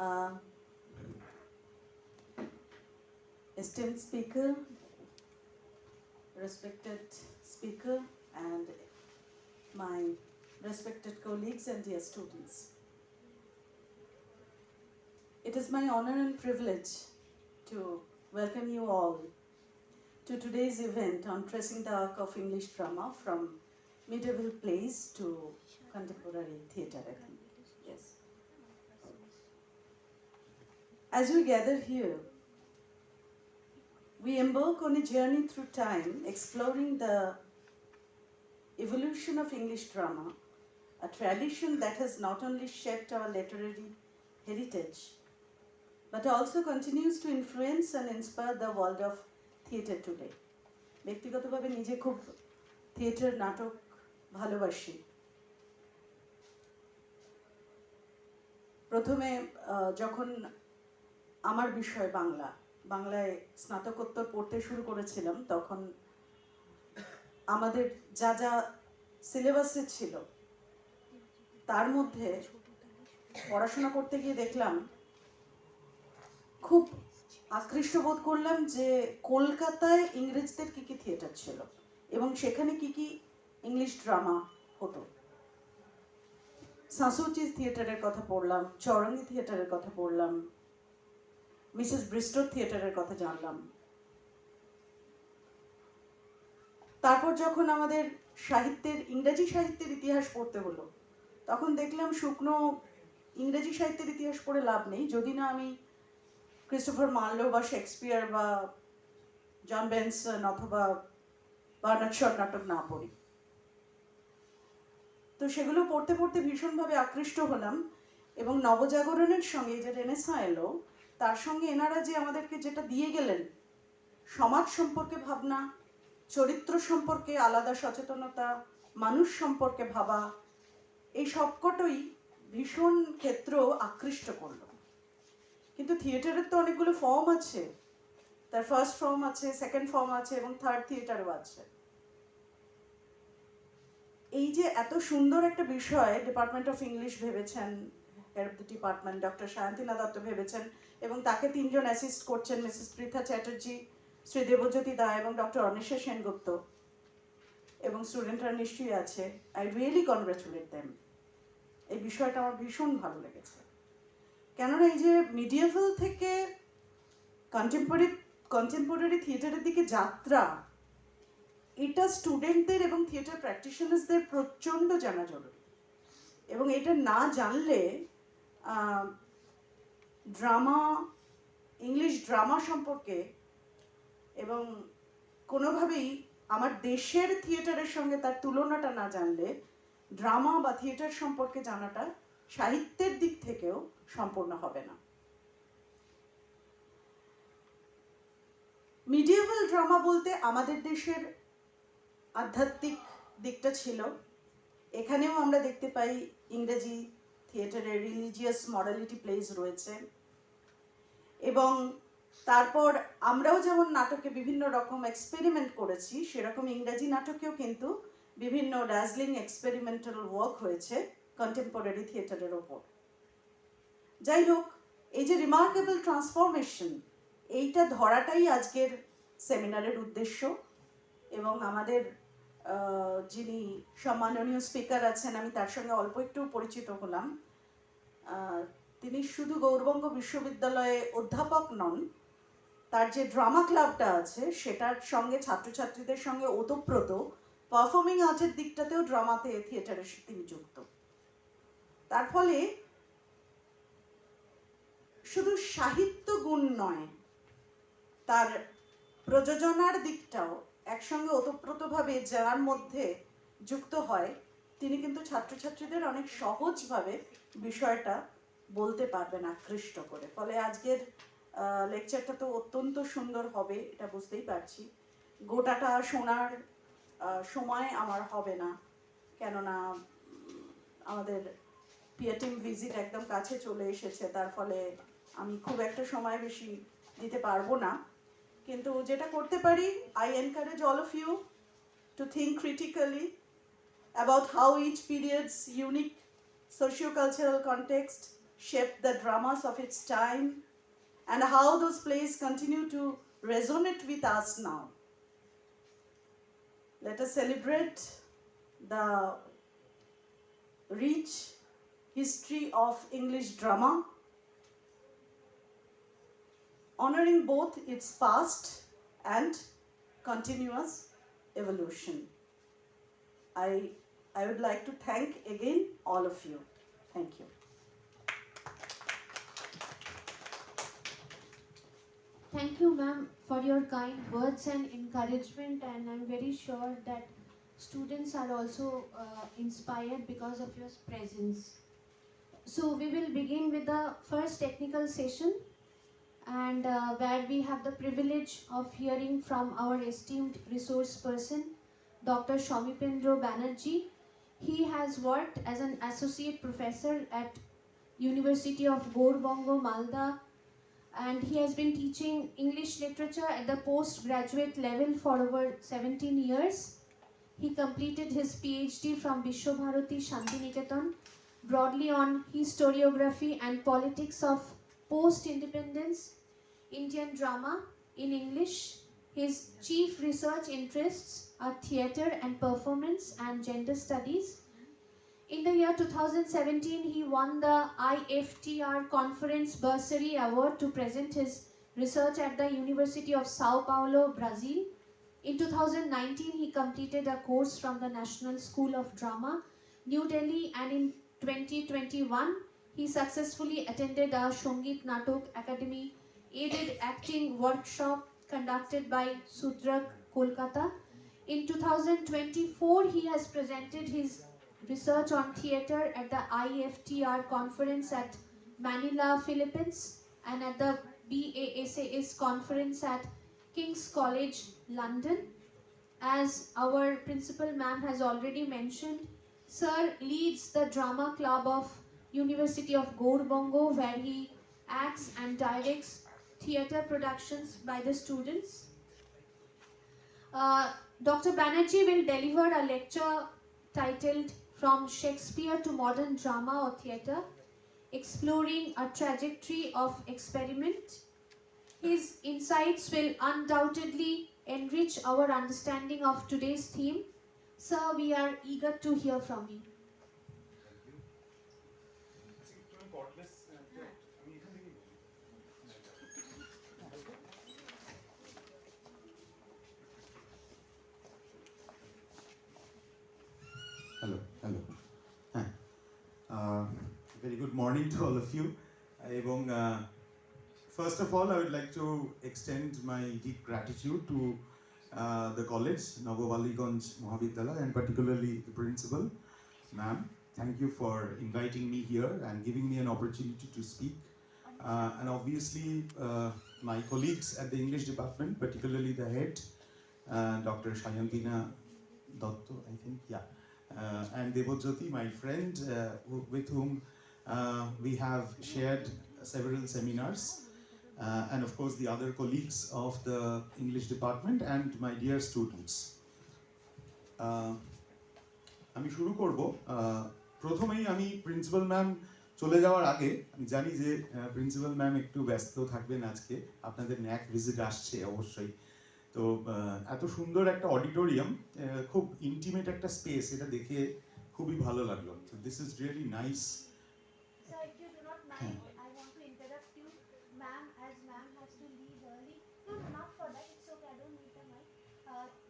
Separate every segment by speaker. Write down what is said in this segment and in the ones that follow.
Speaker 1: Uh, esteemed speaker, respected speaker, and my respected colleagues and dear students. It is my honor and privilege to welcome you all to today's event on tracing the arc of English drama from medieval plays to contemporary theatre, I think. Yes. As we gather here, we embark on a journey through time, exploring the evolution of English drama, a tradition that has not only shaped our literary heritage, but also continues to influence and inspire the world of theatre today. ব্যক্তিগতভাবে নিজে খুব theatre নাটক ভালোবাসি। প্রথমে যখন আমার বিষয় বাংলায় স্নাতকোত্তর পড়তে শুরু করেছিলাম, তখন আমাদের যা যা সিলেবাসে ছিল তার মধ্যে পড়াশোনা করতে গিয়ে দেখলাম, খুব আকৃষ্ট বোধ করলাম যে কলকাতায় ইংরেজদের কি কি থিয়েটার ছিল এবং সেখানে কি কি ইংলিশ ড্রামা হতো। সাঁসুচি থিয়েটারের কথা পড়লাম, চৌরঙ্গি থিয়েটারের কথা পড়লাম, মিসেস ব্রিস্টোর থিয়েটারের কথা জানলাম। তারপর যখন আমাদের ইংরেজি সাহিত্যের ইতিহাস পড়তে হলো, তখন দেখলাম শুকনো ইংরেজি সাহিত্যের ইতিহাস পড়ে লাভ নেই যদি না আমি ক্রিস্টোফার মার্লো বা শেক্সপিয়ার বা জন বেনসন অথবা বার্নার্ড নাটক না পড়ি। তো সেগুলো পড়তে পড়তে ভীষণভাবে আকৃষ্ট হলাম এবং নবজাগরণের সঙ্গে যে রেনেসাঁ এলো, তার সঙ্গে এনারা যে আমাদেরকে যেটা দিয়ে গেলেন, সমাজ সম্পর্কে ভাবনা, চরিত্র সম্পর্কে আলাদা সচেতনতা, মানুষ সম্পর্কে ভাবা, এই সবকটাই ভীষণ ক্ষেত্র আকৃষ্ট করলো। কিন্তু থিয়েটারের তো অনেকগুলো ফর্ম আছে, তার ফার্স্ট ফর্ম আছে, সেকেন্ড ফর্ম আছে এবং থার্ড থিয়েটারও আছে। এই যে এত সুন্দর একটা বিষয় ডিপার্টমেন্ট অফ ইংলিশ ভেবেছেন, head of the department doctor Sayantina Dutta ভেবেছেন এবং তাকে তিনজন অ্যাসিস্ট করছেন, মিসেস পৃথা চ্যাটার্জি, শ্রী দেবজ্যোতি দা এবং ডক্টর অনিশা সেনগুপ্ত, এবং স্টুডেন্টরা নিশ্চয়ই আছে। I really congratulate them. এই বিষয়টা আমার ভীষণ ভালো লেগেছে, কেননা এই যে মিডিয়েভাল থেকে কন্টেম্পোরারি থিয়েটারের দিকে যাত্রা, এটা স্টুডেন্টদের এবং থিয়েটার প্র্যাকটিশনার্সদের প্রচণ্ড জানা জরুরি। এবং এটা না জানলে ইংলিশ ড্রামা সম্পর্কে এবং কোনোভাবেই আমার দেশের থিয়েটারের সঙ্গে তার তুলনাটা না জানলে ড্রামা বা থিয়েটার সম্পর্কে জানাটা সাহিত্যের দিক থেকেও সম্পূর্ণ হবে না। মিডিয়েভাল ড্রামা বলতে আমাদের দেশের আধ্যাত্মিক দিকটা ছিল। এখানেও আমরা দেখতে পাই ইংরেজি থিয়েটারে রিলিজিয়াস মরালিটি প্লেস রয়েছে, এবং তারপর আমরাও যেমন নাটকে বিভিন্ন রকম এক্সপেরিমেন্ট করেছি, সেরকম ইংরেজি নাটকেও কিন্তু বিভিন্ন ড্যাজলিং এক্সপেরিমেন্টাল ওয়ার্ক হয়েছে কন্টেম্পোরারি থিয়েটারের ওপর। যাই হোক, এই যে রিমার্কেবল ট্রান্সফরমেশন, এইটা ধরাটাই আজকের সেমিনারের উদ্দেশ্য। এবং আমাদের যিনি সম্মাননীয় স্পিকার আছেন, আমি তার সঙ্গে অল্প একটু পরিচিত হলাম। তিনি শুধু গৌরবঙ্গ বিশ্ববিদ্যালয়ে অধ্যাপক নন, তার যে ড্রামা ক্লাবটা আছে সেটার সঙ্গে ছাত্রছাত্রীদের সঙ্গে ওতপ্রোত, পারফর্মিং আর্টের দিকটাতেও ড্রামাতে থিয়েটারের তিনি যুক্ত। তার ফলে শুধু সাহিত্য গুণ নয়, তার প্রযোজনার দিকটাও একসঙ্গে ওতপ্রোতভাবে যার মধ্যে যুক্ত হয়, তিনি কিন্তু ছাত্রছাত্রীদের অনেক সহজভাবে বিষয়টা বলতে পারবেন আকৃষ্ট করে। ফলে আজকের লেকচারটা তো অত্যন্ত সুন্দর হবে, এটা বুঝতেই পারছি। গোটাটা শোনার সময় আমার হবে না, কেননা আমাদের পিএটিএম ভিজিট একদম কাছে চলে এসেছে, তার ফলে আমি খুব একটা সময় বেশি দিতে পারবো না। কিন্তু যেটা করতে পারি, I encourage all of you to think critically about how each period's unique socio-cultural context shaped the dramas of its time, and how those plays continue to resonate with us now. Let us celebrate the rich history of English drama, honoring both its past and continuous evolution. I would like to thank again all of you. Thank you.
Speaker 2: Thank you, ma'am, for your kind words and encouragement, and I'm very sure that students are also inspired because of your presence. So we will begin with the first technical session, and where we have the privilege of hearing from our esteemed resource person, Dr. Samipendra Bannerjee. He has worked as an associate professor at University of Gour, Malda, and he has been teaching English literature at the postgraduate level for over 17 years. He completed his PhD from Vishwabharati Shantiniketan, broadly on historiography and politics of post-independence Indian drama in English. His chief research interests are theatre and performance and gender studies. In the year 2017, he won the IFTR Conference Bursary Award to present his research at the University of Sao Paulo, Brazil. In 2019, he completed a course from the National School of Drama, New Delhi, and in 2021, he successfully attended a Shongit Natok Academy aided acting workshop conducted by Sudrak, Kolkata. In 2024, he has presented his research on theatre at the IFTR conference at Manila, Philippines, and at the BASAS conference at King's College, London. As our principal ma'am has already mentioned, Sir leads the drama club of University of Gour, where he acts and directs theatre productions by the students. Dr. Bannerjee will deliver a lecture titled From Shakespeare to Modern Drama or Theatre, exploring a trajectory of experiment. His insights will undoubtedly enrich our understanding of today's theme. Sir, we are eager to hear from you.
Speaker 3: Hello. Very good morning to all of you. First of all, I would like to extend my deep gratitude to the college, Naba Ballygunge Mahavidyalaya, and particularly the principal, ma'am. Thank you for inviting me here and giving me an opportunity to speak. And obviously, my colleagues at the English department, particularly the head, Dr. Shayantina Dotto, I think, yeah. And Devojyoti, my friend, with whom we have shared several seminars, and of course the other colleagues of the English department and my dear students. আমি শুরু করব প্রথমেই আমি principal ma'am চলে যাওয়ার আগে আমি জানি যে প্রিন্সিপাল ম্যাম একটু ব্যস্ত থাকবেন আজকে, আপনাদের ন্যাক ভিজিট আসছে অবশ্যই। তো এত সুন্দর একটা অডিটোরিয়াম, খুব ইন্টিমেট একটা স্পেস, এটা দেখে খুবই ভালো লাগলো। So this is really nice.
Speaker 2: Sir, if you do not mind, I want to interrupt you, ma'am, as ma'am has to leave early. No, not for that, it's okay, I don't need the mic.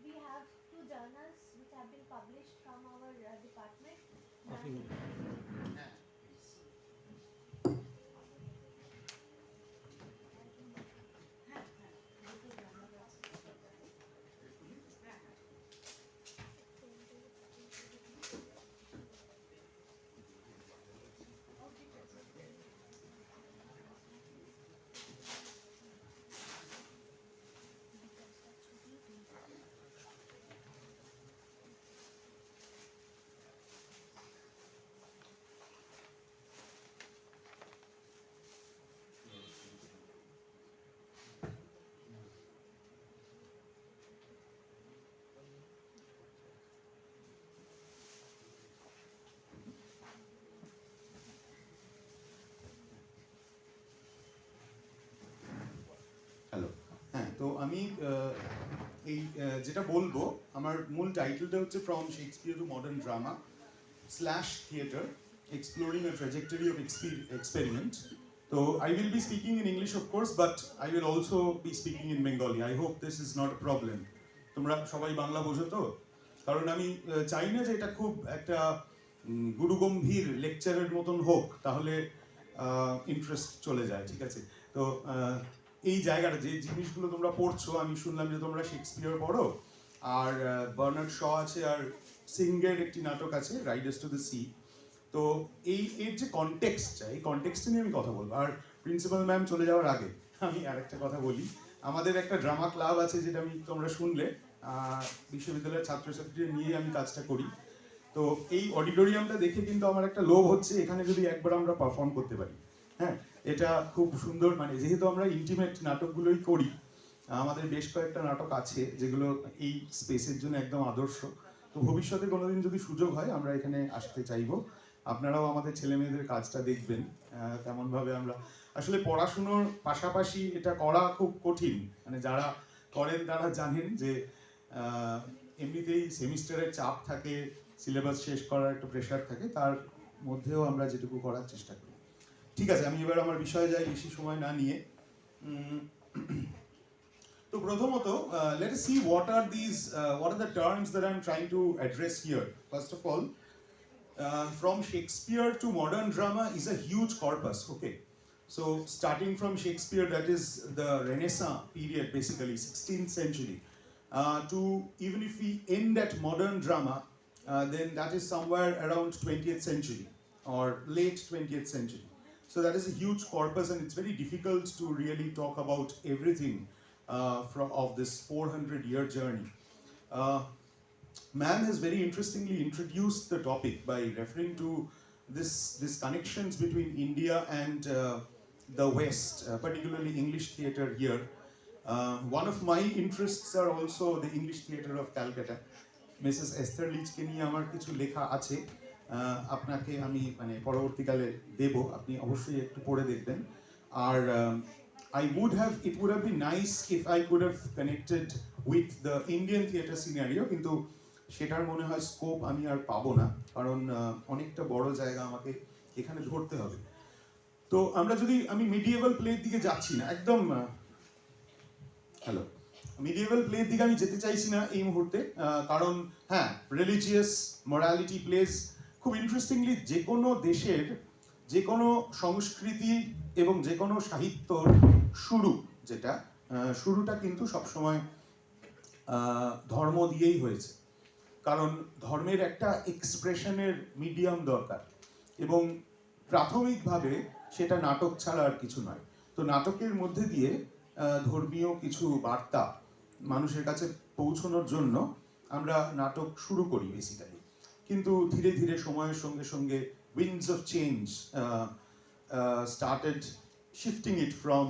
Speaker 2: We have two journals which have been published from our department.
Speaker 3: তো আমি এই যেটা বলবো, আমার মূল টাইটেলটা হচ্ছে from Shakespeare two modern drama / theatre exploring a trajectory of experiment. So I will be speaking in English of course, but I will also be speaking in Bengali. I hope this is not a problem. তোমরা সবাই বাংলা বোঝো তো? কারণ আমি চাই না যে এটা খুব একটা গুরুগম্ভীর লেকচারের মতন হোক, তাহলে ইন্টারেস্ট চলে যায়, ঠিক আছে? তো এই জায়গাটা যে জিনিসগুলো তোমরা পড়ছো, আমি শুনলাম যে তোমরা শেক্সপিয়ার পড়ো, আর বার্নার্ড শ আছে, আর সিংয়ের একটি নাটক আছে রাইডার্স টু দ্য সি। তো এর যে কনটেক্সটটা, এই কনটেক্সট নিয়ে আমি কথা বলবো। আর প্রিন্সিপাল ম্যাম চলে যাওয়ার আগে আমি আরেকটা কথা বলি। আমাদের একটা ড্রামা ক্লাব আছে, যেটা আমি তোমরা শুনলে, বিশ্ববিদ্যালয়ের ছাত্রছাত্রীদের নিয়ে আমি কাজটা করি। তো এই অডিটোরিয়ামটা দেখে কিন্তু আমার একটা লোভ হচ্ছে, এখানে যদি একবার আমরা পারফর্ম করতে পারি। হ্যাঁ, এটা খুব সুন্দর, মানে যেহেতু আমরা ইন্টিমেট নাটকগুলোই করি, আমাদের বেশ কয়েকটা নাটক আছে যেগুলো এই স্পেসের জন্য একদম আদর্শ। তো ভবিষ্যতে কোনোদিন যদি সুযোগ হয় আমরা এখানে আসতে চাইবো। আপনারাও আমাদের ছেলে মেয়েদের কাজটা দেখবেন, কেমনভাবে আমরা আসলে পড়াশুনোর পাশাপাশি এটা করা খুব কঠিন। মানে যারা করেন তারা জানেন যে এমনিতেই সেমিস্টারের চাপ থাকে, সিলেবাস শেষ করার একটা প্রেশার থাকে, তার মধ্যেও আমরা যেটুকু করার চেষ্টা করি। ঠিক আছে, আমি এবার আমার বিষয়ে যাই বেশি সময় না নিয়ে। তো প্রথমত, let us see what are the terms that I'm trying to address here. First of all, from Shakespeare to modern drama is a huge corpus, okay? So starting from Shakespeare, that is the Renaissance period, basically 16th century, to even if we end at modern drama, then that is somewhere around 20th century or late 20th century. So that is a huge corpus, and it's very difficult to really talk about everything of this 400-year journey. Ma'am has very interestingly introduced the topic by referring to this connections between India and the West, particularly English theatre here. One of my interests are also the English theatre of Calcutta. Mrs. Esther Leachকে নিয়ে আমার কিছু লেখা আছে, আপনাকে আমি মানে পরবর্তীকালে দেব, আপনি অবশ্যই একটু পড়ে দেখবেন। আর it would have been nice if I could have connected with the Indian theatre scenario, কিন্তু সেটার মনে হয় স্কোপ আমি আর পাবো না, কারণ অনেকটা বড় জায়গা আমাকে এখানে ধরতে হবে। তো আমি মিডিয়েভাল প্লের দিকে যাচ্ছি না, একদম মিডিয়েভাল প্লের দিকে আমি যেতে চাইছি না এই মুহূর্তে, কারণ হ্যাঁ, রিলিজিয়াস মোরালিটি প্লেস খুব ইন্টারেস্টিংলি যে কোনো দেশের যে কোনো সংস্কৃতি এবং যে কোনো সাহিত্যর শুরুটা কিন্তু সবসময় ধর্ম দিয়েই হয়েছে, কারণ ধর্মের একটা এক্সপ্রেশনের মিডিয়াম দরকার, এবং প্রাথমিকভাবে সেটা নাটক ছাড়া আর কিছু নয়। তো নাটকের মধ্যে দিয়ে ধর্মীয় কিছু বার্তা মানুষের কাছে পৌঁছানোর জন্য আমরা নাটক শুরু করি বেসিক্যালি, কিন্তু ধীরে ধীরে সময়ের সঙ্গে সঙ্গে winds of change started shifting it from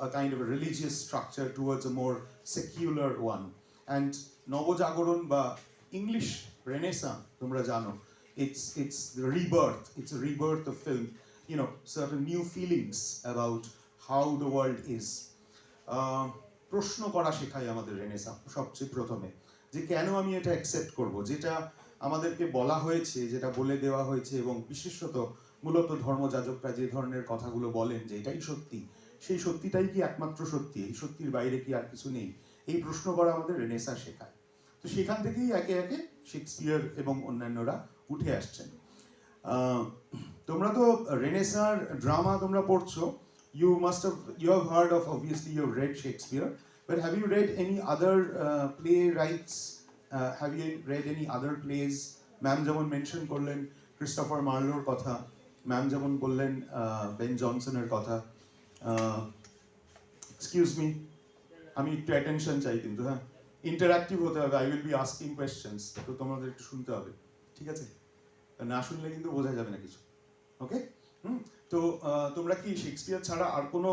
Speaker 3: a kind of a religious structure towards a more secular one. And নবজাগরণ বা English Renaissance, তোমরা জানো, it's the rebirth, it's a rebirth of film, certain new feelings about how the world is. প্রশ্ন করা শেখায় আমাদের renaissance সবচেয়ে প্রথমে, যে কেন আমি এটা অ্যাকসেপ্ট করব, যেটা আমাদেরকে বলা হয়েছে, যেটা বলে দেওয়া হয়েছে, এবং বিশেষত মূলত ধর্মযাজকরা যে ধরনের কথাগুলো বলেন যে এটাই সত্যি, সেই সত্যিটাই কি একমাত্র সত্যি, এই সত্যির বাইরে কি আর কিছু নেই, এই প্রশ্ন করা আমাদের রেনেসাঁ শেখায়। তো সেখান থেকেই একে একে শেক্সপিয়ার এবং অন্যান্যরা উঠে আসছেন। তোমরা তো রেনেসাঁর ড্রামা তোমরা পড়ছো, you have heard of, obviously you have read Shakespeare, but have you read any other playwrights? Have you read any other plays? Ma'am যেমন মেনশন করলেন ক্রিস্টোফার মার্লোর কথা, ম্যাম যেমন বললেন বেন জনসনের কথা। এক্সকিউজ মি, আমি একটু অ্যাটেনশন চাই, কিন্তু হ্যাঁ, ইন্টারঅ্যাক্টিভ হতে হবে, I will be asking questions, তো তোমাদের একটু শুনতে হবে, ঠিক আছে? না শুনলে কিন্তু বোঝা যাবে না কিছু, ওকে? তো তোমরা কি শেক্সপিয়ার ছাড়া আর কোনো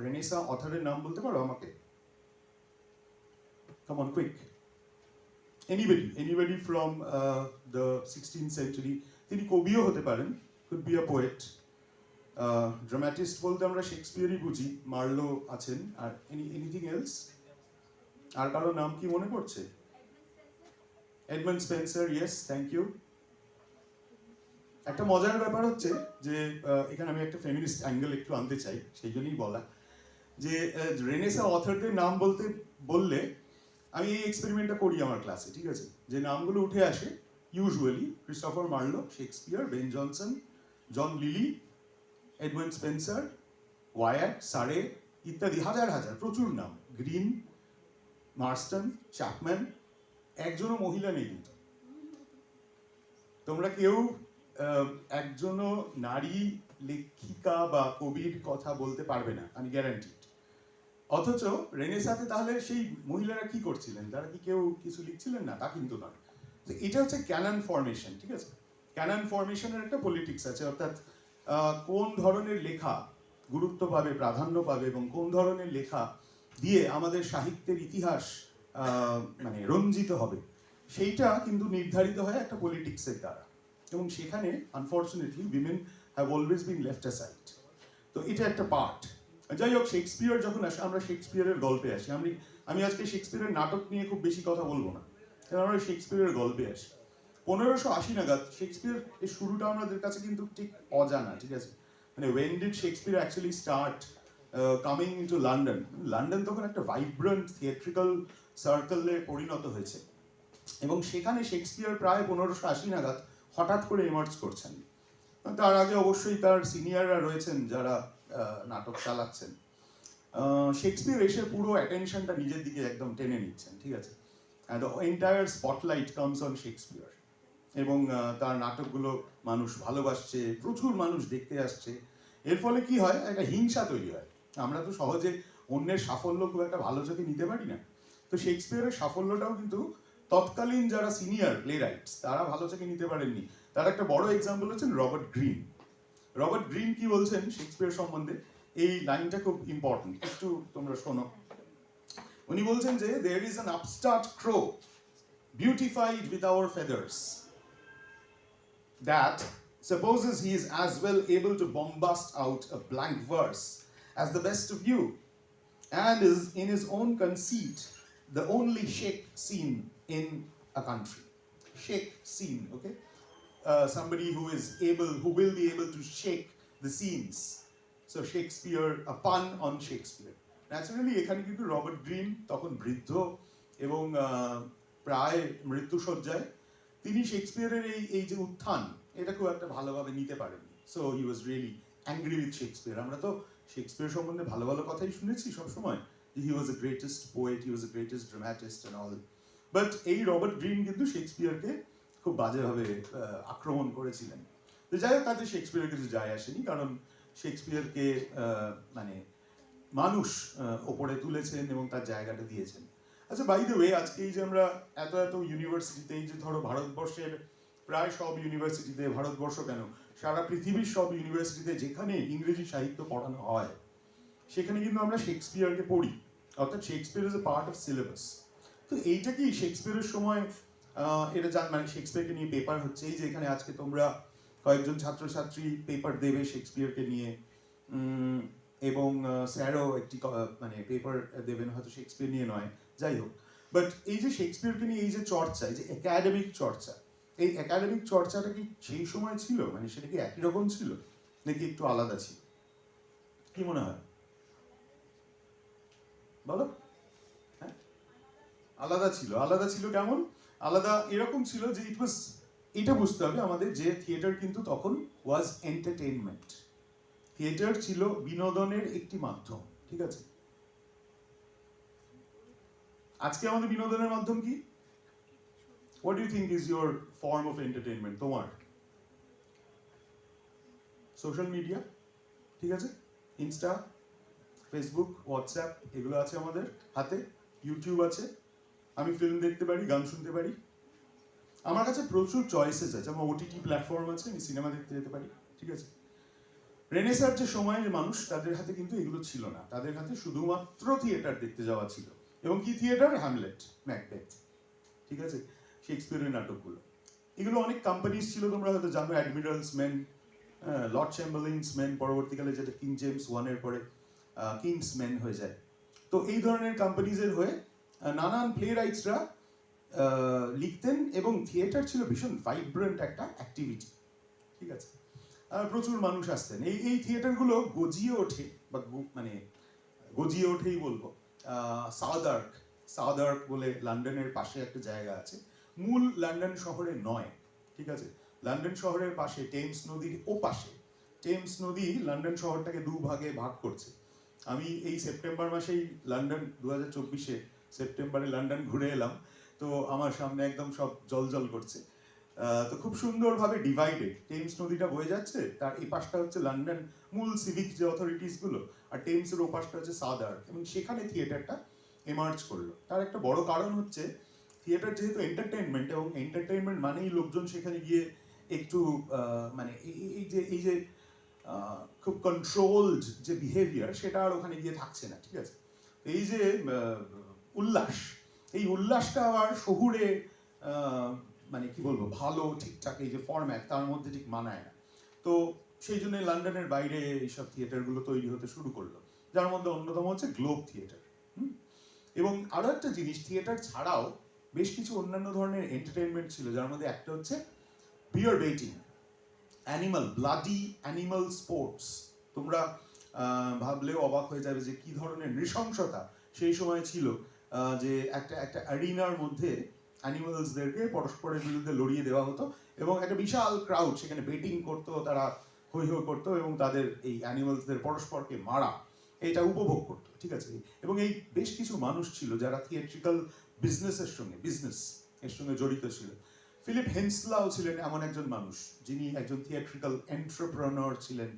Speaker 3: রেনেসাঁ অথরের নাম বলতে পারো আমাকে? Come on, quick. Anybody from the 16th century, তিনি কবিও হতে পারেন, could be a poet. Dramatist বলতে আমরা শেক্সপিয়ারই বুঝি, মার্লো আছেন, আর এনিথিং এলস? আর কারো নাম কি মনে পড়ছে? Edmund Spenser, yes, thank you. একটা মজার ব্যাপার হচ্ছে যে এখানে আমি একটা ফেমিনিস্ট অ্যাঙ্গেল একটু আনতে চাই, সেই জন্যই বলা, যে রেনেসা অথরদের নাম বললে আমি এই এক্সপেরিমেন্টটা করি আমার ক্লাসে, ঠিক আছে? যে নামগুলো উঠে আসে usually Christopher Marlowe, Shakespeare, Ben Jonson, John Lyly, Edmund Spenser, Wyatt, Surrey ইত্যাদি, হাজার হাজার, প্রচুর নাম, গ্রিন, মার্স্টন, চ্যাপম্যান, একজনও মহিলা নেই কিন্তু। তোমরা কেউ একজনও নারী লেখিকা বা কবির কথা বলতে পারবে না, আমি গ্যারান্টিড। অথচ রেনেসাতে তাহলে সেই মহিলারা কি করছিলেন? তারা কি কেউ কিছু লিখছিলেন না? তা কিন্তু নয়। এটা হচ্ছে ক্যানন ফরমেশন, ঠিক আছে? ক্যানন ফরমেশনের একটা পলিটিক্স আছে, অর্থাৎ কোন ধরনের লেখা গুরুত্ব পাবে, প্রাধান্য পাবে, এবং কোন ধরনের লেখা দিয়ে আমাদের সাহিত্যের ইতিহাস মানে রঞ্জিত হবে, সেইটা কিন্তু নির্ধারিত হয় একটা পলিটিক্সের দ্বারা। এবং সেখানে unfortunately women have always been left aside. তো এটা একটা পার্ট। যাই হোক, শেক্সপিয়ার যখন আসে, আমরা শেক্সপিয়ারের গল্পে আসি। আমি আজকে শেক্সপিয়ারের নাটক নিয়ে খুব বেশি কথা বলবো না, কারণ আমরা শেক্সপিয়ারের গল্পে আসি। 1580 নাগাদ শেক্সপিয়ার এর শুরুটা আমাদের কাছে কিন্তু ঠিক অজানা, ঠিক আছে? মানে when did Shakespeare actually start coming into London? London তখন একটা ভাইব্রেন্ট থিয়েট্রিক্যাল সার্কেলে পরিণত হয়েছে, এবং সেখানে শেক্সপিয়ার প্রায় 1580 নাগাদ হঠাৎ করে এমার্জ করছেন। তার আগে অবশ্যই তার সিনিয়ররা রয়েছেন যারা নাটক চালাচ্ছেন। শেক্সপিয়ার এসে পুরো অ্যাটেনশনটা নিজের দিকে একদম টেনে নিচ্ছেন, ঠিক আছে? The entire spotlight comes on Shakespeare, এবং তার নাটকগুলো মানুষ ভালোবাসছে, প্রচুর মানুষ দেখতে আসছে। এর ফলে কি হয়? একটা হিংসা তৈরি হয়। আমরা তো সহজে অন্যের সাফল্য খুব একটা ভালো চোখে নিতে পারি না। তো শেক্সপিয়ারের সাফল্যটাও কিন্তু তৎকালীন যারা সিনিয়র প্লে রাইটস তারা ভালো চোখে নিতে পারেননি। তার একটা বড় এক্সাম্পল হচ্ছেন রবার্ট গ্রিন। রবার্ট গ্রিন কি বলছেন শেক্সপিয়ার সম্বন্ধে? এই লাইনটা খুব ইম্পর্টেন্ট, একটু তোমরা শোনো। উনি বলছেন যে there is an upstart crow beautified with our feathers that supposes he is as well able to bombast out a blank verse as the best of you, and is in his own conceit the only sheikh seen in a country. Sheikh seen, okay? Somebody who will be able to shake the scenes. So Shakespeare, a pun on Shakespeare. Naturally এখানে কিন্তু Robert green তখন বৃদ্ধ এবং প্রায় মৃত্যুশয্যায়। তিনি শেক্সপিয়ারের এই যে উত্থান, এটা খুব একটা ভালোভাবে নিতে পারেননি। So he was really angry with Shakespeare. আমরা তো শেক্সপিয়ার সম্বন্ধে ভালো ভালো কথাই শুনেছি সবসময়, যে he was the greatest poet, he was the greatest dramatist and all. But এই রবার্ট গ্রিন কিন্তু শেক্সপিয়ারকে খুব বাজেভাবে আক্রমণ করেছিলেন। তো যাই হোক, তাতে শেক্সপিয়ারের কিছু যায় আসেনি, কারণ শেক্সপিয়ারকে মানে মানুষ ওপরে তুলেছেন এবং তার জায়গাটা দিয়েছেন। আচ্ছা, বাই দ্য ওয়ে, আজকে এই যে আমরা এত এত ইউনিভার্সিটিতে, এই যে ধরো ভারতবর্ষের প্রায় সব ইউনিভার্সিটিতে, ভারতবর্ষ কেন, সারা পৃথিবীর সব ইউনিভার্সিটিতে যেখানে ইংরেজি সাহিত্য পড়ানো হয়, সেখানে কিন্তু আমরা শেক্সপিয়ারকে পড়ি, অর্থাৎ Shakespeare is a part of syllabus. তো এইটা কি শেক্সপিয়ারের সময় এটা মানে শেক্সপিয়ারকে নিয়ে পেপার হচ্ছে, এই যে এখানে আজকে তোমরা কয়েকজন ছাত্রছাত্রী পেপার দেবে শেক্সপিয়ারকে নিয়ে, এবং স্যারও একটি মানে পেপার দেবেন, হয়তো শেক্সপিয়ার নিয়ে নয়, যাই হোক। বাট এই যে শেক্সপিয়ারকে নিয়ে এই যে চর্চা, এই যে একাডেমিক চর্চা, এই একাডেমিক চর্চাটা কি সেই সময় ছিল? মানে সেটা কি একই রকম ছিল নাকি একটু আলাদা ছিল? কি মনে হয় বলো? হ্যাঁ, আলাদা ছিল। আলাদা ছিল কেমন? আলাদা এরকম ছিল যে এটা বুঝতে হবে আমাদের, যে থিয়েটার কিন্তু তখন ওয়াজ এন্টারটেইনমেন্ট। থিয়েটার ছিল বিনোদনের একটি মাধ্যম, ঠিক আছে? আজকে আমাদের বিনোদনের মাধ্যম কি? What do you think is your form of entertainment? তোমার সোশ্যাল মিডিয়া, ঠিক আছে? ইনস্টা, ফেসবুক, হোয়াটসঅ্যাপ, এগুলো আছে আমাদের হাতে। ইউটিউব আছে, আমি ফিল্ম দেখতে পারি, গান শুনতে পারি, আমার কাছে প্রচুর চয়েসেস আছে। আমার ওটিটি প্ল্যাটফর্ম আছে, আমি সিনেমা দেখতে যেতে পারি, ঠিক আছে? রেনেসার যে সময় যে মানুষ, তাদের হাতে কিন্তু এগুলো ছিল না। তাদের হাতে শুধুমাত্র থিয়েটার দেখতে যাওয়া ছিল। এবং কি থিয়েটার? হ্যামলেট, ম্যাকবেথ, ঠিক আছে? শেক্সপিয়ারের নাটকগুলো, এগুলো অনেক কোম্পানিজ ছিল, তোমরা হয়তো জানো, অ্যাডমিরালস মেন, লর্ড চ্যাম্বারলিনস মেন, পরবর্তীকালে যেটা কিং জেমস ওয়ানের পরে কিংস মেন হয়ে যায়। তো এই ধরনের কোম্পানিজের হয়ে নানান প্লে রাইটসরা লিখতেন, এবং থিয়েটার ছিল ভীষণ ভাইব্রেন্ট একটা অ্যাক্টিভিটি, ঠিক আছে। প্রচুর মানুষ আসতেন, এই থিয়েটারগুলো গজিয়ে ওঠে, বা মানে গজিয়ে ওঠেই বলবো সাউদার্ক বলে লন্ডনের পাশে একটা জায়গা আছে, মূল লন্ডন শহরে নয়, ঠিক আছে। লন্ডন শহরের পাশে টেমস নদীর ওপাশে, টেমস নদী লন্ডন শহরটাকে দুভাগে ভাগ করছে। আমি এই সেপ্টেম্বর মাসেই লন্ডন 2024-এ সেপ্টেম্বরে লন্ডন ঘুরে এলাম, তো আমার সামনে একদম সব জল করছে। তো খুব সুন্দরভাবে ডিভাইডেড, টেমস নদীটা বয়ে যাচ্ছে, তার এই পাশটা হচ্ছে লন্ডন মূল সিভিক যে অথরিটিস গুলো, আর টেমসের ওপাশটা হচ্ছে সাউদার্ক, এবং সেখানে থিয়েটারটা এমার্জ করলো। তার একটা বড় কারণ হচ্ছে থিয়েটার যেহেতু এন্টারটেইনমেন্ট, এবং এন্টারটেইনমেন্ট মানেই লোকজন সেখানে গিয়ে একটু মানে এই যে খুব কন্ট্রোলড যে বিহেভিয়ার, সেটা আর ওখানে গিয়ে থাকছে না, ঠিক আছে। এই যে উল্লাস, এই উল্লাসটা আবার শহুরে মানে কি বলবো, ভালো ঠিকঠাক এই যে ফরম্যাট, তার মধ্যে ঠিক মানায় না। তো সেই জন্য লন্ডনের বাইরে এইসব থিয়েটারগুলো তৈরি হতে শুরু করলো, যার মধ্যে অন্যতম হচ্ছে গ্লোব থিয়েটার। এবং আরো একটা জিনিস, থিয়েটার ছাড়াও বেশ কিছু অন্যান্য ধরনের এন্টারটেইনমেন্ট ছিল, যার মধ্যে একটা হচ্ছে বিয়ার বেটিং, ব্লাডি অ্যানিমাল স্পোর্টস। তোমরা ভাবলেও অবাক হয়ে যাবে যে কি ধরনের নৃশংসতা সেই সময় ছিল, যে একটা অ্যারিনার মধ্যে অ্যানিমালসদেরকে পরস্পরের বিরুদ্ধে লড়িয়ে দেওয়া হতো, এবং একটা বিশাল ক্রাউড সেখানে বেটিং করতো, তারা হৈ হৈ করতো, এবং তাদের এই অ্যানিমালসদের পরস্পরকে মারা এটা উপভোগ করতো, ঠিক আছে। এবং এই বেশ কিছু মানুষ ছিল যারা থিয়েট্রিক্যাল বিজনেস এর সঙ্গে জড়িত ছিল। ফিলিপ হেন্সলাও ছিলেন এমন একজন মানুষ, যিনি একজন থিয়েট্রিক্যাল এন্টারপ্রেনার ছিলেন,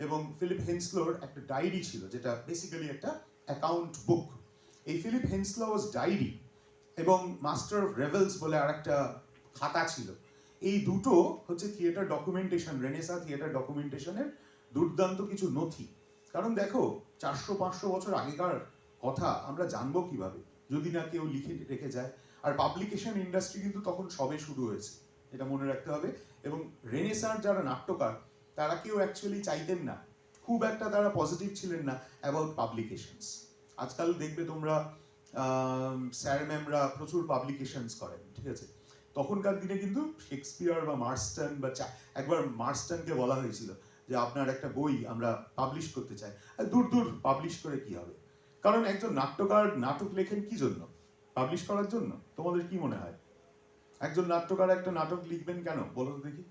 Speaker 3: এবং ফিলিপ হেন্সলোর একটা ডায়েরি ছিল, যেটা বেসিক্যালি একটা অ্যাকাউন্ট বুক। এই ফিলিপ হেন্সলাওস ডায়েরি এবং মাস্টার অফ রেভেলস বলে আরেকটা খাতা ছিল, এই দুটো হচ্ছে থিয়েটার ডকুমেন্টেশন, রেনেসাঁ থিয়েটার ডকুমেন্টেশনের দুর্দান্ত কিছু নথি। কারণ দেখো, 400-500 বছর আগেকার কথা আমরা জানবো কিভাবে যদি না কেউ লিখে রেখে যায়। আর পাবলিকেশন ইন্ডাস্ট্রি কিন্তু তখন সবে শুরু হয়েছে, এটা মনে রাখতে হবে। এবং রেনেসাঁর যারা নাট্যকার, তারা কেউ অ্যাকচুয়ালি চাইতেন না, খুব একটা তারা পজিটিভ ছিলেন না অ্যাবাউট পাবলিকেশনস। আজকাল দেখবে তোমরা স্যার ম্যামরা প্রচুর পাবলিকেশনস করেন, ঠিক আছে। তখনকার দিনে কিন্তু শেক্সপিয়ার বা মার্স্টন বা একবার মার্স্টনকে বলা হয়েছিল যে আপনার একটা বই আমরা পাবলিশ করতে চাই। দূর পাবলিশ করে কি হবে, কারণ একজন নাট্যকার নাটক লেখেন কি জন্য? পাবলিশ করার জন্য। তোমাদের কি মনে হয় একজন নাট্যকার একটা নাটক লিখবেন কেন, বলো তো দেখি।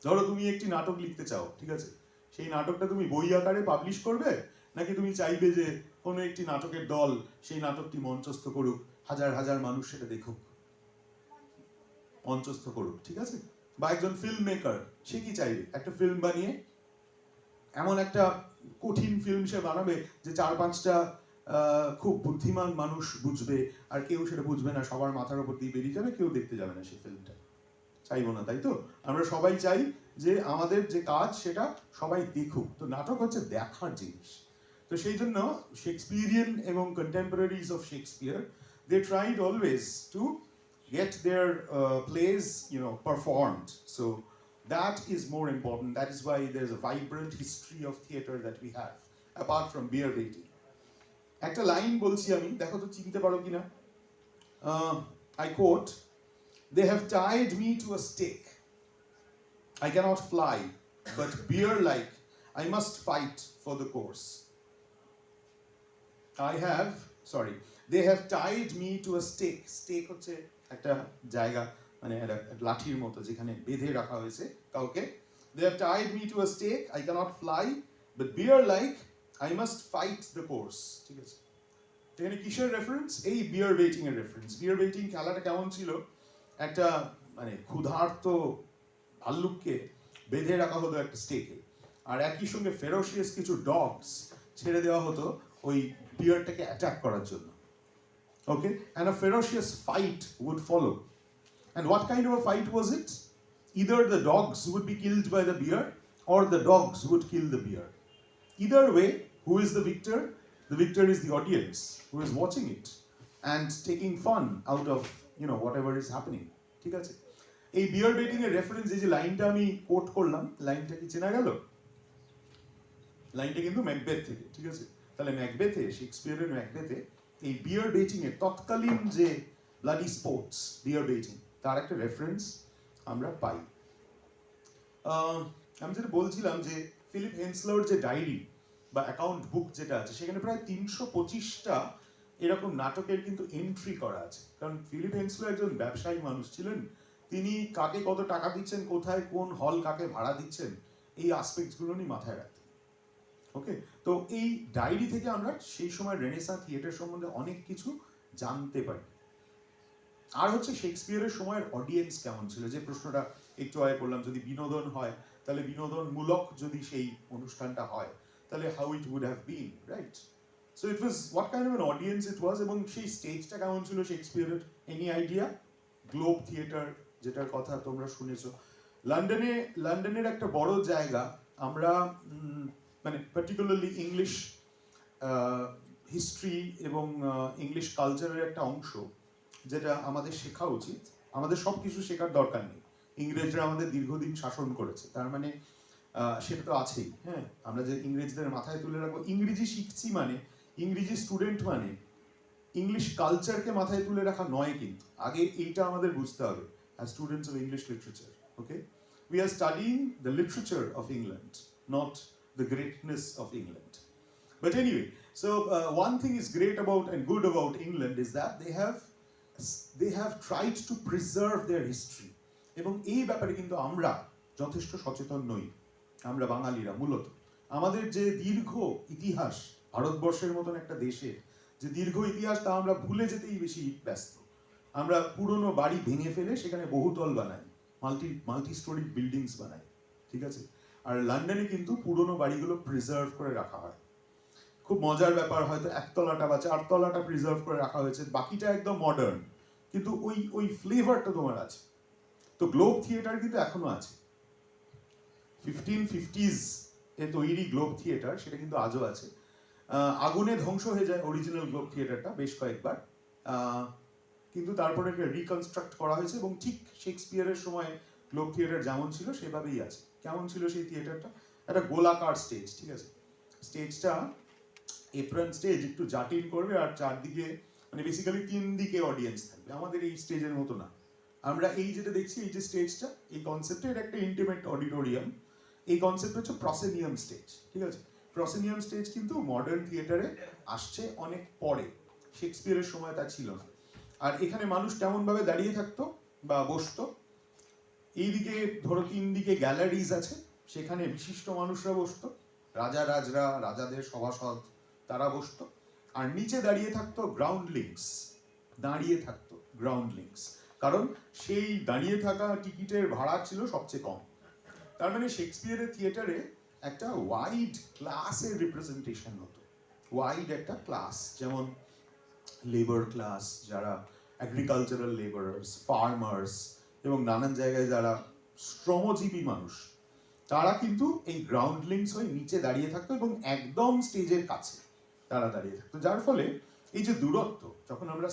Speaker 3: ধরো তুমি একটি নাটক লিখতে চাও, ঠিক আছে, সেই নাটকটা তুমি বই আকারে পাবলিশ করবে, নাকি তুমি চাইবে যে কোনো একটি নাটকের দল সেই নাটকটি মঞ্চস্থ করুক, হাজার হাজার মানুষ সেটা দেখুক? মঞ্চস্থ করুক, ঠিক আছে। বা একজন ফিল্ম মেকার, সে কি চাইবে? একটা ফিল্ম বানিয়ে এমন একটা কঠিন ফিল্ম সে বানাবে যে 4-5টা খুব বুদ্ধিমান মানুষ বুঝবে, আর কেউ সেটা বুঝবে না, সবার মাথার উপর দিয়ে বেরিয়ে যাবে, কেউ দেখতে যাবে না সেই ফিল্মটা। চাইবো না, তাই তো? আমরা সবাই চাই যে আমাদের যে কাজ সেটা সবাই দেখুক। তো নাটক হচ্ছে দেখার জিনিস। তো সেই জন্য শেক্সপিয়ারিয়ান এবং contemporaries of Shakespeare, they tried always to get their plays, performed. So that is more important. That is why there's a vibrant history of theatre that we have, apart from beer baiting. একটা line বলছি আমি, দেখো তো চিনতে পারো কিনা। I quote, "They have tied me to a stake. I cannot fly, but beer-like, I must fight for the course. They have tied me to a stake." Stake হচ্ছে একটা জায়গা, মানে একটা লাঠির মতো যেখানে বেঁধে রাখা হয়েছে কাউকে। They have tied me to a stake. I cannot fly, but beer-like, I must fight the course. ঠিক আছে, এখানে কিসের রেফারেন্স? এই বিয়ার বেটিং এর রেফারেন্স। বিয়ার বেটিং খেলাটা কেমন ছিল? একটা মানে ক্ষুধার্ত ভাল্লুককে বেঁধে রাখা হতো একটা স্টেকে, আর একই সঙ্গে ফেরোসিয়াস কিছু ডগস ছেড়ে দেওয়া হতো ওই বিয়ারটাকে অ্যাটাক করার জন্য। Okay, and a ferocious fight would follow. And what kind of a fight was it? Either the dogs would be killed by the bear, or the dogs would kill the bear. Either way, who is the victor? The victor is the audience who is watching it and taking fun out of whatever is happening. ঠিক আছে? এই বিয়ার betting এর reference, এই যে লাইনটা আমি coat করলাম, লাইনটা কি চেনা গেল? লাইনটা কিন্তু ম্যাকবেথ থেকে, ঠিক আছে? তাহলে ম্যাকবেথে, শেক্সপিয়ারের ম্যাকবেথে এই বিয়ার বেটিং এর তৎকালীন যে ব্লাডি স্পোর্টস বিয়ার বেটিং, তার একটা রেফারেন্স আমরা পাই। আমি যেটা বলছিলাম যে ফিলিপ হেন্সলার যে ডায়েরি বা অ্যাকাউন্ট বুক যেটা আছে, সেখানে প্রায় 325টা এরকম নাটকের কিন্তু এন্ট্রি করা আছে। কারণ ফিলিপ হেন্সলার একজন ব্যবসায়ী মানুষ ছিলেন, তিনি কাকে কত টাকা দিচ্ছেন, কোথায় কোন হল কাকে ভাড়া দিচ্ছেন, এই আসপেক্টসগুলো নিয়ে মাথায় রাখতেন। ওকে, তো এই ডায়েরি থেকে আমরা সেই সময় রেনেসাঁ থিয়েটার সম্বন্ধে অনেক কিছু জানতে পারি। আর হচ্ছে শেক্সপিয়ারের সময়ের অডিয়েন্স কেমন ছিল, যে প্রশ্নটা একটু আগে করলাম, যদি বিনোদন হয় তাহলে বিনোদনমূলক যদি সেই অনুষ্ঠানটা হয় তাহলে how it would have been, right? So it was what kind of an audience it was, এবং সেই স্টেজটা কেমন ছিল শেক্সপিয়ারের, এনি আইডিয়া? গ্লোব থিয়েটার, যেটার কথা তোমরা শুনেছো, লন্ডনের একটা বড় জায়গা। আমরা মানে পার্টিকুলারলি ইংলিশ হিস্ট্রি এবং ইংলিশ কালচারের একটা অংশ যেটা আমাদের শেখা উচিত। আমাদের সব কিছু শেখার দরকার নেই, ইংরেজরা আমাদের দীর্ঘদিন শাসন করেছে, তার মানে সেটা তো আছেই। হ্যাঁ, আমরা যে ইংরেজদের মাথায় তুলে রাখবো, ইংরেজি শিখছি মানে, ইংরেজি স্টুডেন্ট মানে ইংলিশ কালচারকে মাথায় তুলে রাখা নয়, কিন্তু আগে এইটা আমাদের বুঝতে হবে as students of English literature. Okay, we are studying the literature of England, not the greatness of England. But anyway, so one thing is great about and good about England is that they have tried to preserve their history. এবং এই ব্যাপারে কিন্তু আমরা যথেষ্ট সচেতন নই, আমরা বাঙালিরা মূলত। আমাদের যে দীর্ঘ ইতিহাস, ভারতবর্ষের মতন একটা দেশে যে দীর্ঘ ইতিহাস, তা আমরা ভুলে যেতেই বেশি ব্যস্ত। আমরা পুরনো বাড়ি ভেঙে ফেলে সেখানে বহুতল বানাই, মাল্টি স্টোরি বিল্ডিংস বানাই, ঠিক আছে? আর লন্ডনে কিন্তু পুরনো বাড়িগুলো প্রিজার্ভ করে রাখা হয়। খুব মজার ব্যাপার, হয়তো একতলাটা বা চারতলাটা প্রিজার্ভ করে রাখা হয়েছে, বাকিটা একদম মডার্ন, কিন্তু ওই ফ্লেভারটা তোমার আছে। তো গ্লোব থিয়েটার কিন্তু এখনো আছে, 1550s এ তৈরি গ্লোব থিয়েটার, সেটা কিন্তু আজও আছে। আগুনে ধ্বংস হয়ে যায় অরিজিনাল গ্লোব থিয়েটারটা বেশ কয়েকবার, কিন্তু তারপরে রিকনস্ট্রাক্ট করা হয়েছে, এবং ঠিক শেক্সপিয়ারের সময় গ্লোব থিয়েটার যেমন ছিল সেভাবেই আছে। কেমন ছিল সেই থিয়েটারটা? একটা গোলাকার স্টেজ, ঠিক আছে? স্টেজটা এপ্রন স্টেজ, একটু জাটিন করবে, আর চারদিকে মানে বেসিক্যালি 3 দিকে অডিয়েন্স থাকবে। আমাদের এই স্টেজের মতো না, আমরা এই যেটা দেখছি, এই যে স্টেজটা, এই কনসেপ্টের একটা ইন্টিমেট অডিটোরিয়াম, এই কনসেপ্ট হচ্ছে প্রসেনিয়াম স্টেজ, ঠিক আছে? প্রসেনিয়াম স্টেজ কিন্তু মডার্ন থিয়েটারে আসছে অনেক পরে, শেক্সপিয়ারের সময় তা ছিল না। আর এখানে মানুষ কেমন ভাবে দাঁড়িয়ে থাকতো বা বসতো? এইদিকে ধরো 3 দিকে গ্যালারিজ আছে, সেখানে বিশিষ্ট মানুষরা বসতো, রাজরা, রাজাদের সভাসদ, তারা বসতো। আর নিচে দাঁড়িয়ে থাকতো গ্রাউন্ডলিংস, কারণ সেই দাঁড়িয়ে থাকা টিকিটের ভাড়া ছিল সবচেয়ে কম। তার মানে শেক্সপিয়ারের থিয়েটারে একটা ওয়াইড ক্লাসের রিপ্রেজেন্টেশন হতো, ওয়াইড একটা ক্লাস, যেমন লেবার ক্লাস, যারা এগ্রিকালচারাল লেবারার্স, ফার্মার্স, এবং নানান জায়গায় যারা শ্রমজীবী মানুষ, তারা কিন্তু এই গ্রাউন্ডলিংস হয়ে নিচে দাঁড়িয়ে থাকতো, এবং একদম স্টেজের কাছে তারা দাঁড়িয়ে থাকতো। যার ফলে এই যে দূরত্ব, যখন আমরা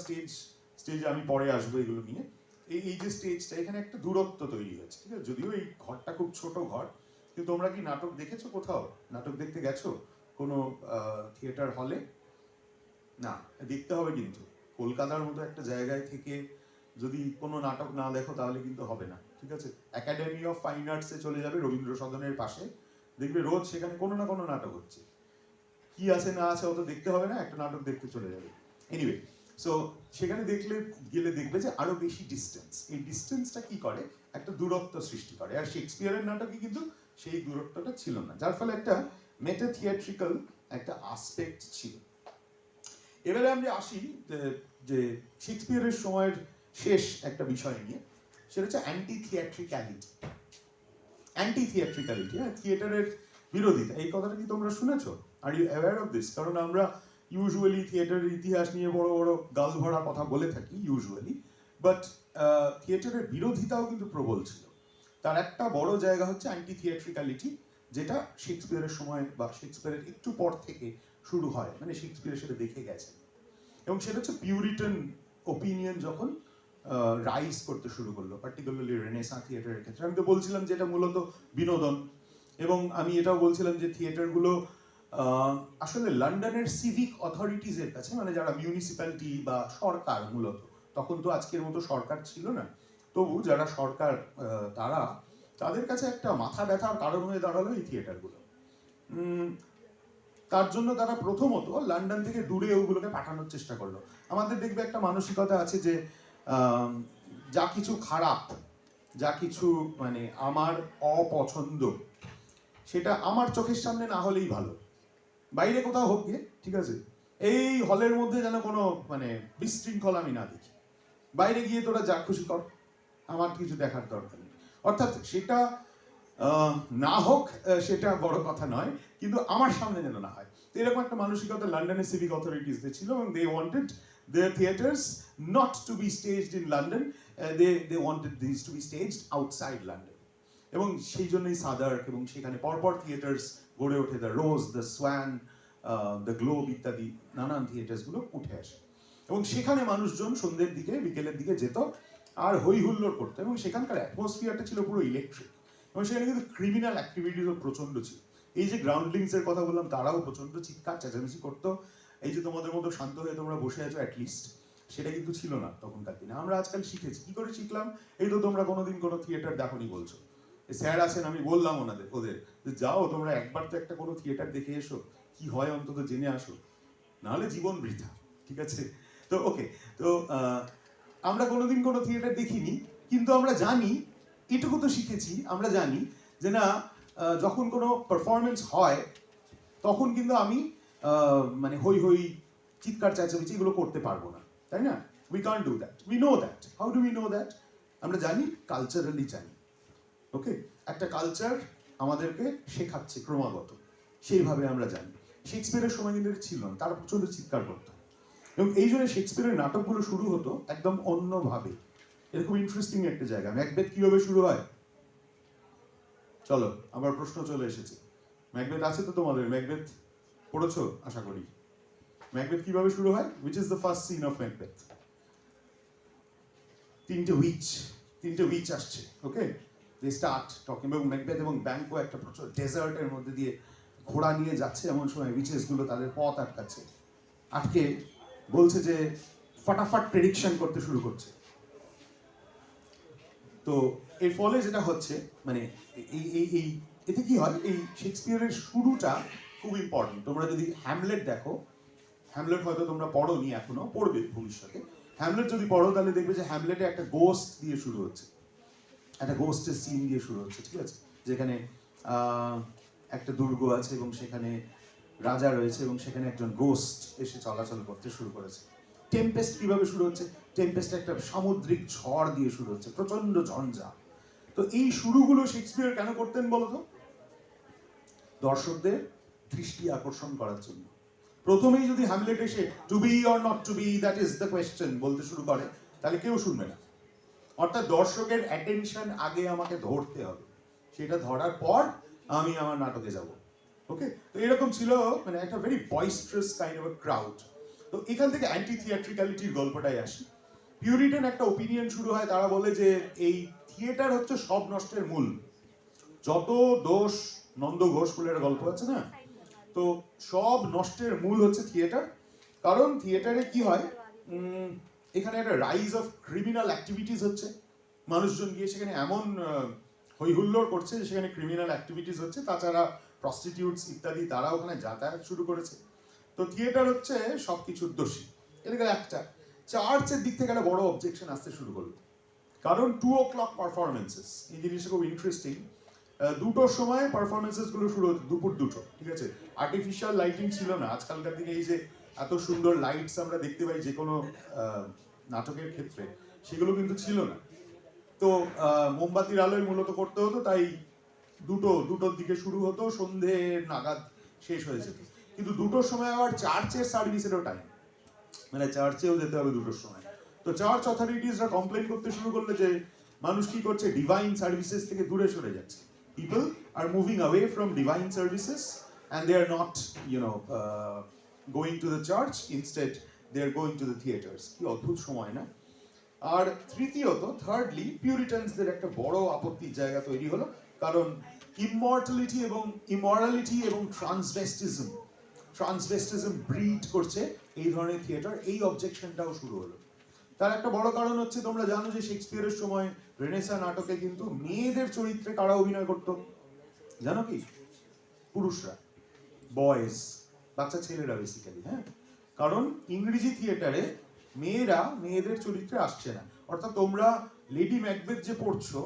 Speaker 3: স্টেজে আমি পরে আসবো এগুলো নিয়ে, এই যে স্টেজটা, এখানে একটা দূরত্ব তৈরি হয়েছে, ঠিক আছে? যদিও এই ঘরটা খুব ছোট ঘর, কিন্তু তোমরা কি নাটক দেখেছো কোথাও? নাটক দেখতে গেছো কোনো থিয়েটার হলে? না, দেখতে হবে কিন্তু। কলকাতার মতো একটা জায়গায় থেকে যদি কোনো নাটক না দেখো তাহলে কিন্তু হবে না, ঠিক আছে? একাডেমি অফ ফাইন আর্টসে চলে যাবে, রবীন্দ্র সদনের পাশে, দেখবে রোজ সেখানে কোনো না কোনো নাটক হচ্ছে। কি আছে না আছে অত দেখতে হবে না, একটা নাটক দেখতে চলে যাবে। এনিওয়ে, সো সেখানে গেলে দেখবে যে আরো বেশি ডিস্টেন্স, এই ডিস্টেন্সটা কি করে? একটা দূরত্ব সৃষ্টি করে। আর শেক্সপিয়ারের নাটকে কিন্তু সেই দূরত্বটা ছিল না, যার ফলে একটা মেটা থিয়েট্রিক্যাল একটা আসপেক্ট ছিল। এবারে আমরা আসি যে শেক্সপিয়ারের সময়ের শেষ একটা বিষয় নিয়ে, সেটা হচ্ছে অ্যান্টি থিয়েট্রিক্যালিটি। হ্যাঁ, থিয়েটারের বিরোধিতা, এই কথাটা কি তোমরা শুনেছো? Are you aware of this? কারণ আমরা ইউজুয়ালি থিয়েটারের ইতিহাস নিয়ে বড় বড় গাল ভরা কথা বলে থাকি ইউজুয়ালি, বাট থিয়েটারের বিরোধিতাও কিন্তু প্রবল ছিল। তার একটা বড় জায়গা হচ্ছে অ্যান্টি থিয়েট্রিক্যালিটি, যেটা শেক্সপিয়ারের সময় বা শেক্সপিয়ারের একটু পর থেকে শুরু হয়, মানে শেক্সপিয়ার সেটা দেখে গেছেন। এবং সেটা হচ্ছে পিউরিটান ওপিনিয়ন যখন রাইজ করতে শুরু করলো, পার্টিকুলারলি রেনেসাঁ থিয়েটারের ক্ষেত্রে। আমি তো বলছিলাম যে এটা মূলত বিনোদন, এবং আমি এটাও বলছিলাম যে থিয়েটারগুলো আসলে লন্ডনের সিভিক অথরিটিজের কাছে, মানে যারা মিউনিসিপ্যালিটি বা সরকার, মূলত তখন তো আজকের মতো সরকার ছিল না, তবু যারা সরকার তাদের কাছে একটা মাথা ব্যথার কারণ হয়ে দাঁড়ালো এই থিয়েটারগুলো। তার জন্য তারা প্রথমত লন্ডন থেকে দূরে ওগুলোকে পাঠানোর চেষ্টা করলো। আমাদের দেখবে একটা মানসিকতা আছে যে যা কিছু খারাপ, যা কিছু মানে আমার অপছন্দ, সেটা আমার চোখের সামনে না হলেই ভালো, বাইরে কোথাও হোক গিয়ে, ঠিক আছে, এই হলের মধ্যে যেন কোনো মানে বিশৃঙ্খলা আমি না দেখি, বাইরে গিয়ে তোরা যা খুশি কর, আমার কিছু দেখার দরকার নেই। অর্থাৎ সেটা না হোক সেটা বড় কথা নয়, কিন্তু আমার সামনে যেন না হয়। তো এরকম একটা মানসিকতা লন্ডনের সিভিক অথরিটিসদের ছিল, এবং they wanted their theatres not to be staged in London, they wanted these to be staged outside London. এবং সেই জন্যই সাদার্ক এবং সেখানে পরপর থিয়েটার্স গড়ে ওঠে, the Rose, the Swan, the Globe ইত্যাদি নানান থিয়েটার্সগুলো উঠে আসে, এবং সেখানে মানুষজন সন্ধ্যের দিকে বিকেলের দিকে যেত আর হই হুল্লোড় করতো, এবং সেখানকার অ্যাটমসফিয়ারটা ছিল পুরো ইলেকট্রিক, এবং সেখানে কিন্তু ক্রিমিনাল অ্যাক্টিভিটিসও প্রচণ্ড ছিল। এই যে গ্রাউন্ডলিংসের কথা বললাম, তারাও প্রচণ্ড চিৎকার চেঁচামেচি করতো। এই যে তোমাদের মতো শান্ত হয়ে তোমরা বসে আছো অ্যাটলিস্ট, সেটা কিন্তু ছিল না তখনকার দিনে। আমরা আজকাল শিখেছি, কি করে শিখলাম? এই তো তোমরা কোনোদিন কোনো থিয়েটার দেখোনি বলছো, স্যার আছেন, আমি বললাম ওদের যে যাও তোমরা একবার তো একটা কোনো থিয়েটার দেখে এসো, কি হয় অন্তত জেনে আসো, নাহলে জীবন বৃথা, ঠিক আছে? তো ওকে, তো আমরা কোনোদিন কোনো থিয়েটার দেখিনি, কিন্তু আমরা জানি, এটুকু তো শিখেছি, আমরা জানি যে না, যখন কোনো পারফরমেন্স হয় তখন কিন্তু আমি মানে হই হই চিৎকার চেঁচামেচি এগুলো করতে পারবো না, তাই না? We can't do that, we know that. How do we know that? আমরা জানি, কালচারালি জানি। ওকে, একটা কালচার আমাদেরকে শেখাচ্ছে ক্রমাগত, সেইভাবে আমরা জানি। শেক্সপিয়ারের সময় কিন্তু ছিল না, তারা প্রচন্ড চিৎকার করতো, এবং এই জন্য শেক্সপিয়ারের নাটকগুলো শুরু হতো একদম অন্যভাবে। এরকম ইন্টারেস্টিং একটা জায়গা। ম্যাকবেথ কিভাবে শুরু হয়? চলো, আমার প্রশ্ন চলে এসেছে। ম্যাকবেথ আছে তো তোমাদের? ম্যাকবেথ পড়েছো আশা করি। ম্যাকবেথ কিভাবে শুরু হয়? Which is the first scene of Macbeth? তিনটে উইচ আসছে, ওকে, দে স্টার্ট টকিং, এবং ম্যাকবেথ এবং ব্যাংকও একটা প্রচুর ডেজার্টের মধ্যে দিয়ে ঘোড়া নিয়ে যাচ্ছে, এমন সময় উইচেসগুলো তাদের পথ আটকে বলছে যে ফটাফট প্রেডিকশন করতে শুরু করছে। তো এর ফলে যেটা হচ্ছে, মানে এই এতে কি হয়, এই শেক্সপিয়ারের শুরুটা খুব ইম্পর্টেন্ট। তোমরা যদি হ্যামলেট দেখো, হ্যামলেট হয়তো তোমরা পড়োনি, এখনো পড়বে ভবিষ্যতে। হ্যামলেট যদি পড়ো তাহলে দেখবে যে হ্যামলেটে একটা গোস্ট দিয়ে শুরু হচ্ছে, একটা গোস্টের সিন দিয়ে শুরু হচ্ছে, ঠিক আছে, যেখানে একটা দুর্গ আছে এবং সেখানে রাজা রয়েছে, এবং সেখানে একজন গোস্ট এসে চলাচল করতে শুরু করেছে। টেম্পেস্ট কিভাবে শুরু হচ্ছে? টেম্পেস্ট একটা সামুদ্রিক ঝড় দিয়ে শুরু হচ্ছে, প্রচন্ড ঝঞ্ঝা। তো এই শুরুগুলো শেক্সপিয়ার কেন করতেন বলতো? দর্শকদের দৃষ্টি আকর্ষণ করার জন্য। প্রথমেই যদি হ্যামলেট এসে to be or not to be, that is the question বলতে শুরু করে, তাহলে কেউ শুনবে না। অর্থাৎ দর্শকের অ্যাটেনশন আগে আমাকে ধরতে হবে, সেটা ধরার পর আমি আমার নাটকে যাব। ওকে, তো এরকম ছিল, মানে একটা ভেরি বয়েস্ট্রাস কাইন্ড অফ ক্রাউড। তো এখান থেকে অ্যান্টি থিয়েট্রিক্যালিটির গল্পটাই আসে। পিউরিটান একটা ওপিনিয়ন শুরু হয়, তারা বলে যে এই থিয়েটার হচ্ছে সব নষ্টের মূল। যত দোষ, নন্দ ঘোষ বলে গল্প আছে না, তো সব নষ্টের মূল হচ্ছে থিয়েটার। কারণ থিয়েটারে কি হয়, এখানে একটা রাইজ অফ ক্রিমিনাল অ্যাক্টিভিটিস হচ্ছে, মানুষজন গিয়ে সেখানে এমন হই হুল্লোড় করছে যে সেখানে ক্রিমিনাল অ্যাক্টিভিটিস হচ্ছে। তাছাড়া প্রস্টিটিউটস ইত্যাদি তারা ওখানে যাতায়াত শুরু করেছে। তো থিয়েটার হচ্ছে সব কিছুর দোষী। এটা একটা। চার্চের দিক থেকে একটা বড় অবজেকশন আসতে শুরু করলো, কারণ 2 o'clock পারফরমেন্সেস, এই জিনিসটা খুব ইন্টারেস্টিং। 2টোর সময় পারফরমেন্সেস গুলো শুরু হতো, দুপুর 2টো, ঠিক আছে। আর্টিফিশিয়াল লাইটিং ছিল না। আজকালকার দিনে এই যে এত সুন্দর লাইটস আমরা দেখতে পাই যে কোনো নাটকের ক্ষেত্রে, সেগুলো কিন্তু ছিল না। তো মোমবাতির আলোয় মূলত করতে হতো, তাই দুটোর দিকে শুরু হতো, সন্ধে নাগাদ শেষ হয়ে যেত। কিন্তু 2টোর সময় আবার চার্চের সার্ভিসেরও টাইম, মানে চার্চেও যেতে হবে 2টোর সময়। তো চার্চ অথরিটিসরা কমপ্লেন করতে শুরু করলো যে মানুষ কি করছে, ডিভাইন সার্ভিসেস থেকে দূরে সরে যাচ্ছে। People are moving away from divine services and they are not going to the church, instead they are going to the theatres. কি অদ্ভুত সময় না? আর তৃতীয়ত, থার্ডলি, পিউরিটানসদের একটা বড় আপত্তির জায়গা তৈরি হলো, কারণ ইমর্টালিটি এবং ইমরালিটি এবং ট্রান্সভেস্টিজম ব্রিড করছে এই ধরনের থিয়েটার, এই অবজেকশনটাও শুরু হলো। তার একটা বড় কারণ হচ্ছে, তোমরা জানো যে শেক্সপিয়ারের সময় রেনেসা নাটকে কিন্তু মেয়েদের চরিত্রে কারা অভিনয় করতো জানো কি? পুরুষরা, বয়েজ, বাচ্চা ছেলেরা বেসিক্যালি। হ্যাঁ, কারণ ইংরেজি থিয়েটারে মেয়েরা মেয়েদের চরিত্রে আসছে না। অর্থাৎ তোমরা লেডি ম্যাকবেথ যে পড়ছো,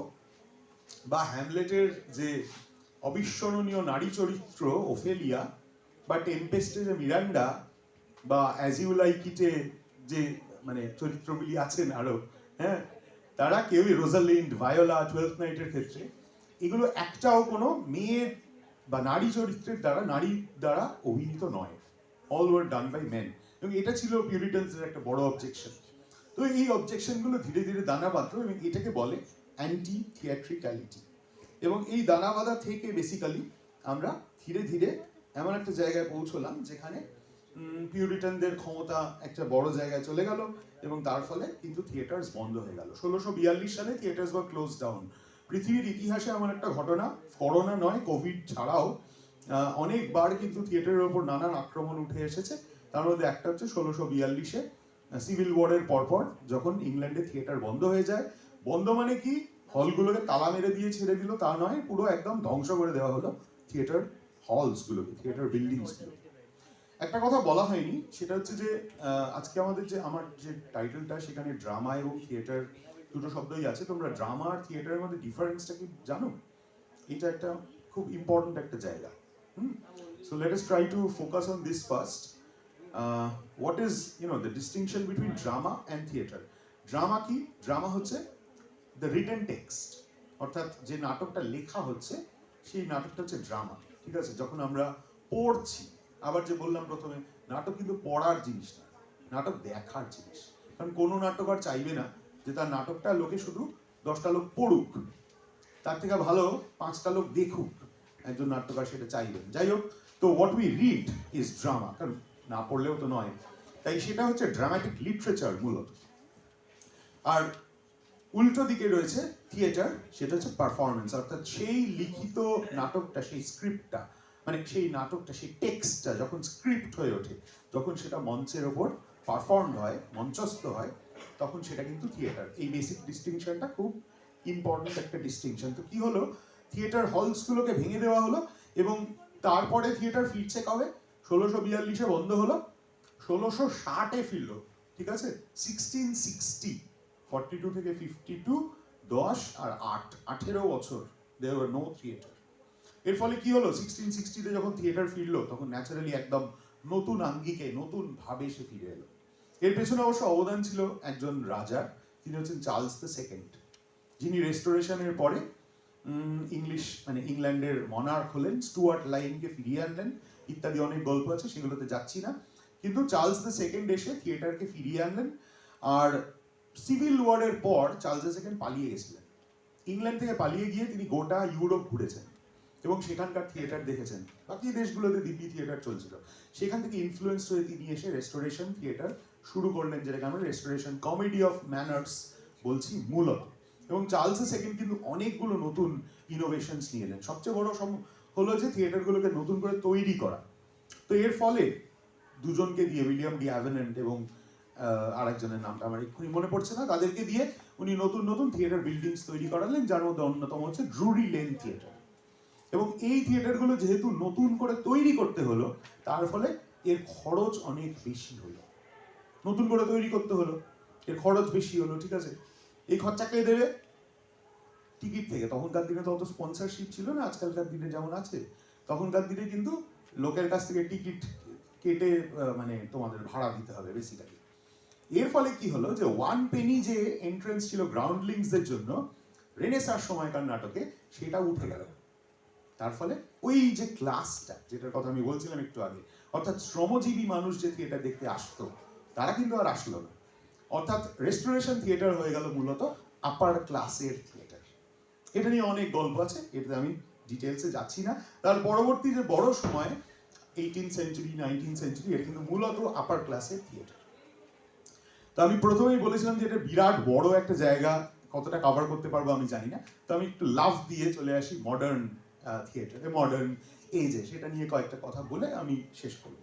Speaker 3: বা হ্যামলেটের যে অবিস্মরণীয় নারী চরিত্র ওফেলিয়া, বা টেম্পেস্টে যে মিরান্ডা, বা অ্যাজ ইউ লাইক ইটে যে মানে চরিত্রগুলি আছেন আরো, হ্যাঁ, তারা কেউই, রোজালিন্ড, ভায়োলা, 12th নাইটের ক্ষেত্রে, এগুলো একটাও কোনো মেয়ে বা নারী চরিত্রের দ্বারা, নারী দ্বারা অভিনীত নয়। All were done by men. এবং এটা ছিল পিউরিটানসের একটা বড় অবজেকশন। তো এই অবজেকশনগুলো ধীরে ধীরে দানা বাঁধলো, এবং এটাকে বলে অ্যান্টি থিয়েট্রিক্যালিটি। এবং এই দানা বাঁধা থেকে বেসিক্যালি আমরা ধীরে ধীরে এমন একটা জায়গায় পৌঁছলাম যেখানে পিউরিটানদের ক্ষমতা একটা বড় জায়গায় চলে গেল, এবং তার ফলে কিন্তু থিয়েটার্স বন্ধ হয়ে গেল। 1642 সালে থিয়েটার্স ওয়ার ক্লোজ ডাউন। পৃথিবীর ইতিহাসে এমন একটা ঘটনা, করোনা নয়, কোভিড ছাড়াও অনেকবার কিন্তু থিয়েটারের ওপর নানান আক্রমণ উঠে এসেছে। তার মধ্যে একটা হচ্ছে 1642-এ সিভিল ওয়ারের পরপর, যখন ইংল্যান্ডে থিয়েটার বন্ধ হয়ে যায়। বন্ধ মানে কি, হলগুলোকে তালা মেরে দিয়ে ছেড়ে দিল তা নয়, পুরো একদম ধ্বংস করে দেওয়া হলো থিয়েটার হলসগুলোকে, থিয়েটার বিল্ডিংসগুলো। একটা কথা বলা হয়নি, সেটা হচ্ছে যে আজকে আমাদের যে আমার যে টাইটেলটা, সেখানে ড্রামা এবং থিয়েটার দুটো শব্দই আছে। তোমরা ড্রামা আর থিয়েটারের মধ্যে ডিফারেন্সটা কি জানো? এটা একটা খুব ইম্পর্টেন্ট একটা জায়গা। So let us try to focus on this first. What is the distinction between drama and theatre? Drama কি? ড্রামা হচ্ছে দ্য রিটেন টেক্সট, অর্থাৎ যে নাটকটা লেখা হচ্ছে সেই নাটকটা হচ্ছে ড্রামা। ঠিক আছে, যখন আমরা পড়ছি, আবার যে বললাম প্রথমে, নাটক কিন্তু পড়ার জিনিস না, নাটক দেখার জিনিস। কারণ কোনো নাটক আর চাইবে না যে তার নাটকটা লোকে শুধু 10টা লোক পড়ুক, তার থেকে ভালো 5টা লোক দেখুক, একজন নাট্যকার সেটা চাইবেন। যাই হোক, তো what we read is drama, কারণ না পড়লেও তো নয়, তাই সেটা হচ্ছে ড্রামাটিক লিটারেচার মূলত। আর উল্টো দিকে রয়েছে থিয়েটার, সেটা হচ্ছে পারফরমেন্স, অর্থাৎ সেই লিখিত নাটকটা, সেই স্ক্রিপ্টটা, মানে সেই নাটকটা, সেই টেক্সটটা যখন স্ক্রিপ্ট হয়ে ওঠে, যখন সেটা মঞ্চের ওপর পারফর্ম হয়, মঞ্চস্থ হয়, তখন সেটা কিন্তু থিয়েটার। এই বেসিক ডিস্টিংশনটা খুব ইম্পর্টেন্ট একটা ডিস্টিংশন। তো কি হলো, থিয়েটার হলসগুলোকে ভেঙে দেওয়া হলো, এবং তারপরে থিয়েটার ফিরছে কবে? 1642-এ বন্ধ হলো, 1660-এ ফিরলো। ঠিক আছে, 1660, 42 থেকে 52, 10 আর 8, 18 বছর there were no theater। এর ফলে কি হলো, 1660-তে যখন থিয়েটার ফিরলো, তখন ন্যাচারালি একদম নতুন আঙ্গিকে, নতুন ভাবে সে ফিরে এলো। এর পেছনে অবশ্য অবদান ছিল একজন রাজার, তিনি হচ্ছেন চার্লস দ্য সেকেন্ড, যিনি রেস্টোরেশনের পরে ইংলিশ মানে ইংল্যান্ডের মনার্ক হলেন, স্টুয়ার্ট লাইনকে ফিরিয়ে আনলেন, ইত্যাদি অনেক গল্প আছে, সেগুলোতে যাচ্ছি না। কিন্তু চার্লস দ্য সেকেন্ড এসে থিয়েটারকে ফিরিয়ে আনলেন। আর সিভিল ওয়ারের পর চার্লস দ্য সেকেন্ড পালিয়ে গেছিলেন। ইংল্যান্ড থেকে পালিয়ে গিয়ে তিনি গোটা ইউরোপ ঘুরেছেন এবং সেখানকার থিয়েটার দেখেছেন। বাকি দেশগুলোতে দিব্যি থিয়েটার চলছিল, সেখান থেকে ইনফ্লুয়েন্স হয়ে তিনি এসে রেস্টোরেশন থিয়েটার শুরু করলেন, যেটাকে আমরা রেস্টোরেশন কমেডি অফ ম্যানার্স বলছি মূলত। এবং চার্লস সেকেন্ড কিন্তু অনেকগুলো নতুন ইনোভেশনস নিয়ে এলেন। সবচেয়ে বড় হলো যে থিয়েটারগুলোকে নতুন করে তৈরি করা। তো এর ফলে দুজনকে দিয়ে, উইলিয়াম ডি অ্যাভেনেন্ট এবং আরেকজনের নামটা আমার এক্ষুনি মনে পড়ছে না, তাদেরকে দিয়ে উনি নতুন নতুন থিয়েটার বিল্ডিংস তৈরি করালেন, যার মধ্যে অন্যতম হচ্ছে ড্রুরি লেন থিয়েটার। এবং এই থিয়েটারগুলো যেহেতু নতুন করে তৈরি করতে হলো, তার ফলে এর খরচ অনেক বেশি হলো। নতুন করে তৈরি করতে হলো, এর খরচ বেশি হলো। ঠিক আছে, এই খরচা কে দেবে? টিকিট থেকে। তখনকার দিনে তো অত স্পন্সরশিপ ছিল না আজকালকার দিনে যেমন আছে। তখনকার দিনে কিন্তু লোকের কাছ থেকে টিকিট কেটে মানে তোমাদের ভাড়া দিতে হবে বেসিক্যালি। এর ফলে কি হলো, যে 1 পেনি যে এন্ট্রেন্স ছিল গ্রাউন্ডলিংসদের জন্য রেনেসার সময়কার নাটকে, সেটা উঠে গেল। তার ফলে ওই যে ক্লাসটা, যেটার কথা আমি বলছিলাম একটু আগে, অর্থাৎ শ্রমজীবী মানুষ যে থিয়েটার দেখতে আসতো, তারা কিন্তু আর আসলো না। অর্থাৎ রেস্টোরেশন থিয়েটার হয়ে গেল মূলত আপার ক্লাসের থিয়েটার। এটা নিয়ে অনেক গল্প আছে, এটাতে আমি ডিটেলসে যাচ্ছি না। তার পরবর্তী যে বড় সময় 18th সেঞ্চুরি, 19th সেঞ্চুরি, এটা কিন্তু মূলত আপার ক্লাসের থিয়েটার। তো তো আমি প্রথমেই বলেছিলাম যে এটা বিরাট বড় একটা জায়গা, কতটা কভার করতে পারবো আমি জানি না, তো আমি একটু লাভ দিয়ে চলে আসি মডার্ন থিয়েটারে, মডার্ন এজে, সেটা নিয়ে কয়েকটা কথা বলে আমি শেষ করব।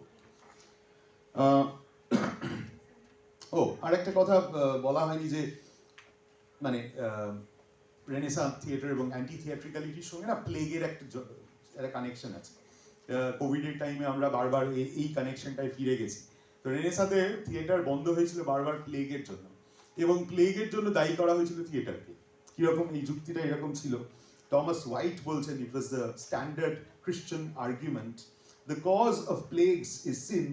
Speaker 3: ও আরেকটা কথা বলা হয়নি যে মানে রেনেসাঁ থিয়েটার এবং অ্যান্টি থিয়েট্রিক্যালিটির সঙ্গে না প্লেগের একটা কানেকশন আছে। কোভিডের টাইমে আমরা বারবার এই কানেকশনটায় ফিরে গেছি। তো রেনেসাঁতে থিয়েটার বন্ধ হয়েছিল বারবার প্লেগের জন্য, এবং প্লেগের জন্য দায়ী করা হয়েছিল থিয়েটারকে। কিরকম এই যুক্তিটা এরকম ছিল, টমাস হোয়াইট বলছেন, it was the standard Christian argument, the cause of plagues is sin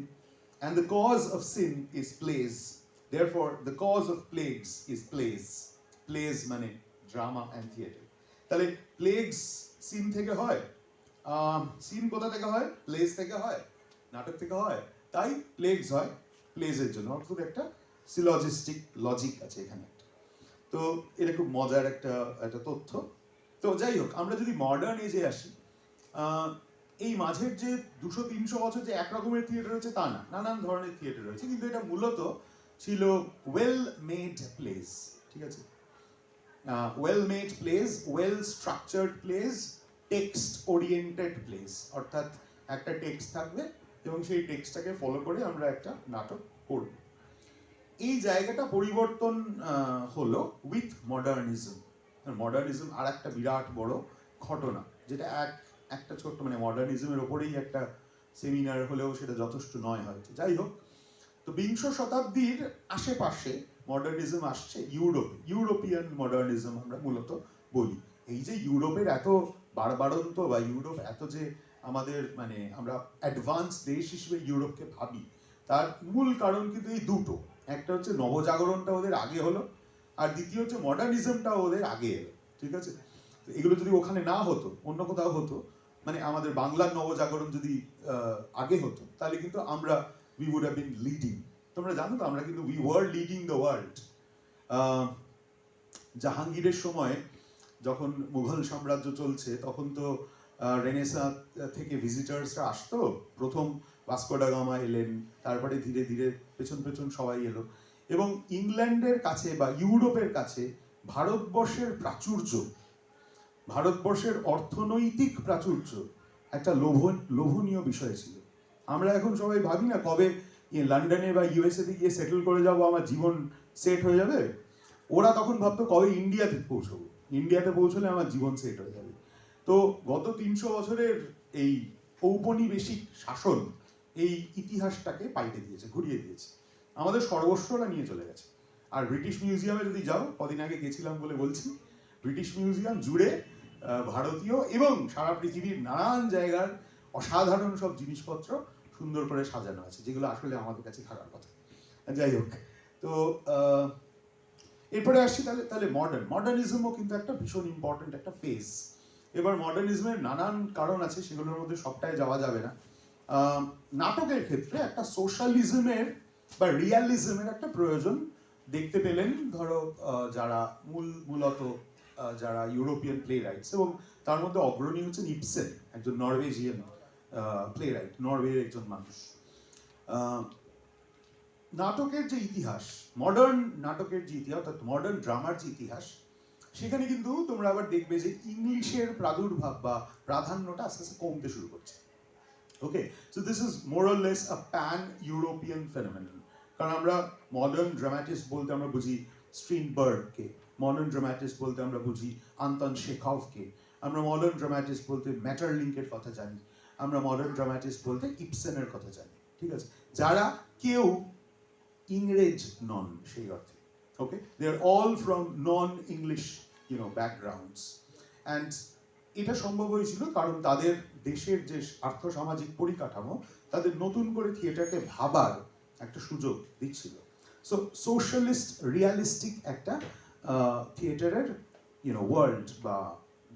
Speaker 3: and the cause of sin is plays, therefore the cause of plagues is plays. Plays মানে drama and theater. তাহলে প্লেগস scene থেকে হয়, scene কোথা থেকে হয়? Place থেকে হয়, নাটক থেকে হয়, তাই প্লেগস হয় প্লেজের জন্য। অর্থাৎ একটা সিলজিস্টিক লজিক আছে এখানে। তো এটা খুব মজার একটা তথ্য। তো যাই হোক, আমরা যদি মডার্ন এজে আসি, এই মাঝের যে 200-300 বছর যে একরকমের থিয়েটার রয়েছে তা না, নানান ধরনের থিয়েটার রয়েছে, কিন্তু এটা মূলত ছিল ওয়েল মেড প্লেস। ঠিক আছে, well made place, well structured place, text oriented place, অর্থাৎ একটা টেক্সট থাকবে এবং সেই টেক্সটটাকে ফলো করে আমরা একটা নাটক করব। এই জায়গাটা পরিবর্তন হলো উইথ মডার্নিজম। মডার্নিজম আর একটা বিরাট বড় ঘটনা, যেটা একটা ছোট্ট মানে মডার্নিজমের ওপরেই একটা সেমিনার হলেও সেটা যথেষ্ট নয় হয়তো। যাই হোক, তো বিংশ শতাব্দীর আশেপাশে মডার্নিজম আসছে ইউরোপিয়ান মডার্নিজম আমরা মূলত বলি। এই যে ইউরোপের এত বাড়বাড়ন্ত বা ইউরোপ এত যে আমাদের মানে আমরা অ্যাডভান্স দেশ হিসেবে ইউরোপকে ভাবি, তার মূল কারণ কিন্তু এই দুটো। একটা হচ্ছে নবজাগরণটা ওদের আগে হলো, আর দ্বিতীয় হচ্ছে মডার্নিজমটা ওদের আগে এলো। ঠিক আছে, তো এগুলো যদি ওখানে না হতো, অন্য কোথাও হতো, মানে আমাদের বাংলার নবজাগরণ যদি আগে হতো, তাহলে কিন্তু আমরা we would have been leading. তোমরা জানো তো আমরা কিন্তু we were leading the world. জাহাঙ্গীরের সময় যখন মুঘল সাম্রাজ্য চলছে, তখন তো রেনেসাঁ থেকে ভিজিটার্সরা আসতো। প্রথম ভাস্কো ডা গামা এলেন, তারপরে ধীরে ধীরে পেছন পেছন সবাই এলো, এবং ইংল্যান্ডের কাছে বা ইউরোপের কাছে ভারতবর্ষের প্রাচুর্য, ভারতবর্ষের অর্থনৈতিক প্রাচুর্য একটা লোভনীয় বিষয় ছিল। আমরা এখন সবাই ভাবি না কবে লন্ডনে বা ইউএসএ তে গিয়ে সেটেল করে যাব, আমার জীবন সেট হয়ে যাবে। ওরা তখন ভাবতো কবে ইন্ডিয়াতে পৌঁছবো, ইন্ডিয়াতে পৌঁছলে আমার জীবন সেট হয়ে যাবে। তো গত 300 বছরের এই ঔপনিবেশিক শাসন এই ইতিহাসটাকে পাল্টে দিয়েছে, ঘুরিয়ে দিয়েছে। আমাদের সর্বস্বরা নিয়ে চলে গেছে। আর ব্রিটিশ মিউজিয়ামে যদি যাও, কদিন আগে গেছিলাম বলে বলছি, ব্রিটিশ মিউজিয়াম জুড়ে ভারতীয় এবং সারা পৃথিবীর নানান জায়গার অসাধারণ সব জিনিসপত্র সুন্দর করে সাজানো আছে, যেগুলো আসলে আমাদের কাছে থাকার কথা। যাই হোক, তো এরপরে আসছি তাহলে মডার্নিজমও কিন্তু একটা ভীষণ ইম্পর্টেন্ট একটা ফেজ। এবার মডার্নিজমের নানান কারণ আছে, সেগুলোর মধ্যে সবটাই যাওয়া যাবে না। নাটকের ক্ষেত্রে একটা সোশ্যালিজমের বা রিয়ালিজমের একটা প্রয়োজন দেখতে পেলেন, ধরো যারা মূলত যারা ইউরোপিয়ান প্লে রাইটস, এবং তার মধ্যে অগ্রণী হচ্ছেন ইপসেন, একজন নরওয়েজিয়ান প্লে রাইট, নরওয়ের একজন মানুষ। নাটকের যে ইতিহাস, মডার্ন নাটকের যে ইতিহাস, অর্থাৎ মডার্ন ড্রামার যে ইতিহাস, সেখানে কিন্তু তোমরা আবার দেখবে যে ইংলিশের প্রাদুর্ভাব বা প্রাধান্যটা আস্তে আস্তে কমতে শুরু করছে। Okay, so this is more or less a pan European phenomenon. কারণ আমরা মডার্ন ড্রামাটিস্ট বলতে আমরা বুঝি স্ট্রিনবার্গকে, মডার্ন ড্রামাটিস্ট বলতে আমরা বুঝি আন্তন শেখভকে, আমরা মডার্ন ড্রামাটিস্ট বলতে ম্যাটারলিঙ্কের কথা জানি, আমরা মডার্ন ড্রামাটিস্ট বলতে ইপসেনের কথা জানি। ঠিক আছে, যারা কেউ ইংরেজ নন সেই অর্থে। Okay, they are all from non English backgrounds. And এটা সম্ভব হয়েছিল কারণ তাদের দেশের যে আর্থসামাজিক পরিকাঠামো তাদের নতুন করে থিয়েটারকে ভাবার একটা সুযোগ দিচ্ছিল। সো সোশ্যালিস্ট রিয়ালিস্টিক একটা থিয়েটারের ওয়ার্ল্ড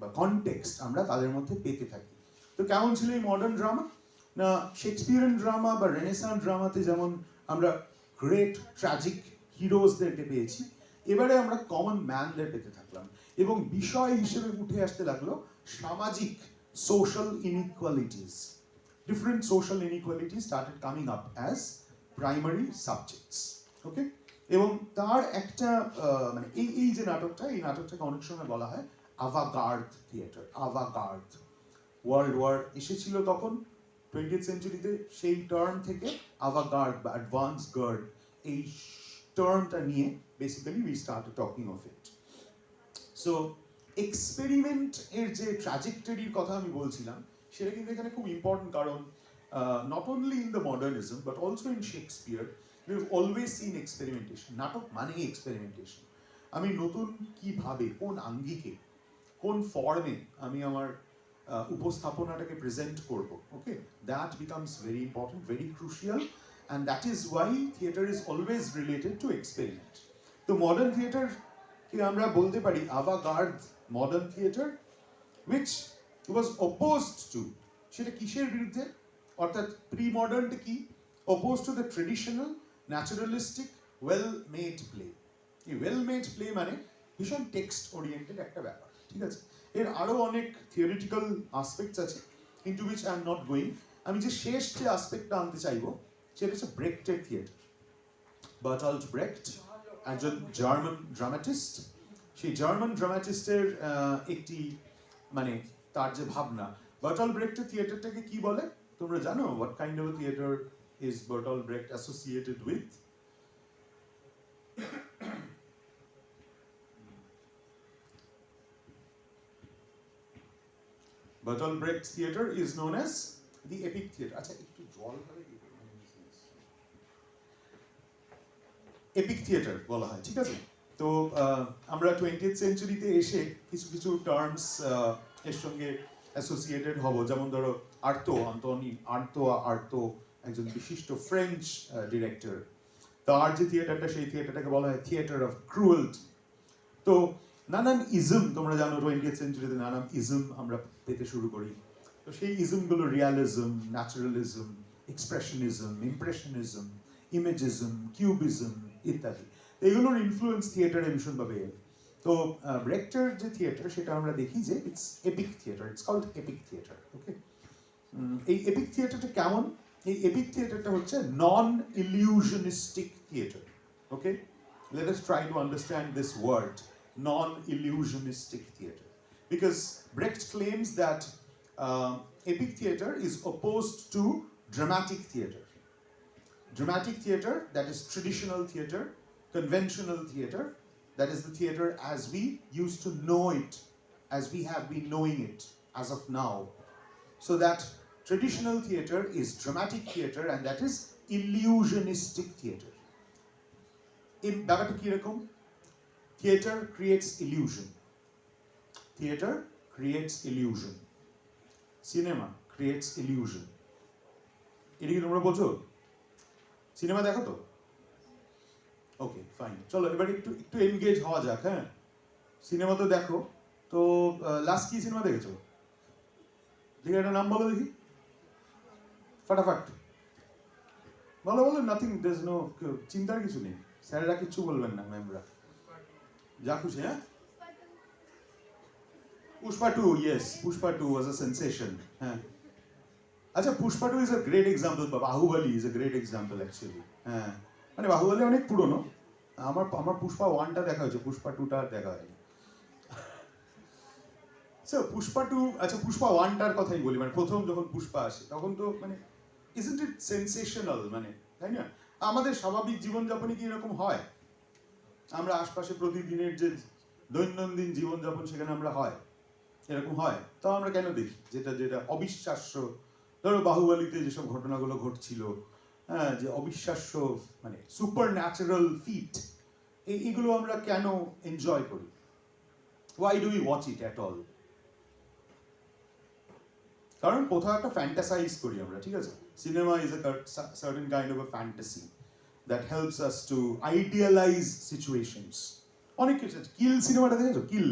Speaker 3: বা কনটেক্সট আমরা তাদের মধ্যে পেতে থাকি। তো কেমন ছিল এই মডার্ন ড্রামা? না, শেক্সপিয়ারিয়ান ড্রামা বা রেনেসাঁ ড্রামাতে যেমন আমরা গ্রেট ট্র্যাজিক হিরোজদেরকে পেয়েছি, এবারে আমরা কমন ম্যানদের পেতে থাকলাম, এবং বিষয় হিসেবে উঠে আসতে লাগলো সামাজিক social inequalities. Different social inequalities started coming up as primary subjects. Okay, এবং তার একটা মানে এই যে নাটকটা, এই নাটকটাকে অনেক সময় বলা হয় আভাগার্ড থিয়েটার। আভাগার্ড ওয়ার্ল্ড ওয়ার এসেছিল তখন 20th সেঞ্চুরিতে, সেই টার্ম থেকে আভাগার্ড বা অ্যাডভান্স গার্ড এই টার্মটা নিয়ে basically we started talking of it. So experiment এর যে ট্র্যাজেক্টরির কথা আমি বলছিলাম, সেটা কিন্তু এখানে খুব ইম্পর্টেন্ট, কারণ not only in the modernism but also in Shakespeare we have always seen experimentation. নাটক মানেই এক্সপেরিমেন্টেশন। আমি নতুন কিভাবে, কোন আঙ্গিকে, কোন ফর্মে আমি আমার উপস্থাপনাটাকে প্রেজেন্ট করব, okay, that becomes very important, very crucial, and that is why theatre is always related to experiment. তো মডার্ন থিয়েটার কে আমরা বলতে পারি avant garde modern theatre, which was opposed to, সেটা কিসের বিরুদ্ধে, অর্থাৎ প্রি মডার্নটা কি, opposed to the traditional naturalistic well made play। এই well made play মানে ভীষণ টেক্সট ওরিয়েন্টেড একটা ব্যাপার, ঠিক আছে। এর আরো অনেক থিওরিটিক্যাল আসপেক্টস আছে, into which I am not going। আমি যে শেষ যে আসপেক্টটা আনতে চাইবো সেটা হচ্ছে ব্রেক্টের থিয়েটার। বার্টল্ড ব্রেক্ট একজন জার্মান ড্রামাটিস্ট। সেই জার্মান ড্রামাটিস্টের একটি মানে তার যে ভাবনা, বার্টল্ড ব্রেক্টের থিয়েটারটাকে কি বলে তোমরা জানো? What kind of theatre is Bertolt Brecht associated with? Bertolt Brecht's theatre is known as the epic theatre. আচ্ছা একটু জল হবে, এপিক থিয়েটার বলা হয়, ঠিক আছে। তো আমরা 20th সেঞ্চুরিতে এসে কিছু কিছু টার্মস এর সঙ্গে অ্যাসোসিয়েটেড হব, যেমন ধরো আর্তো, আন্তোনি আর্তো একজন বিশিষ্ট ফ্রেঞ্চ ডিরেক্টর। তার যে থিয়েটারটা, সেই থিয়েটারটাকে বলা হয় থিয়েটার অফ ক্রুয়েলটি। তো নানান ইজম, তোমরা জানো 20th সেঞ্চুরিতে নানান ইজম আমরা পেতে শুরু করি। তো সেই ইজমগুলো realism, naturalism, expressionism, impressionism, ইমেজিজম, cubism ইত্যাদি, এগুলোর ইনফ্লুয়েন্স থিয়েটারে ভীষণভাবে এলো। তো ব্রেক্টের যে থিয়েটার, সেটা আমরা দেখি যে it's epic theatre, it's called epic theatre, okay. এই এপিক থিয়েটারটা কেমন? এই এপিক থিয়েটারটা হচ্ছে non illusionistic theatre, okay. Let us try to understand this word, non-illusionistic theatre, because Brecht claims that epic theatre is opposed to dramatic theatre. Dramatic theatre, that is traditional theatre, conventional theatre, that is the theatre as we used to know it, as we have been knowing it as of now. So that traditional theatre is dramatic theatre, and that is illusionistic theatre. এই ব্যাপারটা কিরকম? Theatre creates illusion, theatre creates illusion, cinema creates illusion. এটা কি তোমরা বোঝো? Cinema দেখো তো? Okay fine, চলো এবার একটু একটু এনগেজ হওয়া যাক। হ্যাঁ, সিনেমা তো দেখো। তো লাস্ট কি সিনেমা দেখেছো? দেখে একটা নাম বলো দেখি, ফাটাফাট বলো বলো। নাথিং, দের ইজ নো, চিন্তার কিছু নেই, স্যারেরা কিচ্ছু বলবেন না, ম্যামরা যা খুশি। হ্যাঁ, Pushpa 2, yes, Pushpa 2 was a sensation. হ্যাঁ, আচ্ছা Pushpa 2 is a great example, বা Baahubali is a great example actually. হ্যাঁ, মানে বাহুবলী অনেক পুরনো, আমার আমার পুষ্পা 1টা দেখা হয়েছে, পুষ্পা 2টা দেখা হয়নি। স্যার পুষ্পা 2, আচ্ছা পুষ্পা 1টার কথাই বলি, মানে প্রথম যখন পুষ্পা আসে তখন তো মানে isn't it sensational, মানে তাই না? আমাদের স্বাভাবিক জীবনযাপনে কি এরকম হয়? আমরা আশপাশে প্রতিদিনের যে দৈনন্দিন জীবনযাপন, সেখানে আমরা হয় এরকম হয়, তাও আমরা কেন দেখি? যেটা যেটা অবিশ্বাস্য, ধরো বাহুবলীতে যেসব ঘটনাগুলো ঘটছিল, হ্যাঁ, যে অবিশ্বাস্য মানে সুপার ন্যাচারাল ফিট, এইগুলো আমরা কেন এনজয় করি? Why do we watch it at all? কারণ কোথাও একটা ফ্যান্টাসাইজ করি আমরা, ঠিক আছে। Cinema is a certain kind of A fantasy that helps us to idealize situations. অনেক কিছু আছে। কিল সিনেমাটা দেখেছো? কিল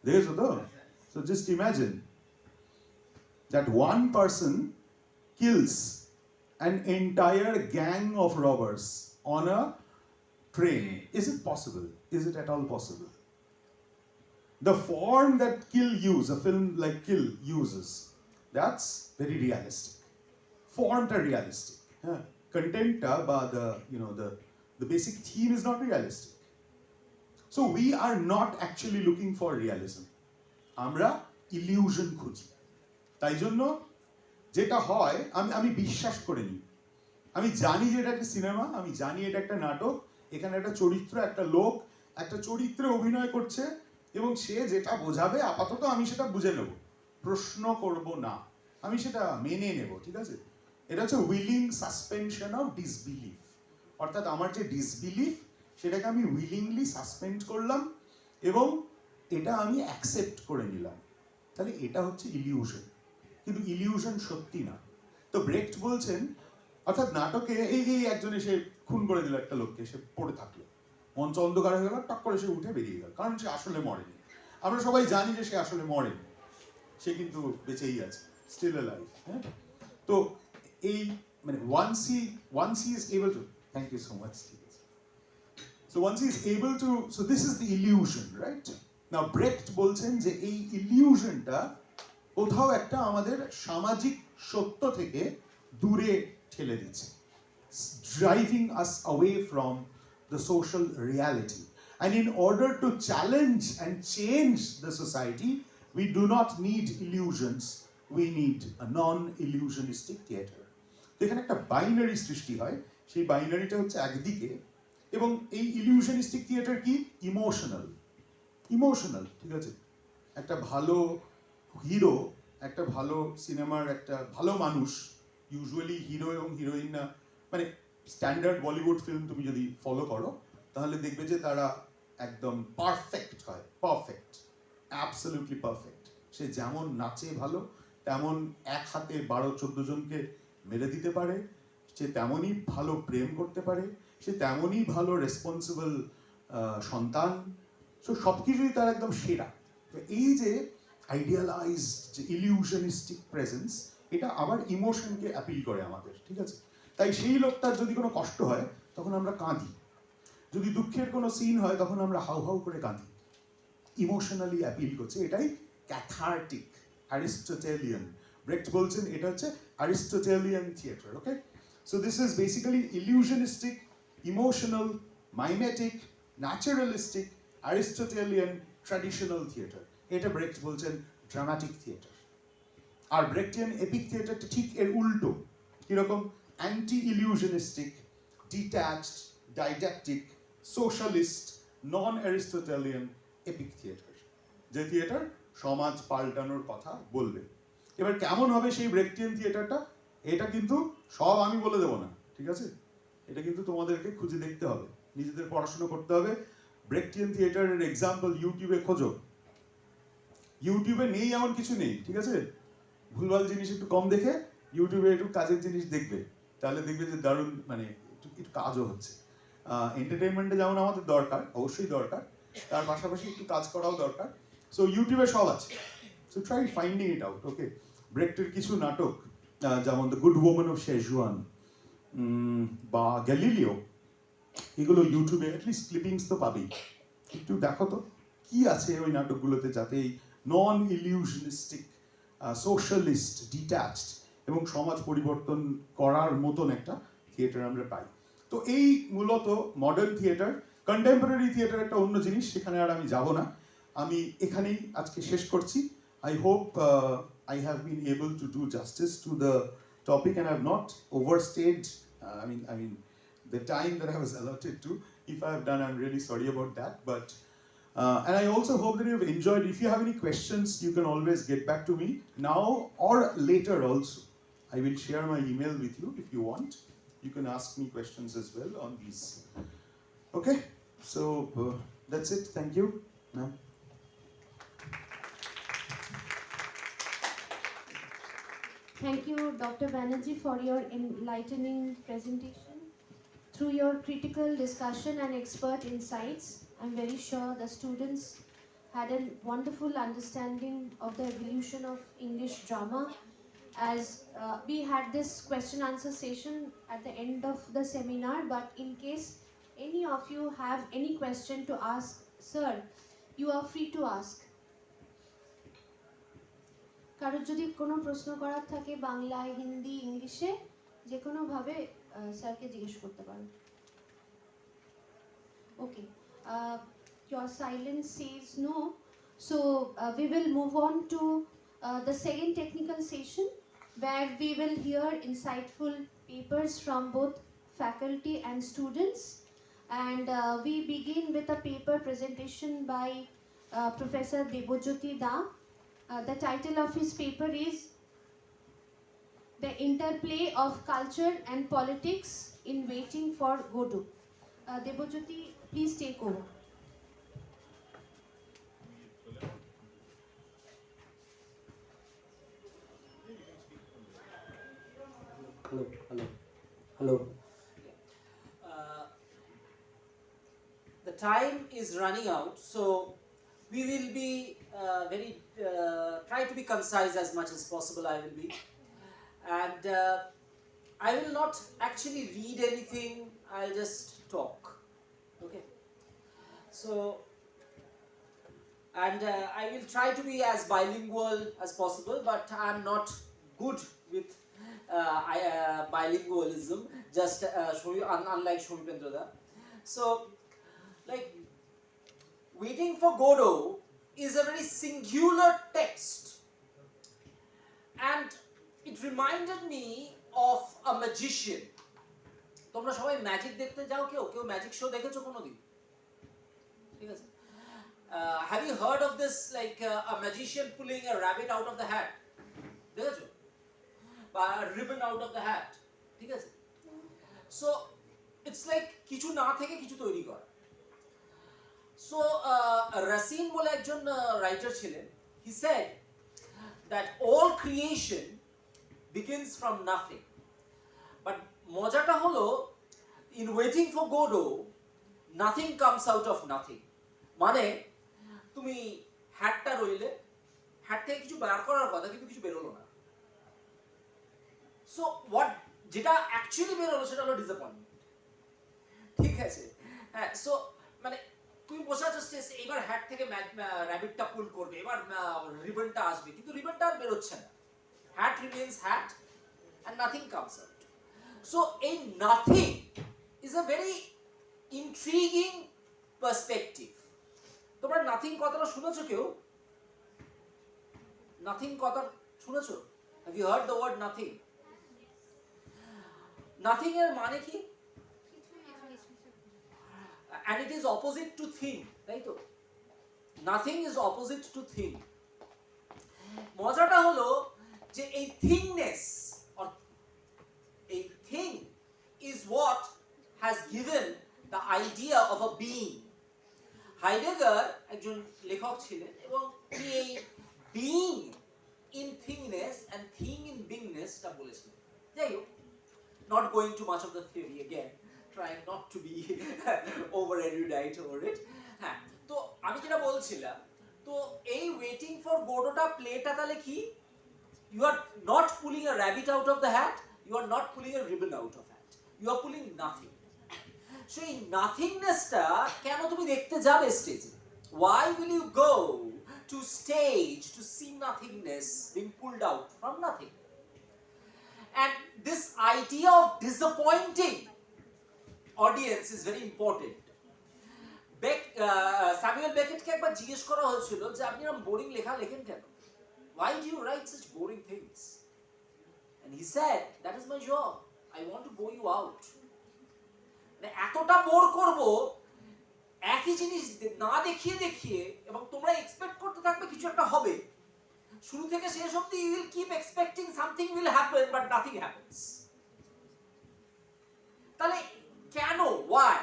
Speaker 3: দেখেছো তো? So just imagine that one person kills an entire gang of robbers on a train. Is it possible? Is it at all possible? The form that Kill a film like Kill uses, that's very realistic. Formটা realistic. Contentটা বা the The basic theme is not realistic. So we are not actually looking for realism. আমরা illusion খুঁজি। তাই জন্য যেটা হয় আমি বিশ্বাস করে নিই। আমি জানি যে এটা একটা সিনেমা, আমি জানি এটা একটা নাটক, এখানে একটা চরিত্র, একটা লোক একটা চরিত্রে অভিনয় করছে এবং সে যেটা বোঝাবে আপাতত আমি সেটা বুঝে নেব, প্রশ্ন করব না, আমি সেটা মেনে নেব, ঠিক আছে? এটা হচ্ছে উইলিং সাসপেনশন অফ ডিসবিলিফ। অর্থাৎ আমার যে ডিসবিলিফ সেটাকে আমি উইলিংলি সাসপেন্ড করলাম এবং এটা আমি অ্যাকসেপ্ট করে নিলাম। তাহলে এটা হচ্ছে ইলিউশন, কিন্তু ইলিউশন সত্যি না। তো ব্রেক্ট বলছেন, অর্থাৎ নাটকে এই একজন এসে খুন করে দিল একটা লোককে, সে পড়ে থাকলো, মঞ্চ অন্ধকার হয়ে গেল, টক করে সে উঠে বেরিয়ে গেল, কারণ সে আসলে মরেনি। আমরা সবাই জানি যে সে আসলে মরেনি, সে কিন্তু বেঁচেই আছে, স্টিল অ্যালাইভ। হ্যাঁ, তো এই মানে once he is able to, thank you so much, so once he is able to, so this is the illusion, right? Now Brecht বলছেন যে এই ইলিউশনটা কোথাও একটা আমাদের সামাজিক সত্য থেকে দূরে ঠেলে দিচ্ছে, driving us away from the social reality. And in order to challenge and change the society, we do not need illusions, we need a non-illusionistic theater. তো এখানে একটা বাইনারি সৃষ্টি হয়, সেই বাইনারিটা হচ্ছে একদিকে, এবং এই ইলিউশনিস্টিক থিয়েটার কি? ইমোশনাল, ঠিক আছে? একটা ভালো হিরো, একটা ভালো সিনেমার একটা ভালো মানুষ, ইউজুয়ালি হিরো এবং হিরোইন না, মানে স্ট্যান্ডার্ড বলিউড ফিল্ম তুমি যদি ফলো করো তাহলে দেখবে যে তারা একদম পারফেক্ট হয়, পারফেক্ট, অ্যাবসলিউটলি পারফেক্ট। সে যেমন নাচে ভালো, তেমন এক হাতে 12-14 জনকে মেরে দিতে পারে, সে তেমনই ভালো প্রেম করতে পারে, সে তেমনই ভালো রেসপন্সিবল সন্তান, সো সব কিছুই তার একদম সেরা। তো এই যে আইডিয়ালাইজড যে ইলিউশনিস্টিক প্রেজেন্স, এটা আবার ইমোশনকে অ্যাপিল করে আমাদের, ঠিক আছে? তাই সেই লোকটার যদি কোনো কষ্ট হয় তখন আমরা কাঁদি, যদি দুঃখের কোনো সিন হয় তখন আমরা হাউ হাউ করে কাঁদি, ইমোশনালি অ্যাপিল করছে। এটাই ক্যাথার্টিক, অ্যারিস্টোটেলিয়ান। ব্রেক্ট বলছেন এটা হচ্ছে Aristotelian theatre. Okay, so this is basically illusionistic, emotional, mimetic, naturalistic, Aristotelian traditional theatre. এটা ব্রেক্ট বলছেন ড্রামাটিক থিয়েটার। আর ব্রেক্টিয়ান এপিক থিয়েটারটা ঠিক এর উল্টো। কিরকম? Anti illusionistic, detached, didactic, socialist, non Aristotelian epic theatre, যে থিয়েটার সমাজ পাল্টানোর কথা বলবে। এবার কেমন হবে সেই ব্রেক্টিয়ান থিয়েটারটা, এটা কিন্তু সব আমি বলে দেবো না, ঠিক আছে? এটা কিন্তু তোমাদেরকে খুঁজে দেখতে হবে, নিজেদের পড়াশোনা করতে হবে। ব্রেক্টিয়ান থিয়েটারের এক্সাম্পল ইউটিউবে খোঁজো, ইউটিউবে নেই এমন কিছু নেই, ঠিক আছে? ভুলভাল জিনিস একটু কম দেখে ইউটিউবে একটু কাজের জিনিস দেখবে, তাহলে দেখবে যে দারুণ, মানে একটু কাজও হচ্ছে। এন্টারটেনমেন্টে যেমন আমাদের দরকার, অবশ্যই দরকার, তার পাশাপাশি একটু কাজ করাও দরকার। সো ইউটিউবে সব আছে, so try finding it out. Okay, ব্রেক্টের কিছু নাটক যেমন the good woman of Szechwan বা গ্যালিলিও, এগুলো ইউটিউবে অ্যাটলিস্ট ক্লিপিংস তো পাবেই, একটু দেখো তো কি আছে ওই নাটকগুলোতে, যাতে এই নন ইলিউশনিস্টিক, সোশ্যালিস্ট, ডিট্যাচড এবং সমাজ পরিবর্তন করার মতন একটা থিয়েটার আমরা পাই। তো এই মূলত মডার্ন থিয়েটার। কন্টেম্পোরারি থিয়েটার একটা অন্য জিনিস, সেখানে আর আমি যাব না, আমি এখানেই আজকে শেষ করছি। I hope I have been able to do justice to the topic and I have not overstayed I mean the time that I was allotted to. If I have done, I'm really sorry about that, but and I also hope that you've enjoyed. If you have any questions, you can always get back to me now or later also. I will share my email with you if you want. You can ask me questions as well on these. Okay, so that's it. Thank you, ma'am.
Speaker 2: Thank you, Dr. Bannerjee, for your enlightening presentation. Through your critical discussion and expert insights, I'm very sure the students had a wonderful understanding of the evolution of English drama. As we had this question answer session at the end of the seminar, but in case any of you have any question to ask, sir, you are free to ask. কারোর যদি কোনো প্রশ্ন করার থাকে বাংলায়, হিন্দি, ইংলিশে, যে কোনো ভাবে স্যারকে জিজ্ঞেস করতে পারেন। Okay. Your silence says no. So we will move on to the second technical session where we will hear insightful papers from both faculty and students. And we begin with a paper presentation by Professor Debojyoti Da. The title of his paper is The Interplay of Culture and Politics in Waiting for Godot. Debojyoti, please take over.
Speaker 4: Hello. Uh, the time is running out, so we will be try to be concise as much as possible. I will be, and I will not actually read anything. I'll just talk. Okay. So, and I will try to be as bilingual as possible, but I'm not good with bilingualism, just unlike Samipendra. So, like, Waiting for Godot is a very singular text, and it reminded me of a magician. তোমরা সবাই magic দেখতে যাও, কেউ magic show দেখেছো কোনোদিন? ঠিক আছে? Have you heard of this, like a magician pulling a rabbit out of the hat? দেখেছো? বা ribbon out of the hat? ঠিক আছে? So it's like কিছু না থেকে কিছু তৈরি করা. So Racine বলে একজন writer ছিলেন. He said that all creation begins from nothing. But মজাটা হলো, in Waiting for Godot, nothing comes out of nothing. মানে তুমি হ্যাটটা রইলে, হ্যাট থেকে কিছু বার করার কথা কিন্তু কিছু বেরোলো না। সো হোয়াট যেটা অ্যাকচুয়ালি বেরোলো সেটা হলো ডিসঅ্যাপয়েন্টমেন্ট। ঠিক আছে? হ্যাঁ, সো মানে তুমি বসে আছো স্টেজে, এবার হ্যাট থেকে র্যাবিটটা পুল করবে, এবার রিবনটা আসবে, কিন্তু রিবনটা আর বেরোচ্ছে না। Hat remains hat and nothing comes out. So a nothing is a very intriguing perspective. তোমরা নাথিং কথাটা শুনেছো কেউ? নাথিং কথা শুনেছো? Have you heard the word nothing? Nothing এর মানে কি? And it is opposite to thing, তাই তো? Nothing is opposite to thing. মজাটা হলো যে এই thingness or a thing is what has given the idea of a being. Heidegger একজন লেখক ছিলেন এবং তিনি এই being in thingness and thing in beingness টা বলেছিলেন। যাই হোক, not going too much of the theory again, trying not to be over erudite over it. হ্যাঁ, তো আমি যেটা বলছিলাম, তো এই ওয়েটিং ফর গোডোটা প্লেটা তাহলে কি? You are not pulling a rabbit out of the hat, you are not pulling a ribbon out of hat, you are pulling nothing. So এই nothingnessটা কেন তুমি দেখতে যাবে স্টেজে? Why will you go to stage to see nothingness being pulled out from nothing? And this idea of disappointing audience is very important. Samuel Beckettকে একবার জিজ্ঞেস করা হয়েছিল যে আপনি এরকম বোরিং লেখা লেখেন কেন? Why do you write such boring things? And he said, that is my job. I want to bore you out. এতটা বোর করব, একই জিনিস না দেখিয়ে দেখিয়ে, এবং তোমরা এক্সপেক্ট করতে থাকবে কিছু একটা হবে। শুরু থেকে শেষ অবধি you will keep expecting something will happen but nothing happens. তাহলে কেন? Why?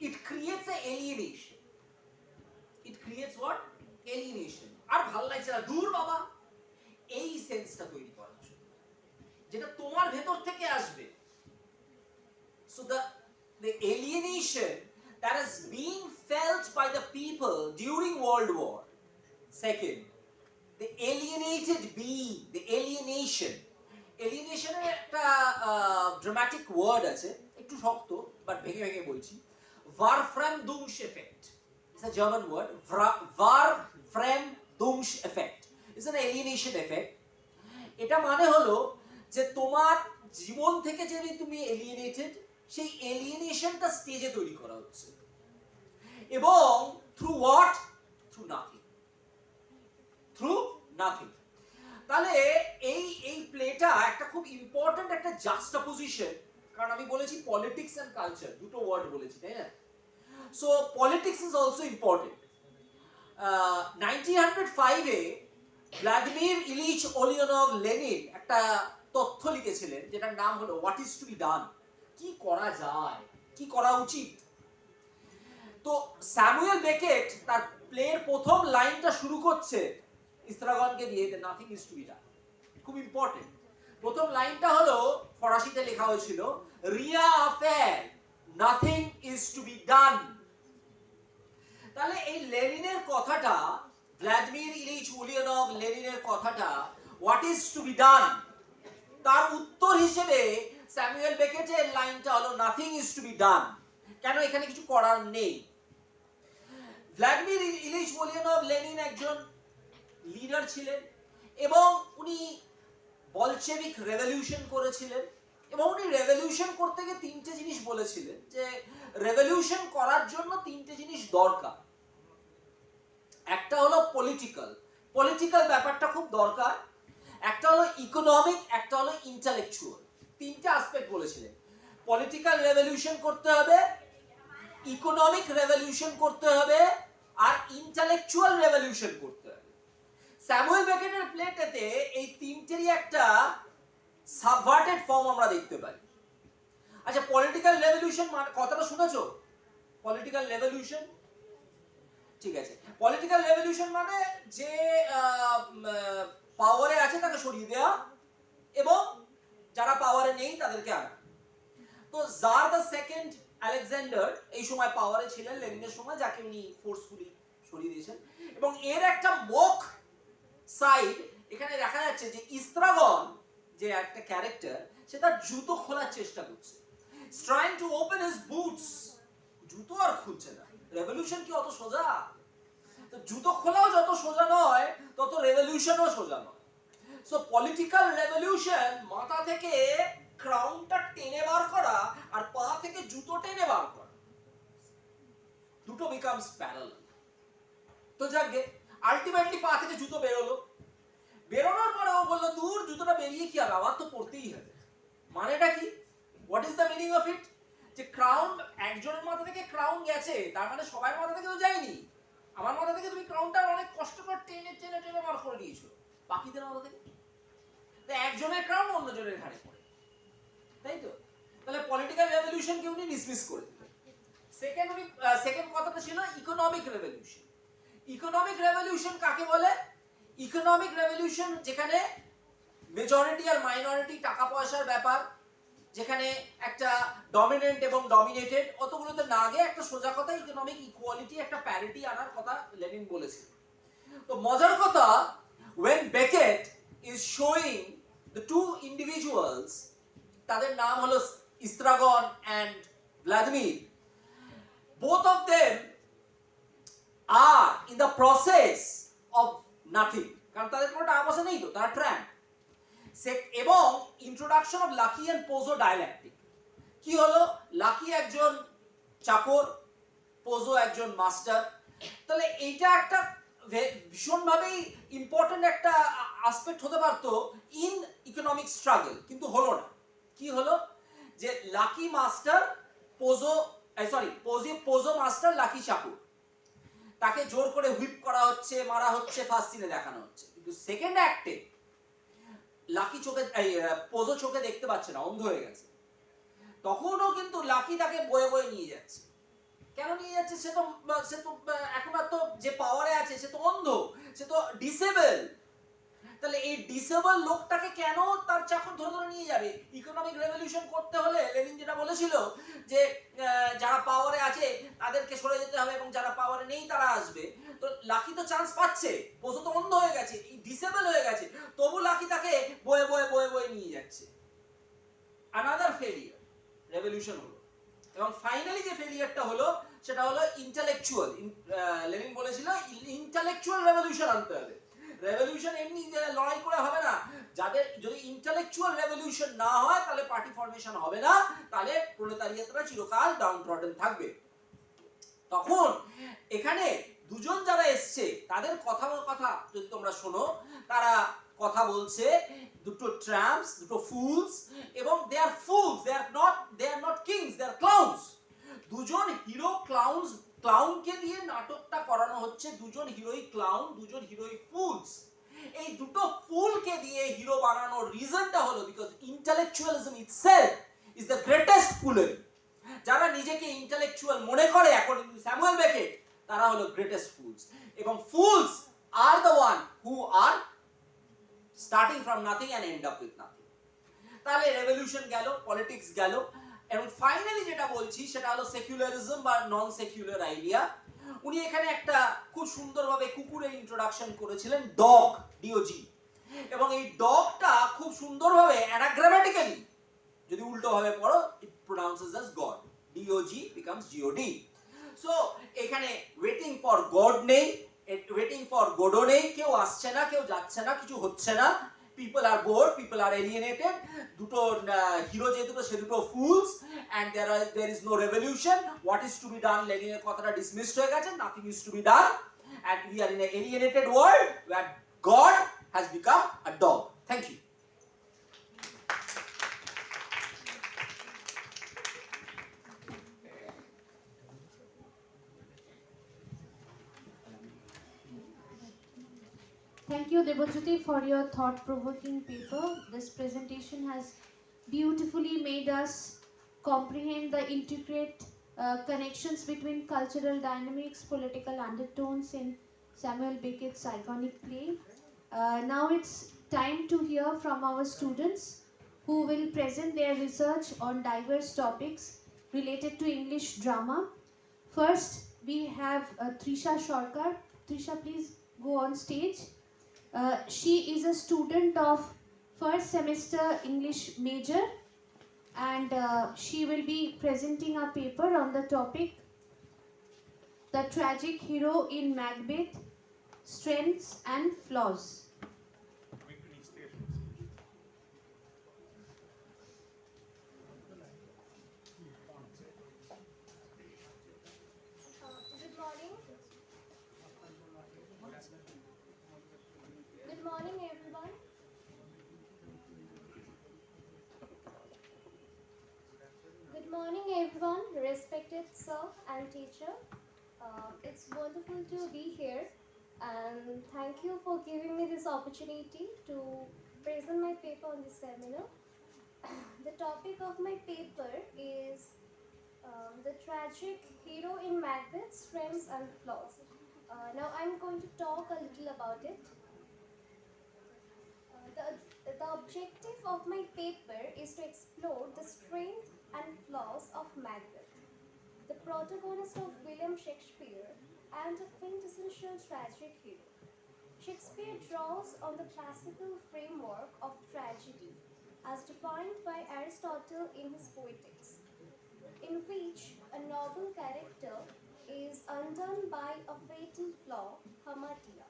Speaker 4: It creates an alienation. It creates what? Alienation. আর ভালো লাগছে না, দূর বাবা, এই সেন্সটা তৈরি করার জন্য, যেটা তোমার ভেতর থেকে আসবে। So the alienation that is being felt by the people during World War II, the alienated being, the alienation এর একটা ড্রামাটিক ওয়ার্ড আছে, একটু শক্ত বাট ভেঙে ভেঙে বলছি। Verfremdungseffekt. It's a German word. Verfremdungseffekt. It's an alienation effect. এটা মানে হলো যে তোমার জীবন থেকে যে তুমি এলিয়েনেটেড, সেই এলিয়েনেশনটা স্টেজে তৈরি করা হচ্ছে। এবং through what, through nothing, through nothing. তাহলে এই প্লেটা একটা খুব ইম্পর্টেন্ট একটা জাস্টাপোজিশন, কারণ আমি বলেছি পলিটিক্স এন্ড কালচার, দুটো ওয়ার্ড বলেছি, তাই না? So politics is also important. 1905-এ ভ্লাদিমির ইলিচ ওলিয়নভ লেনিন একটা তথ্য লিখেছিলেন, যেটার নাম হলো what is to be done, কি করা যায়, কি করা উচিত। তো স্যামুয়েল বেকেট তার প্লের প্রথম লাইনটা শুরু করছে ইস্ত্রাগনকে দিয়ে, nothing is to be done. খুব ইম্পর্টেন্ট। প্রথম লাইনটা হলো, ফরাসিতে লেখা হয়েছিল, রিয়া আফেয়ার, nothing is to be done. তাহলে এই লেনিনের কথাটা, ভ্লাদিমির ইলিচ উলিয়ানভ লেনিনের কথাটা, what is to be done, তার উত্তর হিসেবে স্যামুয়েল বেকেটের লাইনটা হলো nothing is to be done. কেন? এখানে কিছু করার নেই। ভ্লাদিমির ইলিচ উলিয়ানভ লেনিন একজন লিডার ছিলেন এবং উনি বলশেভিক রেভলিউশন করেছিলেন, এবং উনি রেভলিউশন করতে গিয়ে তিনটে জিনিস বলেছিলেন, যে রেভলিউশন করার জন্য তিনটে জিনিস দরকার। একটা হলো পলিটিক্যাল, পলিটিক্যাল ব্যাপারটা খুব দরকার। একটা হলো ইকোনমিক, একটা হলো ইন্টেলেকচুয়াল। তিনটে অ্যাসপেক্ট বলেছিলেন। পলিটিক্যাল রেভলিউশন করতে হবে, ইকোনমিক রেভলিউশন করতে হবে, আর ইন্টেলেকচুয়াল রেভলিউশন করতে হবে। স্যামুয়েল বেকেটের প্লেটেতে এই তিনটেরই একটা সাবভার্টেড ফর্ম আমরা দেখতে পাই। আচ্ছা, পলিটিক্যাল রেভলিউশন মানে কথাটা শুনেছো? পলিটিক্যাল রেভলিউশন, ঠিক আছে। পলিটিক্যাল রেভলিউশন মানে যে পাওয়ারে আছে তাকে সরিয়ে দেওয়া এবং যারা পাওয়ারে নেই তাদেরকে আনা। তো জার দ্য সেকেন্ড আলেকজান্ডার এই সময় পাওয়ারে ছিলেন লেনিনের সময়, যাকে উনি ফোর্সফুলি সরিয়ে দিয়েছেন। এবং এর একটা মুখ সাইড এখানে দেখা যাচ্ছে, যে ইস্ত্রাগন যে একটা ক্যারেক্টার, সে তার জুতো খোলার চেষ্টা করছে, trying to open his boots. জুতো আর খুলছে না। রেভলিউশন কি অত সোজা? তো জুতো খোলাও যত সোজা নয়, তত রেভলিউশনও সোজা নয়। সো পলিটিক্যাল রেভলিউশন মাথা থেকে ক্রাউনটা টেনে বার করা আর পা থেকে জুতো টেনে বার করা, দুটো বিকামস প্যারালাল। তো যাকে আলটিমেটলি পা থেকে জুতো বেরোলো, বেরোনোর পরে ও বললো, দূর, জুতোটা বেরিয়ে কি হবে, আমার তো পড়তেই হবে। মানেটা কি? What is the meaning of it? যে ক্রাউন, একজনের মাথা থেকে ক্রাউন গেছে, তার মানে সবার মাথা থেকে তো যায়নি। আমার মাথা থেকে তুমি ক্রাউনটা অনেক কষ্ট করে টেনে টেনে টেনে বার করে দিয়েছো, বাকিদের মাথা থেকে তো একজনের ক্রাউন অন্যজনের ঘাড়ে পড়ে, তাই তো? তাহলে পলিটিক্যাল রেভলিউশনকে উনি ডিসমিস করে দিলেন। সেকেন্ড কথাটা ছিল ইকোনমিক রেভলিউশন। ইকোনমিক রেভলিউশন কাকে বলে? ইকোনমিক রেভলিউশন যেখানে মেজরিটি আর মাইনরিটি টাকা পয়সার ব্যাপার, যেখানে একটা ডমিনেন্ট এবং ডমিনেটেড, অতগুলোতে না গিয়ে একটা সোজা কথা ইকোনমিক ইকুয়ালিটি, একটা প্যারিটি আনার কথা লেনিন বলেছিল। তো মজার কথা, when Beckett is showing the two individuals, তাদের নাম হলো ইস্ত্রাগন and Vladimir, both of them are in the process of nothing, কারণ তাদের কোনো টাকা পয়সা নেই, তো তারা ট্র্যাম্প। এবং introduction of Lucky and Pozzo dialectic কি হলো? লাকি একজন চাকর, পোজো একজন মাস্টার। তাহলে এইটা একটা ভীষণভাবেই ইম্পর্টেন্ট একটা অ্যাসপেক্ট হতে পারতো ইন ইকোনমিক স্ট্রাগল, কিন্তু হলো না। কি হলো? যে লাকি মাস্টার পোজো, পোজো মাস্টার লাকি চাকর, তাকে জোর করে হুইপ করা হচ্ছে, মারা হচ্ছে, ফার্স্ট সিনে দেখানো হচ্ছে। কিন্তু সেকেন্ড অ্যাক্টে লাকি চোখে, পোজো চোখে দেখতে পাচ্ছে না, অন্ধ হয়ে গেছে। তখনও কিন্তু লাকি তাকে বয়ে বয়ে নিয়ে যাচ্ছে। কেন নিয়ে যাচ্ছে? সে তো এখন আর তো যে পাওয়ারে আছে সে তো অন্ধ, সে তো ডিসেবল। তাহলে এই ডিসেবল লোকটাকে কেন তার চাকর ধরে ধরে নিয়ে যাবে? ইকোনমিক রেভলিউশন করতে হলে লেনিন যেটা বলেছিল, যে যারা পাওয়ারে আছে তাদেরকে সরে যেতে হবে এবং যারা পাওয়ারে নেই তারা আসবে। তো লাকি তো চান্স পাচ্ছে, পোজো তো অন্ধ হয়ে গেছে, ডিসেবল হয়ে গেছে, তবু লাকি তাকে বয়ে বয়ে বয়ে বয়ে নিয়ে যাচ্ছে। আনাদার ফেলিয়ার রেভলিউশন হলো। এবং ফাইনালি যে ফেলিয়ারটা হলো সেটা হলো ইন্টেলেকচুয়াল। লেনিন বলেছিল ইন্টেলেকচুয়াল রেভলিউশন আনতে হবে। রেভলিউশন এমনি লড়াই করে হবে না, যাদের যদি ইন্টেলেকচুয়াল রেভলিউশন না হয় তাহলে পার্টি ফরমেশন হবে না, তাহলে প্রোলেতারিয়েটরা চিরকাল ডাউন ট্রডেন থাকবে। তখন এখানে দুজন যারা এসছে তাদের কথা যদি তোমরা শোনো, তারা কথা বলছে দুটো ট্রাম্পস, দুটো ফুলস, এবং they are fools, they are not kings, they are clowns. দুজন হিরো ক্লাউনকে দিয়ে নাটকটা করানো হচ্ছে, দুজন হিরোই ক্লাউন, দুজন হিরোই ফুলস। এই দুটো ফুলকে দিয়ে হিরো বানানোর রিজনটা হলো because intellectualism itself is the greatest foolery. যারা নিজেকে ইন্টেলেকচুয়াল মনে করে অ্যাকর্ডিং টু স্যামুয়েল বেকেট, তারা হলো গ্রেটেস্ট ফুলস, এবং fools are the one who are starting from nothing and end up with nothing. তাহলে রেভলিউশন গেল, পলিটিক্স গেল, এবং ফাইনালি যেটা বলছি সেটা হলো সেকুলারিজম বা নন সেকুলার আইডিয়া। উনি এখানে একটা খুব সুন্দরভাবে কুকুরের ইন্ট্রোডাকশন করেছিলেন, ডগ, ডিওজি, এবং এই ডগটা খুব সুন্দরভাবে অ্যানাগ্রামেটিক্যালি যদি উল্টো ভাবে পড়ো, it pronounces as God, D O G becomes G O D. So এখানে ওয়েটিং ফর গড নেই, ওয়েটিং ফর গডও নেই, কেউ আসছে না, কেউ যাচ্ছে না, কিছু হচ্ছে না। People are bored, people are alienated. দুটো হিরো যে দুটো, সে দুটো fools, and there is no revolution. What is to be done, লেনিনের কথাটা ডিসমিসড হয়ে গেছে, nothing is to be done, and we are in a alienated world where God has become a dog. Thank you.
Speaker 2: Thank you, Debojyoti, for your thought-provoking paper. This presentation has beautifully made us comprehend the intricate connections between cultural dynamics, political undertones in Samuel Beckett's iconic play. Now it's time to hear from our students who will present their research on diverse topics related to English drama. First, we have Trisha Shorkar. Trisha, please go on stage. She is a student of first semester English major, and she will be presenting a paper on the topic The Tragic Hero in Macbeth, Strengths and Flaws.
Speaker 5: Good morning. Good morning, everyone. Good morning, everyone, respected sir and teacher. It's wonderful to be here, and thank you for giving me this opportunity to present my paper on this seminar. The topic of my paper is the tragic hero in Macbeth, strengths and flaws. Now I'm going to talk a little about it. The objective of my paper is to explore the strengths and flaws of Macbeth, the protagonist of William Shakespeare and a quintessential tragic hero. Shakespeare draws on the classical framework of tragedy as defined by Aristotle in his Poetics, in which a noble character is undone by a fatal flaw, hamartia,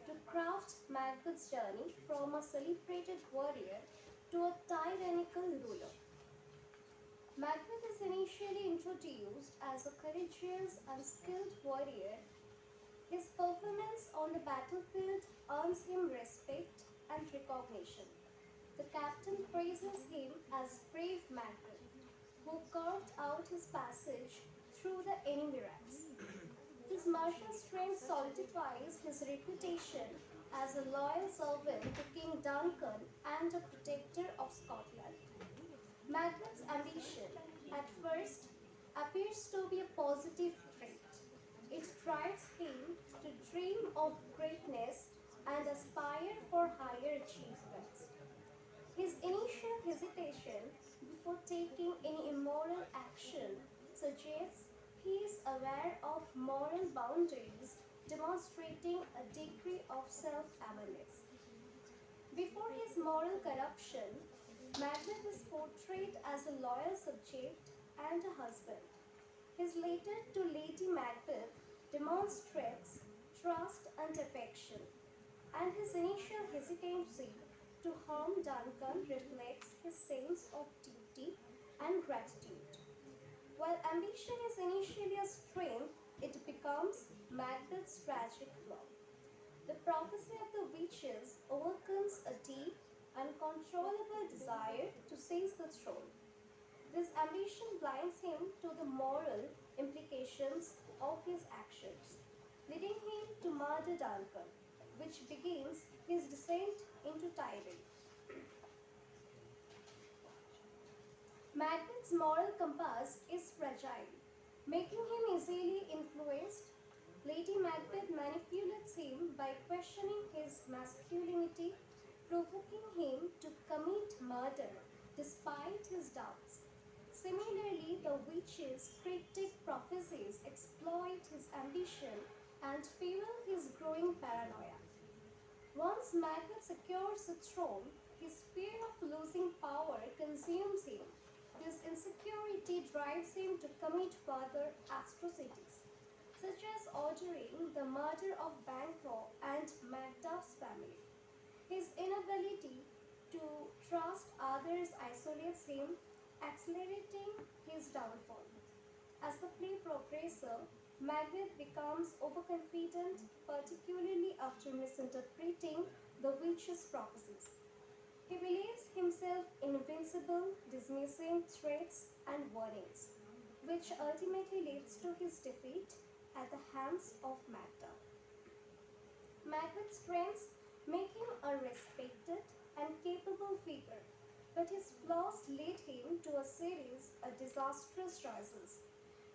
Speaker 5: to craft Macbeth's journey from a celebrated warrior to a tyrannical ruler. Macbeth is initially introduced as a courageous and skilled warrior. His performance on the battlefield earns him respect and recognition. The captain praises him as brave Macbeth, who carved out his passage through the enemy ranks. His martial strength solidifies his reputation as a loyal servant to King Duncan and a protector of Scotland. Macbeth's ambition, at first, appears to be a positive trait. It drives him to dream of greatness and aspire for higher achievements. His initial hesitation before taking any immoral action suggests he is aware of moral boundaries, demonstrating a degree of self-awareness. Before his moral corruption, Macbeth is portrayed as a loyal subject and a husband. His letter to Lady Macbeth demonstrates trust and affection, and his initial hesitancy to harm Duncan reflects his sense of duty and gratitude. While ambition is initially a strength, it becomes Macbeth's tragic flaw. The prophecy of the witches overcomes a deep, uncontrollable desire to seize the throne. This ambition blinds him to the moral implications of his actions, leading him to murder Duncan, which begins his descent into tyranny. Macbeth's moral compass is fragile, making him easily influenced. Lady Macbeth manipulates him by questioning his masculinity, provoking him to commit murder despite his doubts. Similarly, the witch's cryptic prophecies exploit his ambition and fuel his growing paranoia. Once Macbeth secures the throne, his fear of losing power consumes him. This insecurity drives him to commit further atrocities, such as ordering the murder of Banga and Macduff's family. His inability to trust others isolates him, accelerating his downfall. As the play progresses, Macbeth becomes overconfident, particularly after misinterpreting the witch's prophecies. He believes himself invincible, dismissing threats and warnings, which ultimately leads to his defeat at the hands of Macduff. Macbeth's strengths make him a respected and capable figure, but his flaws lead him to a series of disastrous choices.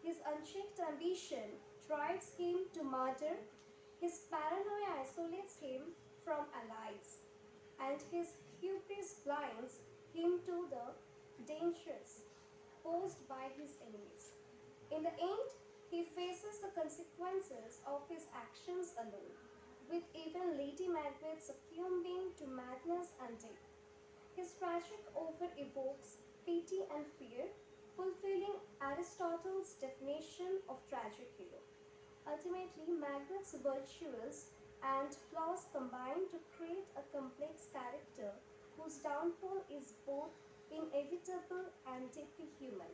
Speaker 5: His unchecked ambition drives him to murder, his paranoia isolates him from allies, and his hubris blinds him to the dangers posed by his enemies. In the end, he faces the consequences of his actions alone, with even Lady Macbeth succumbing to madness and death. His tragic over evokes pity and fear, fulfilling Aristotle's definition of tragic hero. Ultimately, Macbeth's virtues and flaws combine to create a complex character whose downfall is both inevitable and deeply human.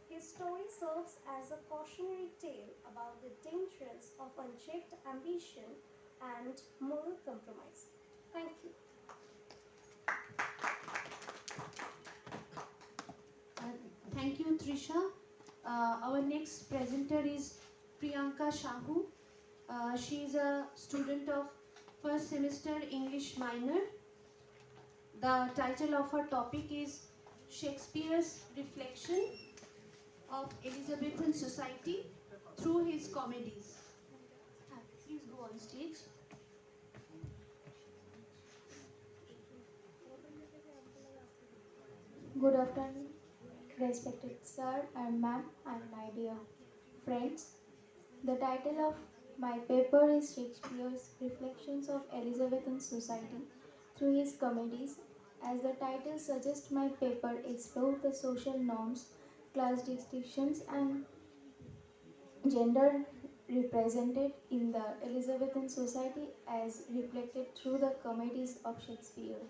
Speaker 5: His story serves as a cautionary tale about the dangers of unchecked ambition and moral compromise. Thank you.
Speaker 2: Uh, Thank you, Trisha. Our next presenter is Priyanka Shahu. She is a student of first semester English minor. The title of her topic is Shakespeare's Reflection of Elizabethan Society through his comedies. Please go on stage.
Speaker 6: Good afternoon, respected sir and ma'am, and my dear friends. The title of my paper is Shakespeare's Reflections of Elizabethan Society through his comedies. As the title suggests, my paper explores the social norms, class distinctions, and gender represented in the Elizabethan society as reflected through the comedies of Shakespeare.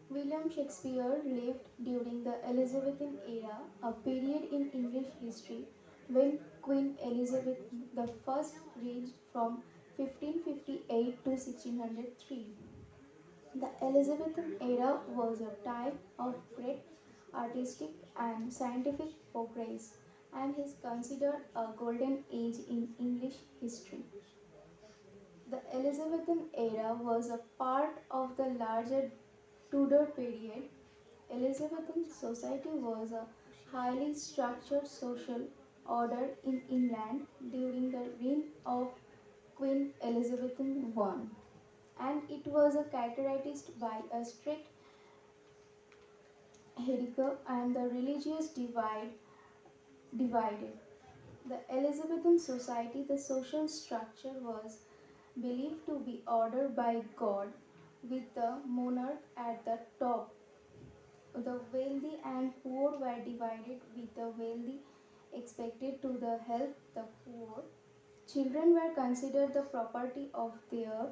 Speaker 6: William Shakespeare lived during the Elizabethan era, a period in English history when Queen Elizabeth I reigned from 1558 to 1603. The Elizabethan era was a time of great artistic and scientific progress and is considered a golden age in English history. The Elizabethan era was a part of the larger Tudor period. Elizabethan society was a highly structured social order in England during the reign of Queen Elizabeth I, and it was characterized by a strict hierarchy and the religious divided. The Elizabethan society, the social structure was believed to be ordered by God, with the monarch at the top. The wealthy and poor were divided, with the wealthy expected to help the poor. Children were considered the property of their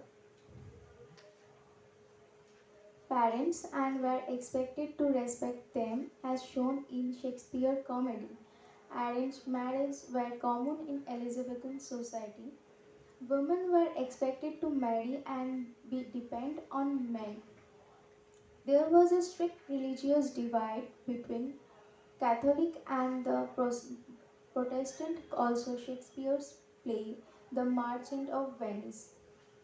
Speaker 6: parents and were expected to respect them, as shown in Shakespeare comedy. Arranged marriages were common in Elizabethan society. Women were expected to marry and be dependent on men. There was a strict religious divide between Catholic and the Protestant. Also, Shakespeare's play The Merchant of Venice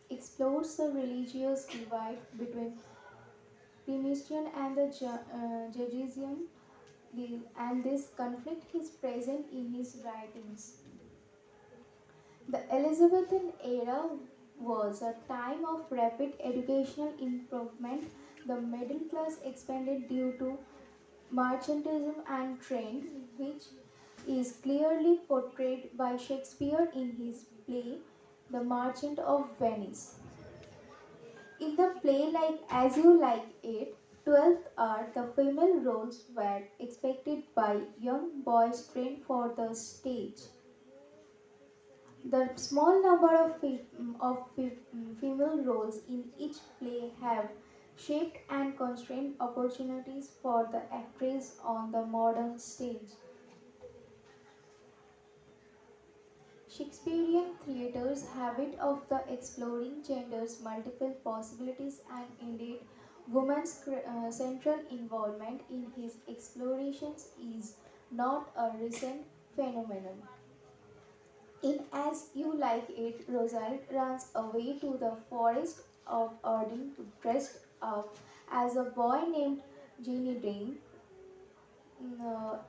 Speaker 6: explores the religious divide between Christian and the Judaism, and this conflict is present in his writings. The Elizabethan era was a time of rapid educational improvement. The middle class expanded due to mercantilism and trade, which is clearly portrayed by Shakespeare in his play The Merchant of Venice. In the play like As You Like It, 12th hour, the female roles were expected by young boys trained for the stage. The small number of female roles in each play have shaped and constrained opportunities for the actress on the modern stage. Shakespearean theatre's habit of the exploring gender's multiple possibilities and indeed women's central involvement in his explorations is not a recent phenomenon. In As You Like It, Rosalind runs away to the forest of Arden to dress up as a boy named Jenny Dean,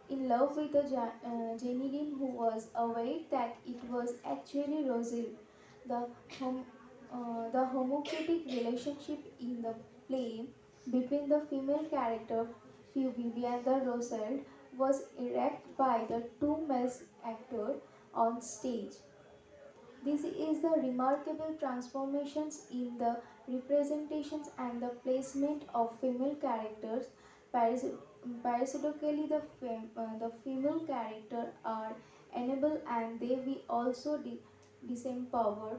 Speaker 6: in love with Jenny Dean, who was aware that it was actually Rosie. The, the homocritic relationship in the play between the female character Phoebe and the Rosalind was erected by the two male actors on stage. This is the remarkable transformations in the representations and the placement of female characters. Paradoxically, the female characters are enabled and they be also disempowered.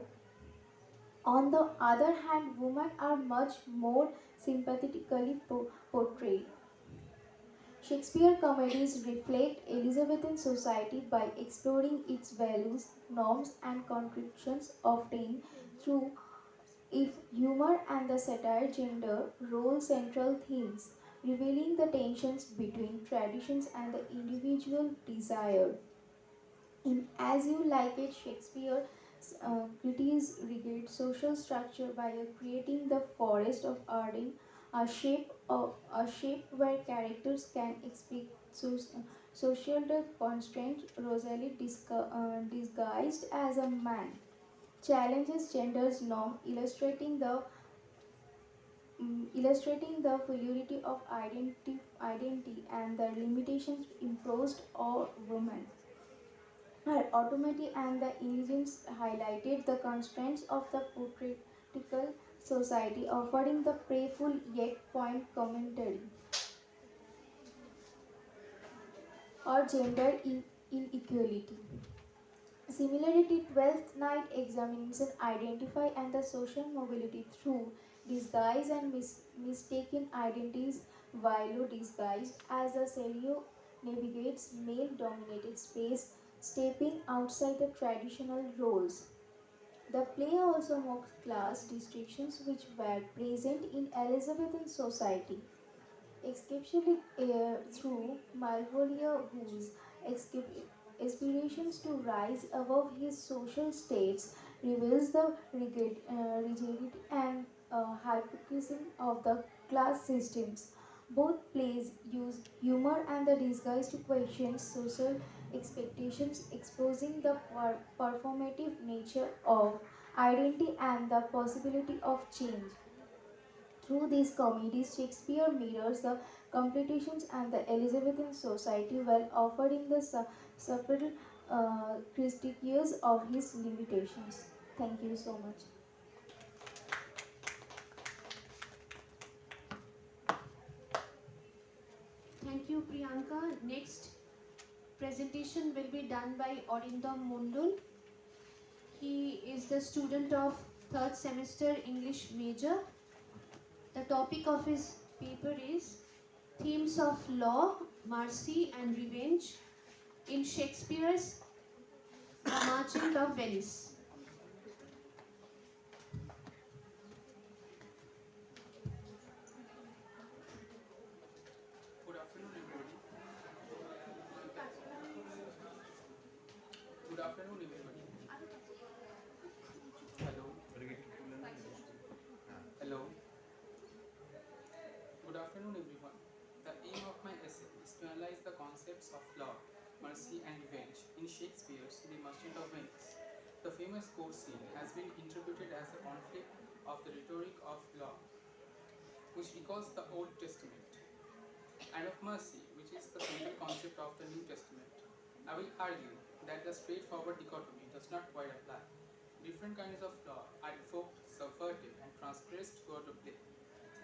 Speaker 6: On the other hand, women are much more sympathetically portrayed. Shakespeare comedies reflect Elizabethan society by exploring its values, norms, and contradictions, often through if humor and the satire gender role central themes, revealing the tensions between traditions and the individual desire. In As You Like It, Shakespeare critiques rigid social structure by creating the forest of Arden, a shape where characters can explain social constraints. Rosalie, disguised as a man, challenges gender's norm, illustrating the fluidity of identity and the limitations imposed on women. Her autonomy and the intelligence highlighted the constraints of the patriarchal society, offering the playful yet point commentary or gender inequality. Similarly, 12th night examination identify and the social mobility through disguise and mistaken identities. Viola disguised as a serial navigates male-dominated space, stepping outside the traditional roles. The play also mocks class distinctions which were present in Elizabethan society, especially through Malvolio, whose aspirations to rise above his social states reveals the rigidity and hypocrisy of the class systems. Both plays use humor and the disguise to question social expectations, exposing the performative nature of identity and the possibility of change. Through these comedies, Shakespeare mirrors the competitions and the Elizabethan society while offering the subtle critiques of his limitations. Thank you so much.
Speaker 2: Thank you, Priyanka. Next presentation will be done by Orindam Mundul. He is the student of third semester English major. The topic of his paper is Themes of Law, Mercy and Revenge, in Shakespeare's The Merchant of Venice.
Speaker 7: Good afternoon, everybody. Good afternoon, everybody. Hello. Hello. Good afternoon, everyone. The aim of my essay is to analyze the concepts of law, mercy, and revenge in Shakespeare's The Merchant of Venice. The famous court scene has been interpreted as a conflict of the rhetoric of law, which recalls the Old Testament, and of mercy, which is the central concept of the New Testament. I will argue that the straightforward dichotomy does not quite apply. Different kinds of law are evoked, subverted, and transgressed throughout the play.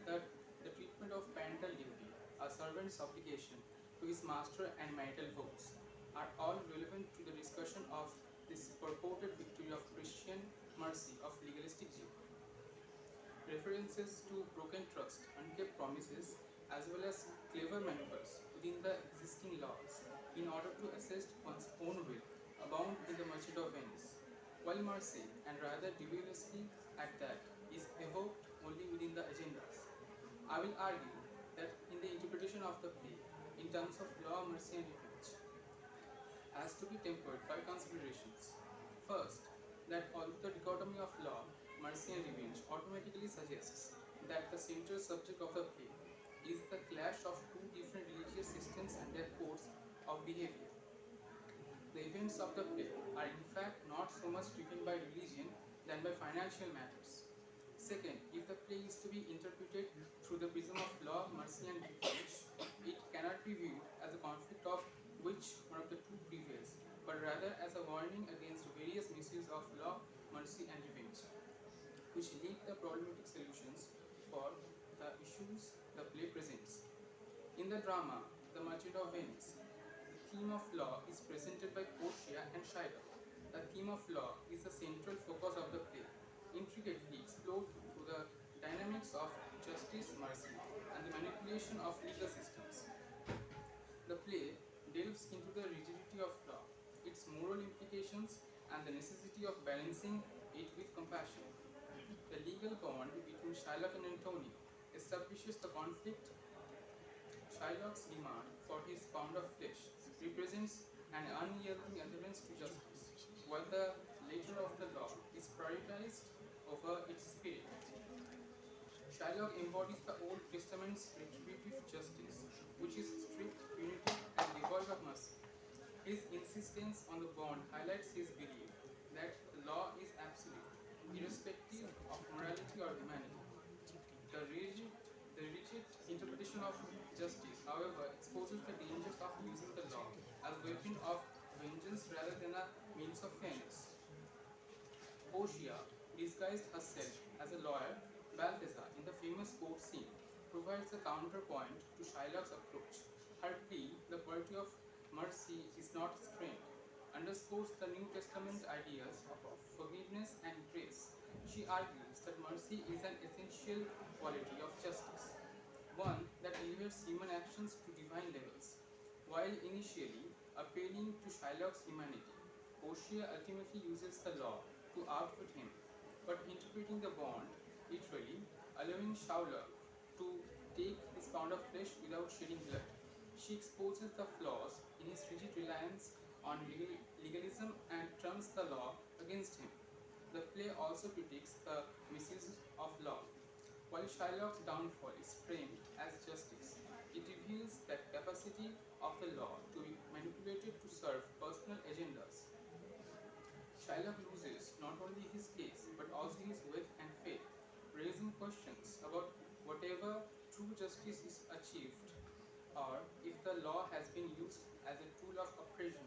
Speaker 7: The treatment of parental duty, a servant's obligation to his master, and marital vows are all relevant to the discussion of this purported victory of Christian mercy of legalistic Jew. References to broken trust, unkept promises, as well as clever maneuvers within the existing laws in order to assist one's own will abound in the Merchant of Venice, while mercy, and rather dubiously at that, is evoked only within the agendas. I will argue that in the interpretation of the play, in terms of law, mercy, and revenge, has to be tempered by considerations. First, that although the dichotomy of law, mercy, and revenge automatically suggests that the central subject of the play is the clash of two different religious systems and their codes of behavior. The events of the play are in fact not so much driven by religion than by financial matters. Second, if the play is to be interpreted through the prism of law, mercy, and revenge, it cannot be viewed as a conflict of which one of the two prevails, but rather as a warning against various misuse of law, mercy, and revenge, which lead the problematic solutions for the issues the play presents. In the drama, The Merchant of Venice, the theme of law is presented by Portia and Shylock. The theme of law is the central focus of the play, intricately explored through the dynamics of justice, mercy, and the manipulation of legal systems. The play delves into the rigidity of law, its moral implications, and the necessity of balancing it with compassion. The legal bond between Shylock and Antonio establishes the conflict. Shylock's demand for his pound of flesh represents an unyielding adherence to justice, while the letter of the law is prioritized over its spirit. Shylock embodies the Old Testament's retributive justice, which is strict, punitive, and devoid of mercy. His insistence on the bond highlights his belief that the law is absolute, irrespective of morality or humanity. The rigid interpretation of justice, however, exposes the dangers of using the law as a weapon of vengeance rather than a means of fairness. Portia, disguised herself as a lawyer, Balthazar, in the famous court scene, provides a counterpoint to Shylock's approach. Her plea, the quality of mercy is not strained, underscores the New Testament ideas of forgiveness and grace. She argues that mercy is an essential quality of justice, one that elevates human actions to divine levels. While initially appealing to Shylock's humanity, Portia ultimately uses the law to outwit him, but interpreting the bond literally, allowing Shylock to take his pound of flesh without shedding blood. She exposes the flaws in his rigid reliance on legalism and turns the law against him. The play also critiques the misuse of law. While Shylock's downfall is framed as justice, it reveals that capacity of the law to be manipulated to serve personal agendas. Shylock loses not only his case but also his wealth and faith, raising questions about whatever true justice is achieved or if the law has been used as a tool of oppression.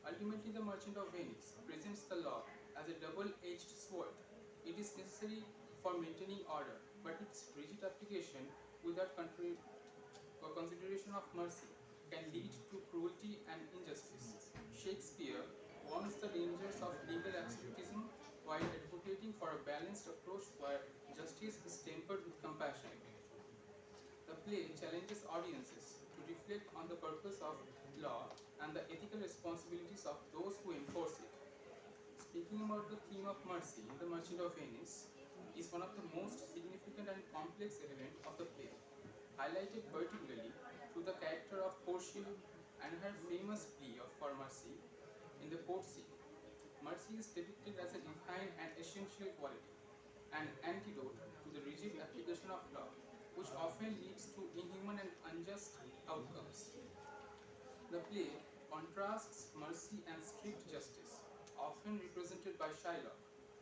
Speaker 7: Ultimately, the Merchant of Venice presents the law as a double-edged sword. It is necessary for maintaining order, but its rigid application without consideration of mercy can lead to cruelty and injustice. Shakespeare warns the dangers of legal absolutism while advocating for a balanced approach where justice is tempered with compassion. The play challenges audiences to reflect on the purpose of law and the ethical responsibilities of those who enforce it. Speaking about the theme of mercy in The Merchant of Venice is one of the most significant and complex elements of the play, highlighted particularly through the character of Portia and her famous plea for mercy in the port scene. Mercy is depicted as a divine and essential quality, an antidote to the rigid application of law, which often leads to inhuman and unjust outcomes. The play contrasts mercy and strict justice, often represented by Shylock,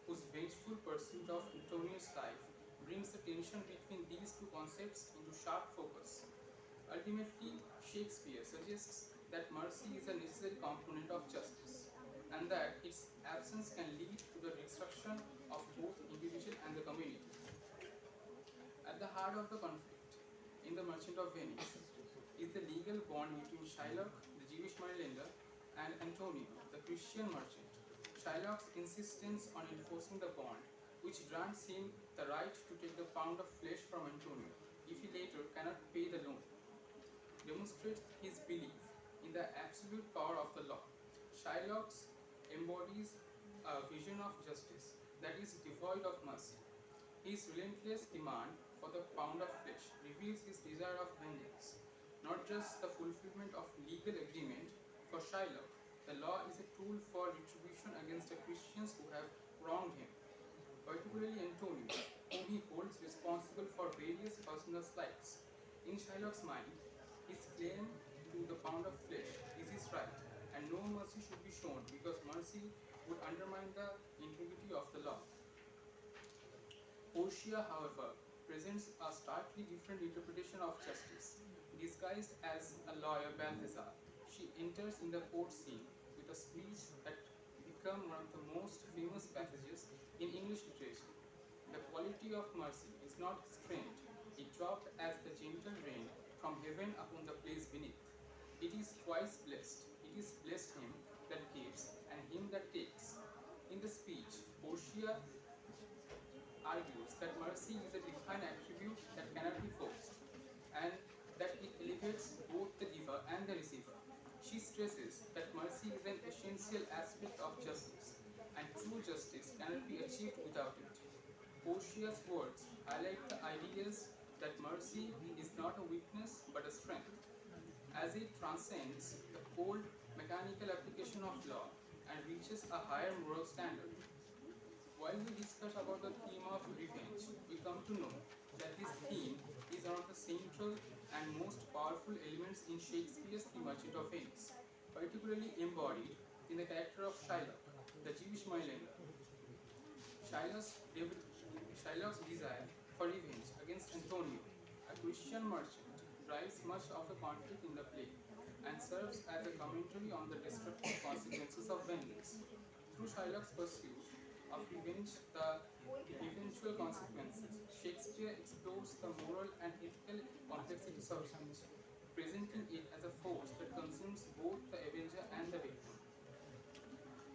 Speaker 7: whose vengeful pursuit of Antonio's life brings the tension between these two concepts into sharp focus. Ultimately, Shakespeare suggests that mercy is a necessary component of justice, and that its absence can lead to the destruction of both individual and the community. At the heart of the conflict in The Merchant of Venice is the legal bond between Shylock, the Jewish moneylender, and Antonio, the Christian merchant. Shylock's insistence on enforcing the bond, which grants him the right to take the pound of flesh from Antonio if he later cannot pay the loan, demonstrates his belief in the absolute power of the law. Shylock embodies a vision of justice that is devoid of mercy. His relentless demand for the pound of flesh reveals his desire of vengeance, not just the fulfillment of legal agreement. For Shylock, the law is a tool for retribution against the Christians who have wronged him, particularly Antonio, whom he holds responsible for various personal slights. In Shylock's mind, his claim to the pound of flesh is his right, and no mercy should be shown because mercy would undermine the integrity of the law. Portia, however, presents a starkly different interpretation of justice. Disguised as a lawyer Balthazar, she enters in the court scene with a speech that became one of the most famous passages in English literature. The quality of mercy is not strained, it dropped as the gentle rain from heaven upon the place beneath. It is twice blessed. It is blessed him that gives and him that takes. In the speech, Portia argues that mercy is a divine attribute that cannot be forced, and that it elevates both the giver and the receiver. She stresses that mercy is an essential aspect of justice, and true justice cannot be achieved without it. Portia's words highlight the ideas that mercy is not a weakness but a strength, as it transcends the cold mechanical application of law and reaches a higher moral standard. While we discuss about the theme of revenge, we come to know that this theme is one of the central and most powerful elements in Shakespeare's The Merchant of Venice, particularly embodied in the character of Shylock, the Jewish moneylender. Shylock's desire for revenge against Antonio, a Christian merchant, drives much of the conflict in the play and serves as a commentary on the destructive consequences of vengeance. Through Shylock's pursuit of revenge, the eventual consequences, Shakespeare explores the moral and ethical complexities of revenge, presenting it as a force that consumes both the avenger and the victim.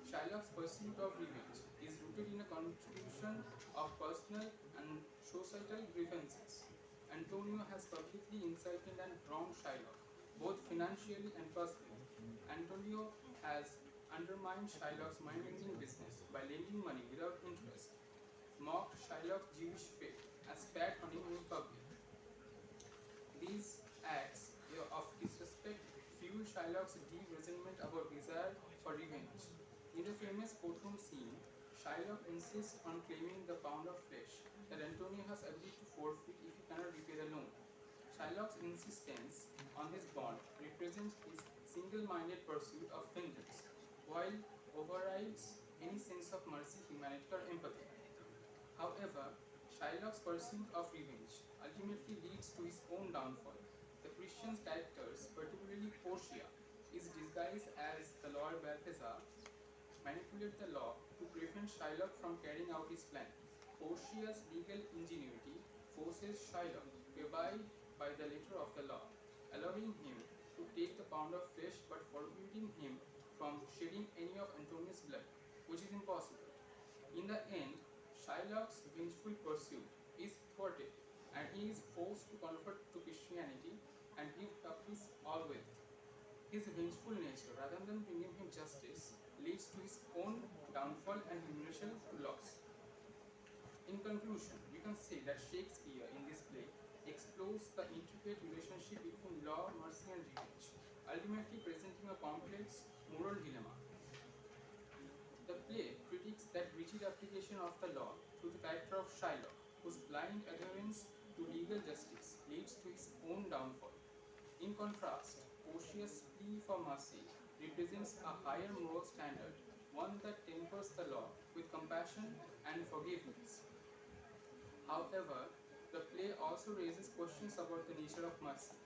Speaker 7: Shylock's pursuit of revenge is rooted in a contribution of personal and societal grievances. Antonio has publicly insulted and wronged Shylock, both financially and personally. Antonio has undermined Shylock's money-lending business by lending money without interest, mocked Shylock's Jewish faith, and spat on him in public. These acts of disrespect fuel Shylock's deep resentment about desire for revenge. In the famous courtroom scene, Shylock insists on claiming the pound of flesh that Antonio has agreed to forfeit if he cannot repay the loan. Shylock's insistence on this bond represents his single-minded pursuit of vengeance, while overrides any sense of mercy, humanity, or empathy. However, Shylock's pursuit of revenge ultimately leads to his own downfall. The Christian's characters, particularly Portia, is disguised as the lawyer Balthazar, manipulate the law to prevent Shylock from carrying out his plan. Portia's legal ingenuity forces Shylock to abide by the letter of the law, allowing him to take the pound of flesh but forbidding him from shedding any of Antonio's blood, which is impossible. In the end, Shylock's vengeful pursuit is thwarted, and he is forced to convert to Christianity and give up his all wealth. His vengeful nature, rather than bringing him justice, leads to his own downfall and humiliation to loss. In conclusion, we can say that Shakespeare in this play explores the intricate relationship between law, mercy, and revenge, ultimately presenting a complex moral dilemma. The play critiques that rigid application of the law through the character of Shylock, whose blind adherence to legal justice leads to his own downfall. In contrast, Portia's plea for mercy represents a higher moral standard, one that tempers the law with compassion and forgiveness. However, the play also raises questions about the nature of mercy,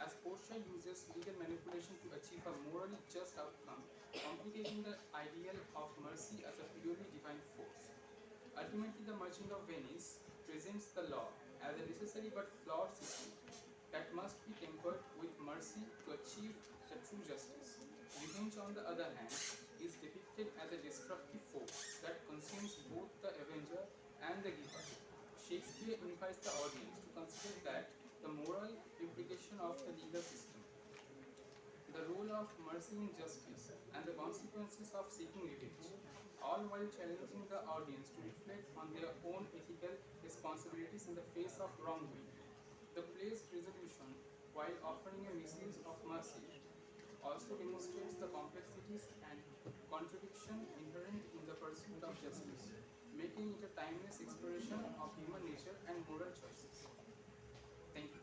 Speaker 7: as Portia uses legal manipulation to achieve a morally just outcome, complicating the ideal of mercy as a purely divine force. Ultimately, the Merchant of Venice presents the law as a necessary but flawed system that must be tempered with mercy to achieve the true justice. Revenge, on the other hand, is depicted as a destructive force that consumes both the avenger and the giver. Shakespeare invites the audience to consider that the moral implication of the legal system, the role of mercy in justice, and the consequences of seeking revenge, all while challenging the audience to reflect on their own ethical responsibilities in the face of wrongdoing. The play's resolution, while offering a misuse of mercy, also demonstrates the complexities and contradiction inherent in the pursuit of justice, making it a timeless exploration of human nature and moral choices. Thank you.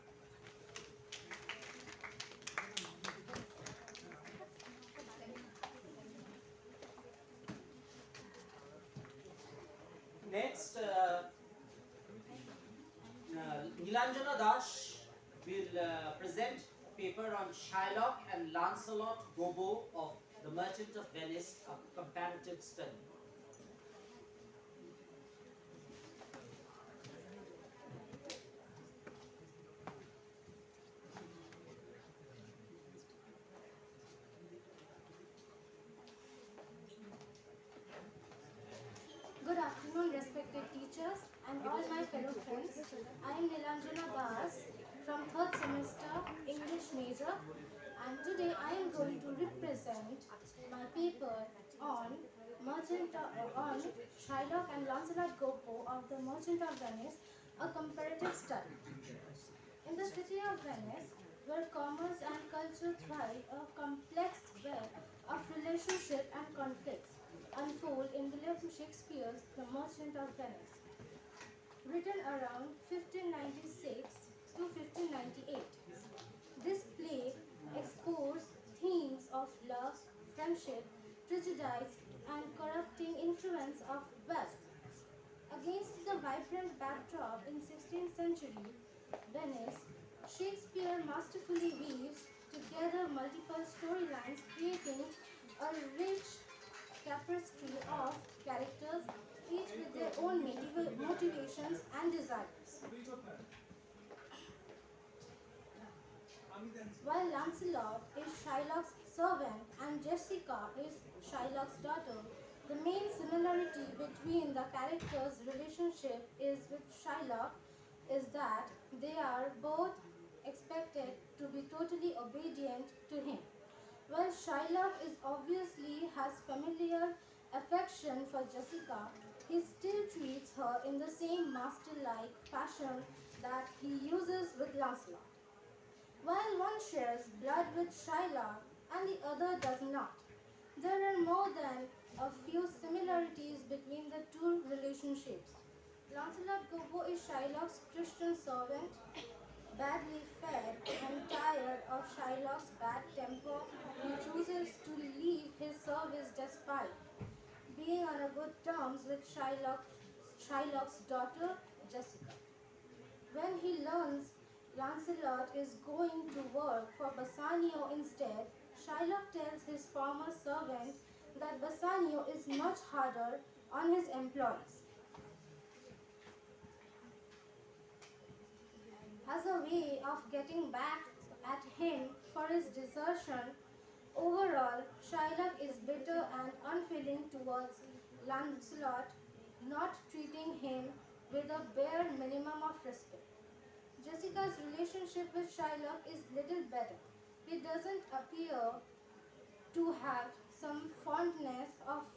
Speaker 4: Next, Nilanjana Das will present a paper on Shylock and Lancelot Gobbo of The Merchant of Venice, a comparative study.
Speaker 8: Good afternoon, respected teachers and all my fellow friends. I am Nilanjana Das from 3rd semester English major, and today I am going to represent my paper on on Shylock and Lancelot Gobbo of the Merchant of Venice, a comparative study. In the city of Venice, where commerce and culture thrive, a complex web of relationship and conflicts unfold in William Shakespeare's The Merchant of Venice, written around 1596 to 1598. This play explores themes of love, friendship, prejudice, and corrupting influence of wealth. Against the vibrant backdrop in 16th century Venice, Shakespeare masterfully weaves together multiple storylines, creating a rich tapestry of characters, each with their own motivations and desires. While Lancelot is Shylock's servant and Jessica is Shylock's daughter, the main similarity between the characters' relationship is with Shylock is that they are both expected to be totally obedient to him. While Shylock is obviously has familiar affection for Jessica, he still treats her in the same master-like fashion that he uses with Lancelot. While one shares blood with Shylock and the other does not, there are more than a few similarities between the two relationships. Lancelot Gobbo is Shylock's Christian servant, badly fed and tired of Shylock's bad temper. He chooses to leave his service despite being on a good terms with Shylock's daughter, Jessica. When he learns Lancelot is going to work for Bassanio instead, Shylock tells his former servant that Bassanio is much harder on his employees. As a way of getting back at him for his desertion, overall, Shylock is bitter and unfeeling towards Lancelot, not treating him with a bare minimum of respect. Jessica's relationship with Shylock is little better. He doesn't appear to have some fondness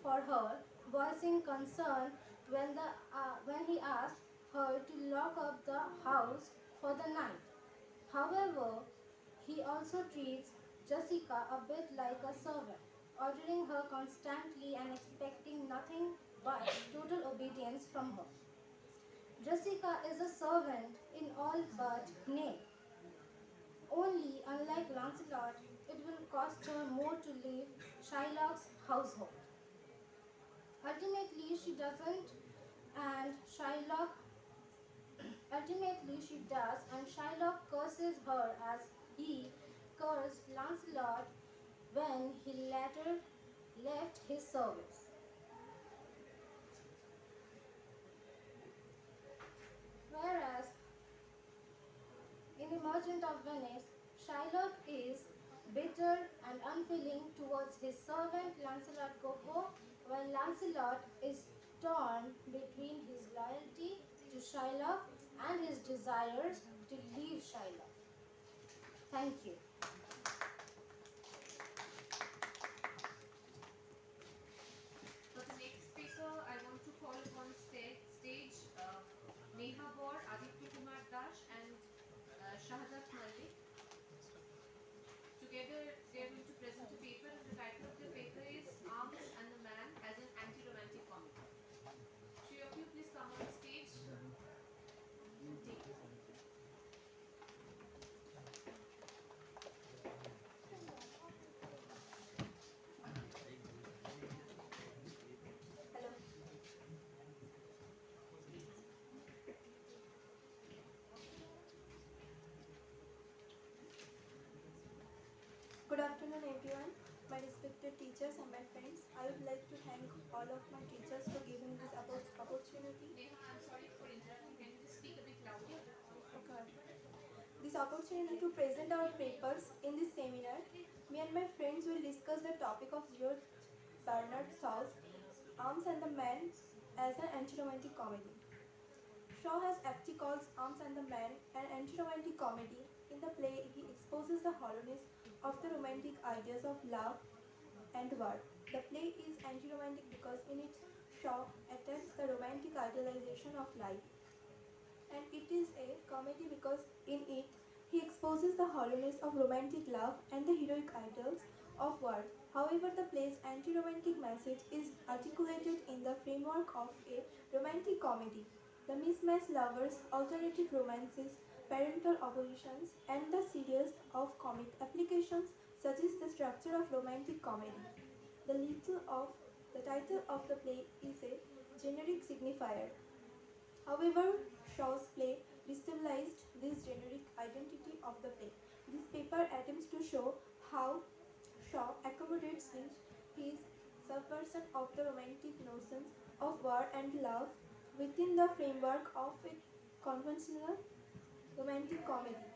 Speaker 8: for her, voicing concern when he asked her to lock up the house for the night. However, he also treats Jessica a bit like a servant, ordering her constantly and expecting nothing but total obedience from her. Jessica is a servant in all but name. Only, unlike Lancelot, it will cost her more to leave Shylock's household. Ultimately, she doesn't, and Shylock ultimately she does, and Shylock curses her as he cursed Lancelot when he later left his service. Whereas in The Merchant of Venice, Shylock is bitter and unfeeling towards his servant Lancelot Gour, while Lancelot is torn between his loyalty to Shylock and his desires to leave Shylock. Thank you.
Speaker 9: For the next speaker, I want to call upon stage Neha Bor, Aditya Kumar Dash, and Shahzad Malik. Together, they are going to present a paper, and the title of their paper is Arms and the Man as an Anti-Romantic Comedy. Three of you, please come on stage. Take it.
Speaker 6: Hello. Good afternoon, everyone. My respected teachers and my friends, I would like to thank all of my teachers for giving this opportunity.
Speaker 9: Neha, I'm sorry for interrupting. Can you just speak a bit louder?
Speaker 6: Okay. This opportunity to present our papers in this seminar. Me and my friends will discuss the topic of George Bernard Shaw's Arms and the Man as an anti-romantic comedy. Shaw has aptly called Arms and the Man an anti-romantic comedy. In the play, he exposes the hollowness of the romantic ideas of love and war. The play is anti-romantic because in it, Shaw attacks the romantic idealization of life. And it is a comedy because in it, he exposes the hollowness of romantic love and the heroic ideals of war. However, the play's anti-romantic message is articulated in the framework of a romantic comedy. The mismatched lovers, alternative romances, parental oppositions, and the series of comic applications suggest the structure of romantic comedy. The title of the play is a generic signifier. However, Shaw's play destabilized this generic identity of the play. This paper attempts to show how Shaw accommodates his subversion of the romantic notions of war and love within the framework of a conventional romantic comedy.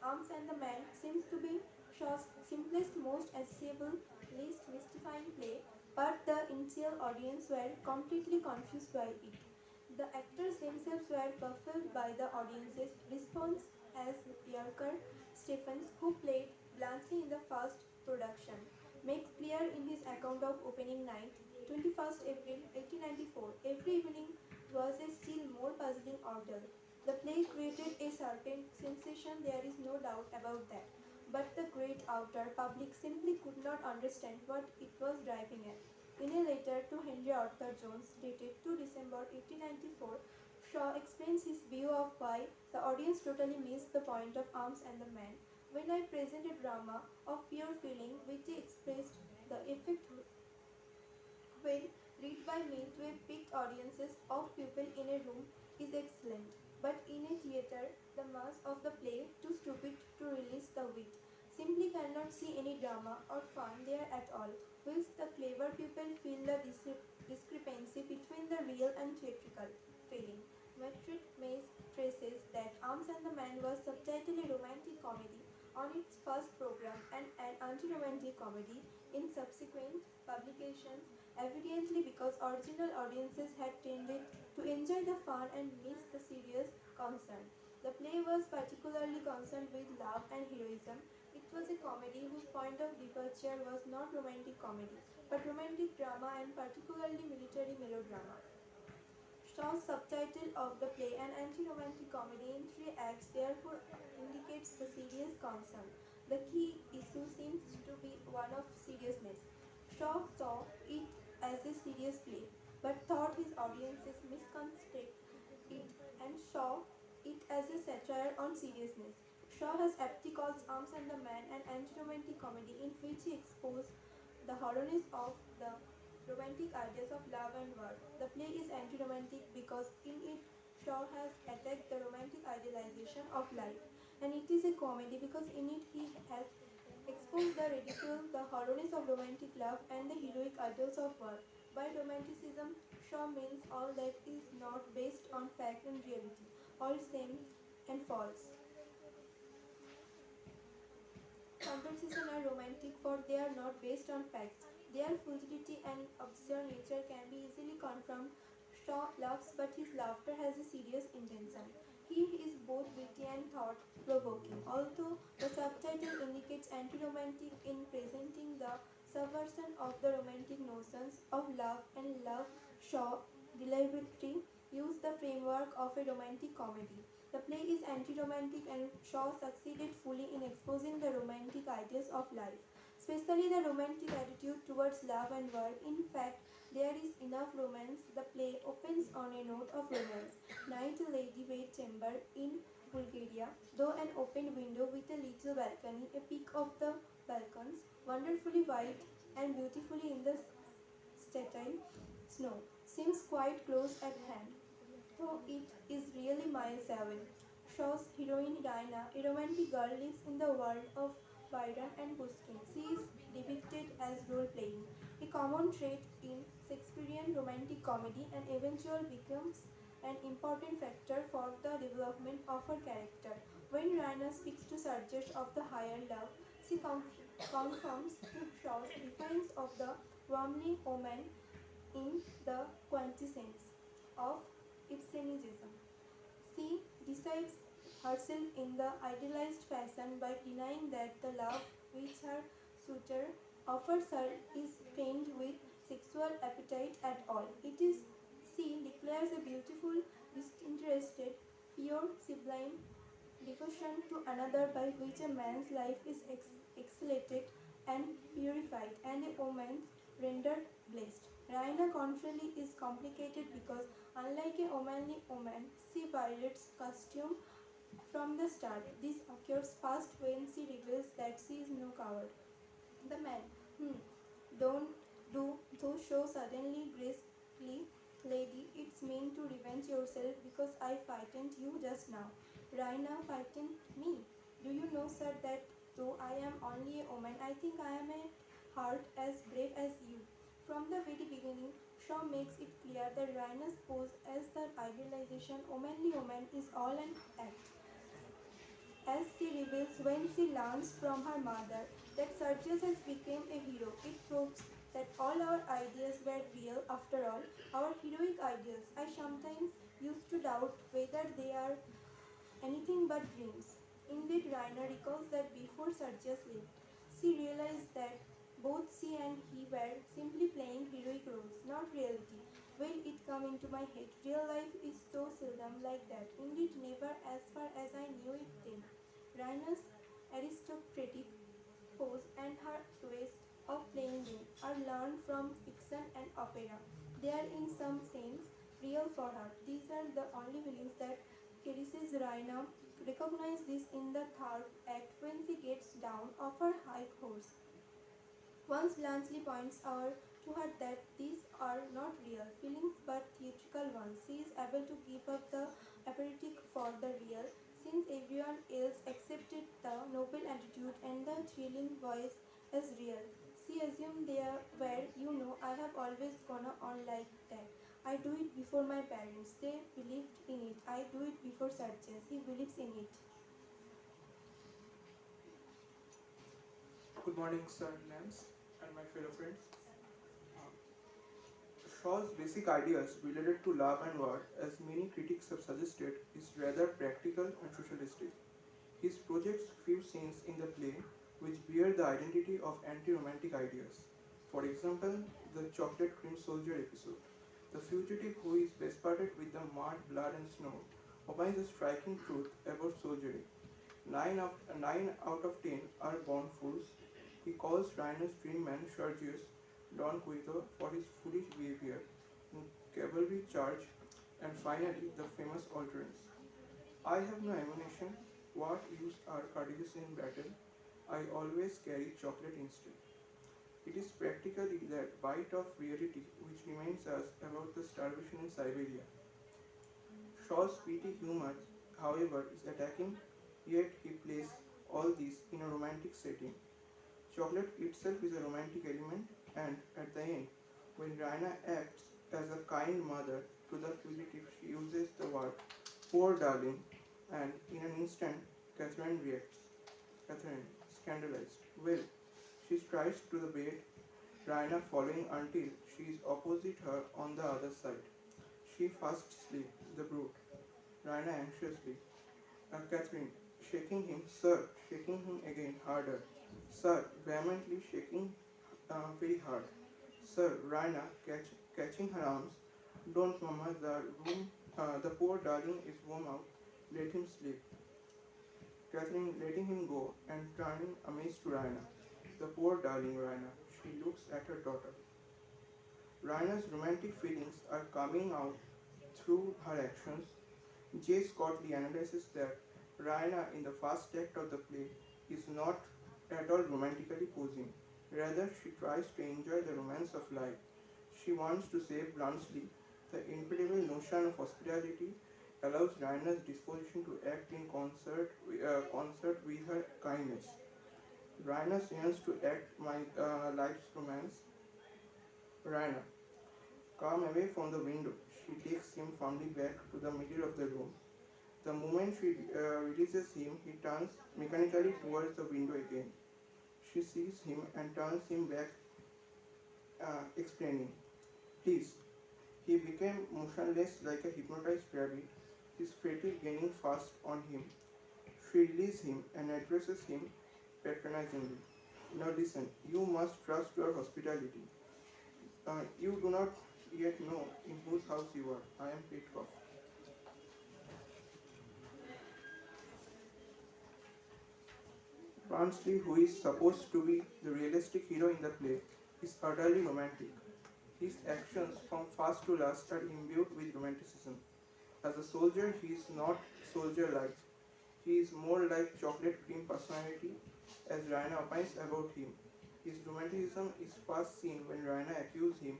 Speaker 6: Arms and the Man seems to be Shaw's simplest, most accessible, least mystifying play, but the initial audience were completely confused by it. The actors themselves were baffled by the audience's response as Yarker Stephens, who played Blanche in the first production, makes clear in his account of opening night, 21st April 1894. Every evening was a still more puzzling ordeal. The play created a certain sensation, there is no doubt about that. But the great outer public simply could not understand what it was driving at. In a letter to Henry Arthur Jones, dated 2 December 1894, Shaw explains his view of why the audience totally missed the point of Arms and the Man. When I present a drama of pure feeling, which expressed the effect when read by me to a picked audiences of people in a room is excellent. But in a theatre, the mass of the play, too stupid to release the wit, simply cannot see any drama or fun there at all, whilst the clever people feel the discrepancy between the real and theatrical feeling. Metric Mays traces that Arms and the Man was subtitled a romantic comedy on its first program and an anti-romantic comedy in subsequent publications, evidently because original audiences had tended to enjoy the fun and miss the serious concern. The play was particularly concerned with love and heroism. It was a comedy whose point of departure was not romantic comedy, but romantic drama and particularly military melodrama. Shaw's subtitle of the play, an anti-romantic comedy in three acts, therefore indicates the serious concern. The key issue seems to be one of seriousness. Shaw saw it as a serious play, but thought his audiences misconstrued it and saw it as a satire on seriousness. Shaw has aptly called Arms and the Man an anti-romantic comedy in which he exposed the hollowness of the romantic ideas of love and war. The play is anti-romantic because in it Shaw has attacked the romantic idealization of life, and it is a comedy because in it he has exposed the ridicule, the hollowness of romantic love, and the heroic ideals of war. By romanticism, Shaw means all that is not based on fact and reality, all same and false. Conversations are romantic for they are not based on facts. Their futility and absurd nature can be easily confirmed. Shaw laughs, but his laughter has a serious intention. He is both witty and thought provoking. Although the subtitle indicates anti romantic in presenting the subversion of the romantic notions of love and love, Shaw deliberately used the framework of a romantic comedy. The play is anti-romantic and Shaw succeeded fully in exposing the romantic ideas of life, especially the romantic attitude towards love and war. In fact, there is enough romance. The play opens on a note of romance. Night Lady Wait Chamber in Bulgaria, though an open window with a little balcony, a peak of the balcons, wonderfully white and beautifully in the sterile snow, seems quite close at hand though it is really miles away. Shaw's heroine Dinah, a romantic girl, lives in the world of Byron and Pushkin. She is depicted as role-playing, a common trait in Shakespearean romantic comedy and eventually becomes an important factor for the development of her character. When Raina speaks to Sergeant of the higher love, she confirms Shaw's defiance of the warmly woman in the quintessence of Ibsenism. She describes herself in the idealized fashion by denying that the love which her suitor offers her is tainted with sexual appetite at all. It is, she declares, a beautiful, disinterested, pure, sublime devotion to another by which a man's life is exalted and purified and a woman's rendered blessed. Raina contrarily is complicated because unlike a womanly woman, she violates costume from the start. This occurs first when she reveals that she is no coward. The man, don't do so show suddenly gracefully, lady, it's mean to revenge yourself because I frightened you just now. Raina frightened me. Do you know, sir, that though I am only a woman, I think I am a heart as brave as you. From the very beginning, Shaw makes it clear that Raina's pose as the idealization womanly woman is all an act as she reveals when she learns from her mother that Sergius has become a hero. It proves that all our ideas were real after all, our heroic ideals. I sometimes used to doubt whether they are anything but dreams. Indeed, Rainer recalls that before Sergius left, she realized that both she and he were simply playing heroic roles, not reality. When it come into my head, real life is so seldom like that. Indeed, never as far as I knew it then. Rainer's aristocratic pose and her ways of playing them are learned from fiction and opera. They are in some sense real for her. These are the only feelings that Clarice's Raina recognize this in the third act when she gets down off her high horse. Once Blanchely points out to her that these are not real feelings but theatrical ones. She is able to give up the apparatus for the real, since everyone else accepted the noble attitude and the thrilling voice as real. She assumed they were, I have always gone on like that. I do it before my parents. They believed in it. I do it before Sergius. He believes in it.
Speaker 10: Good morning, sir and ma'ams, and my fellow friends. Uh, Shaw's basic ideas related to love and war, as many critics have suggested, is rather practical and socialistic. His projects few scenes in the play which bear the identity of anti-romantic ideas. For example, the chocolate cream soldier episode. The fugitive who is besparted with the mud, blood and snow opines a striking truth about soldiery. Nine out of 10 are born fools. He calls Rhino's dream man Sergius Don Quito for his foolish behavior in cavalry charge, and finally the famous utterance. I have no ammunition. What use are cartridges in battle? I always carry chocolate instead. It is practically that bite of reality which reminds us about the starvation in Siberia. Shaw's witty humor, however, is attacking, yet he plays all this in a romantic setting. Chocolate itself is a romantic element, and at the end, when Raina acts as a kind mother to the fugitive, she uses the word poor darling, and in an instant, Catherine reacts. Catherine, scandalized. Well, she strides to the bed, Raina following until she is opposite her on the other side. She fast sleep, the brute. Raina anxiously. Catherine, shaking him, sir, shaking him again harder. Sir, vehemently shaking very hard. Sir, Raina, catching her arms. Don't, Mama, the poor darling is warm out. Let him sleep. Catherine letting him go and turning amazed to Raina. The poor darling Raina. She looks at her daughter. Raina's romantic feelings are coming out through her actions. J. Scotley analyzes that Raina in the first act of the play is not at all romantically posing. Rather, she tries to enjoy the romance of life. She wants to save Bluntsley. The incredible notion of hospitality allows Raina's disposition to act in concert with her kindness. Raina yearns to act my life's romance. Raina, calm away from the window. She takes him firmly back to the middle of the room. The moment she releases him, he turns mechanically towards the window again. She sees him and turns him back, explaining, please. He became motionless like a hypnotized rabbit, his fatigue gaining fast on him. She releases him and addresses him patronizingly. Now listen, you must trust your hospitality. You do not yet know in whose house you are. I am Petkov. Barnsley, who is supposed to be the realistic hero in the play, is utterly romantic. His actions from first to last are imbued with romanticism. As a soldier, he is not soldier-like. He is more like chocolate cream personality, as Raina opines about him. His romanticism is first seen when Raina accused him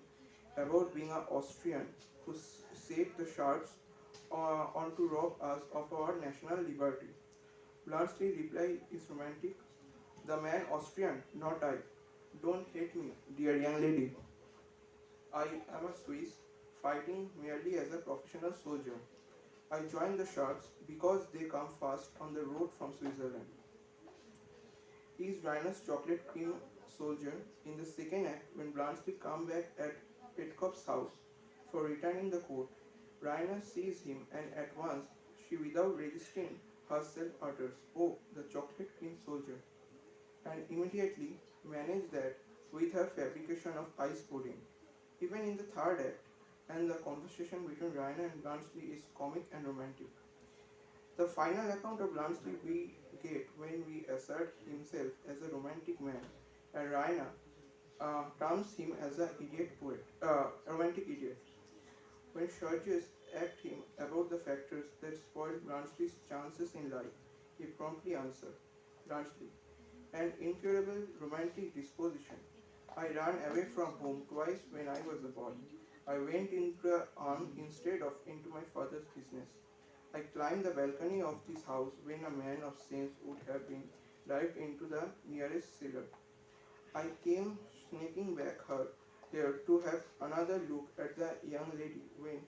Speaker 10: about being an Austrian who set the sharps on to rob us of our national liberty. Bluntsley's reply is romantic. The man Austrian, not I. Don't hate me, dear young lady. I am a Swiss, fighting merely as a professional soldier. I joined the Sharks because they come fast on the road from Switzerland. He is Raina's chocolate cream soldier in the second act when Blanchard comes back at Petkoff's house for returning the coat. Raina sees him and at once she without resisting herself utters, oh, the chocolate cream soldier, and immediately manages that with her fabrication of ice pudding. Even in the third act, and the conversation between Raina and Blanchard is comic and romantic. The final account of Blanchard we get when we assert himself as a romantic man, and Raina terms him as a romantic idiot. When Sergius asked him about the factors that spoiled Blanchard's chances in life, he promptly answered, Blanchard, an incurable romantic disposition. I ran away from home twice when I was a boy. I went into the army instead of into my father's business. I climbed the balcony of this house when a man of sense would have been dived into the nearest cellar. I came sneaking back here to have another look at the young lady when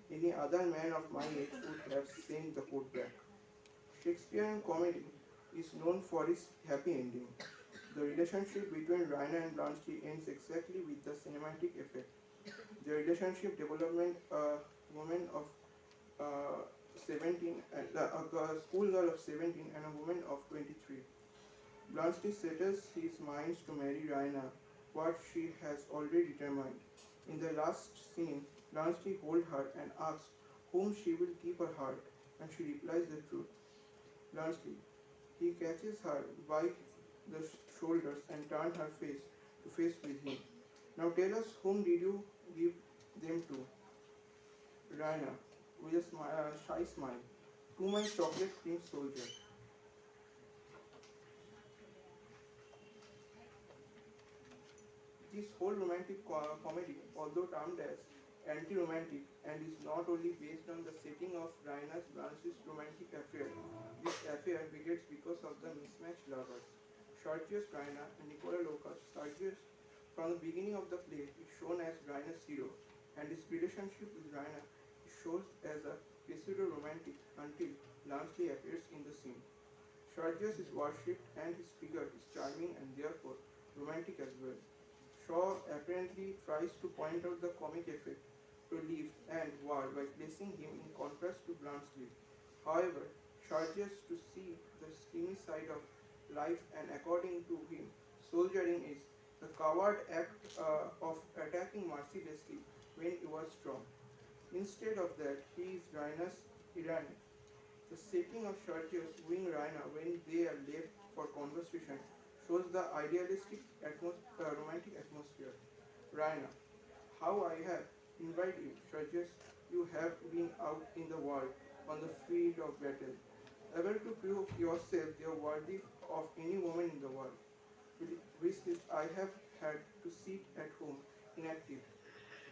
Speaker 10: any other man of my age would have sent the coat back. Shakespearean comedy is known for its happy ending. The relationship between Raina and Blanchard ends exactly with the cinematic effect. The relationship development a woman of 17, a schoolgirl of 17 and a woman of 23. Blanche settles his mind to marry Raina, what she has already determined. In the last scene, Blanche holds her and asks whom she will keep her heart, and she replies the truth. Blanche. He catches her by the shoulders and turns her face to face with him. Now tell us, whom did you give them to? Raina, with a shy smile. To my chocolate cream soldier. This whole romantic comedy, although termed as anti-romantic and is not only based on the setting of Raina's Blanche's romantic affair, this affair begins because of the mismatched lovers. Sergius Raina and Nicola Locas. Sergius, from the beginning of the play, is shown as Raina's hero, and his relationship with Raina is shown as a pseudo-romantic until Blanche appears in the scene. Sergius is worshipped and his figure is charming and therefore romantic as well. Shaw apparently tries to point out the comic effect to Leaf and War by placing him in contrast to Blanche. However, Sergius to see the steamy side of life and according to him, soldiering is the coward act of attacking mercilessly when you are strong. Instead of that, he is Raina's tyranny. The setting of Sergius wooing Raina when they are left for conversation shows the idealistic romantic atmosphere. Raina, how I have invited you, Sergius. You have been out in the world on the field of battle, able to prove yourself you are worthy of any woman in the world. With this, I have had to sit at home, inactive,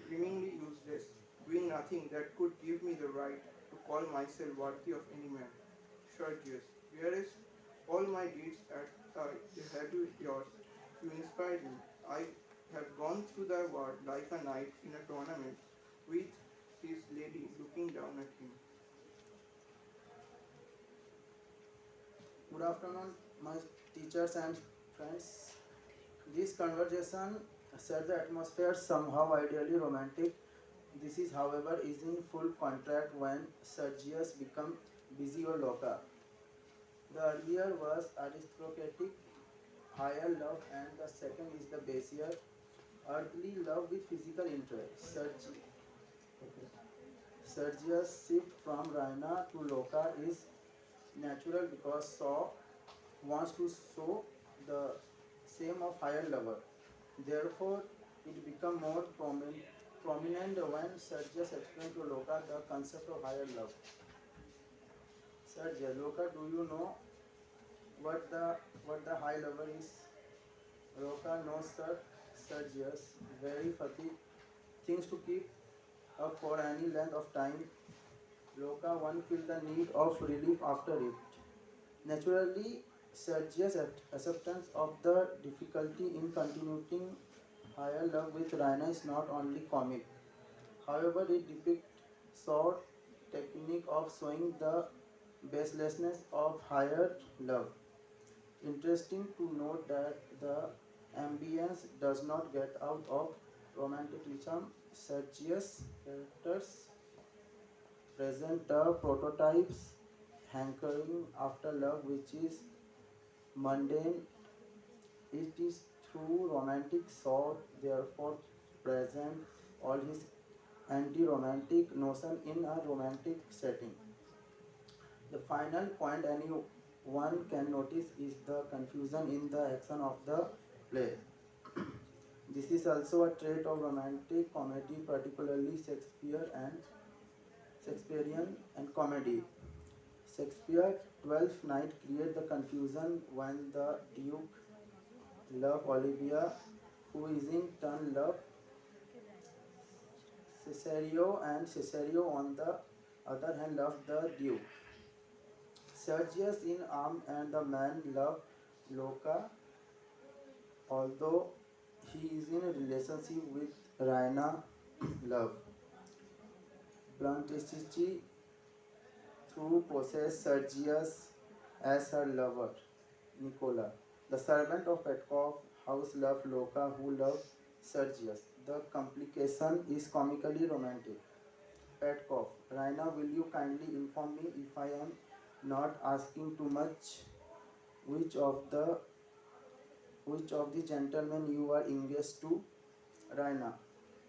Speaker 10: seemingly useless, doing nothing that could give me the right to call myself worthy of any man. Sergius, whereas all my deeds at have you yours, you inspired me. I have gone through the world like a knight in a tournament with his lady looking down at him.
Speaker 11: Good afternoon, my teachers and friends. This conversation set the atmosphere somehow ideally romantic. This is, however, is in full contract when Sergius become busy or loca. The earlier was aristocratic, higher love, and the second is the basier, earthly love with physical interest. Sergius' shift from Raina to Loka is natural because Saw wants to show the same of higher lover. Therefore, it becomes more prominent when Sergius explains to Loka the concept of higher love. Sergius, Loka, do you know what the high lover is? Loka, no sir. Sergius, very fatigued, things to keep up for any length of time. Loka, one feel the need of relief after it. Naturally, Sergius' acceptance of the difficulty in continuing higher love with Raina is not only comic. However, it depicts short technique of showing the baselessness of higher love. Interesting to note that the ambience does not get out of romanticism. Sergius characters present the prototypes hankering after love which is mundane. It is through romantic thought therefore present all his anti-romantic notion in a romantic setting. The final point anyone can notice is the confusion in the action of the play. This is also a trait of romantic comedy, particularly Shakespearean and comedy. Shakespeare Twelfth Night create the confusion when the Duke love Olivia, who is in turn love Cesario, and Cesario on the other hand love the Duke. Sergius in Arm and the Man love Loca, although he is in a relationship with Raina love. Blancheschi through possess Sergius as her lover, Nicola. The servant of Petkov house love Loka who love Sergius. The complication is comically romantic. Petkov, Raina, will you kindly inform me if I am not asking too much? Which of the Which of the gentlemen you are engaged to? Raina.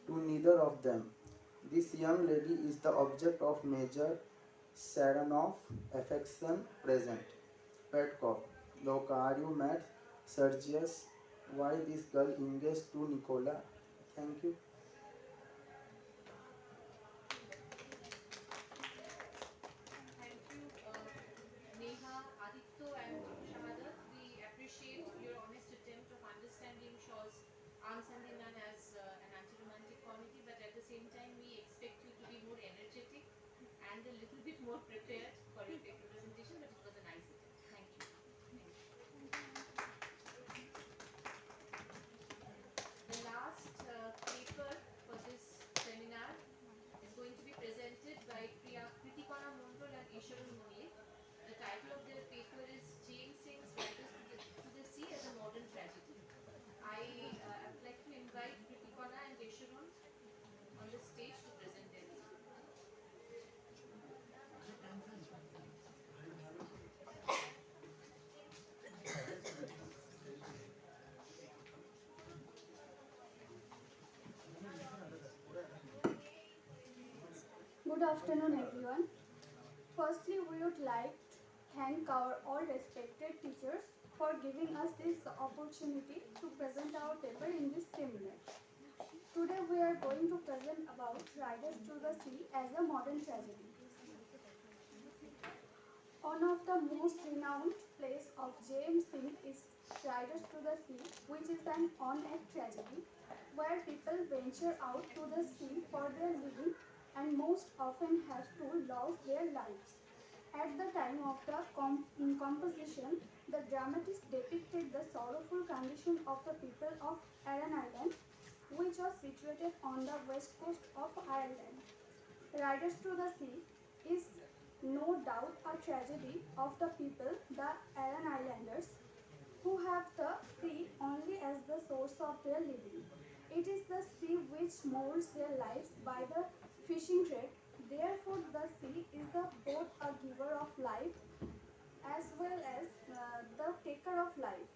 Speaker 11: To neither of them. This young lady is the object of Major Saranov affection present. Petkov. Loka, are you mad? Sergius. Why this girl engaged to Nicola? Thank you.
Speaker 9: Thank you, Neha, Aditya, and Shahadat. We appreciate your honest attempt of understanding Shaw's Arms and the Man as an anti-romantic comedy, but at the same time, we expect you to be more energetic and a little bit more prepared for your paper presentation. But it was a nice attempt. Thank you. Thank you. The last paper for this seminar is going to be presented by Kritikana Mondol and Isharan Mullik. The title of their paper is James Singh's Riders to the Sea as a Modern Tragedy. I would like to invite Kritikana and Isharan on the stage to present their paper.
Speaker 6: Good afternoon, everyone. Firstly, we would like to thank our all respected teachers for giving us this opportunity to present our paper in this seminar. Today, we are going to present about Riders to the Sea as a modern tragedy. One of the most renowned plays of James Singh is Riders to the Sea, which is an on-act tragedy where people venture out to the sea for their living and most often have to lose their lives. At the time of the composition, the dramatist depicted the sorrowful condition of the people of Aran Island, which was situated on the west coast of Ireland. Riders to the Sea is no doubt a tragedy of the people, the Aran Islanders, who have the sea only as the source of their living. It is the sea which molds their lives by the fishing trade. Therefore, the sea is both a giver of life as well as the taker of life.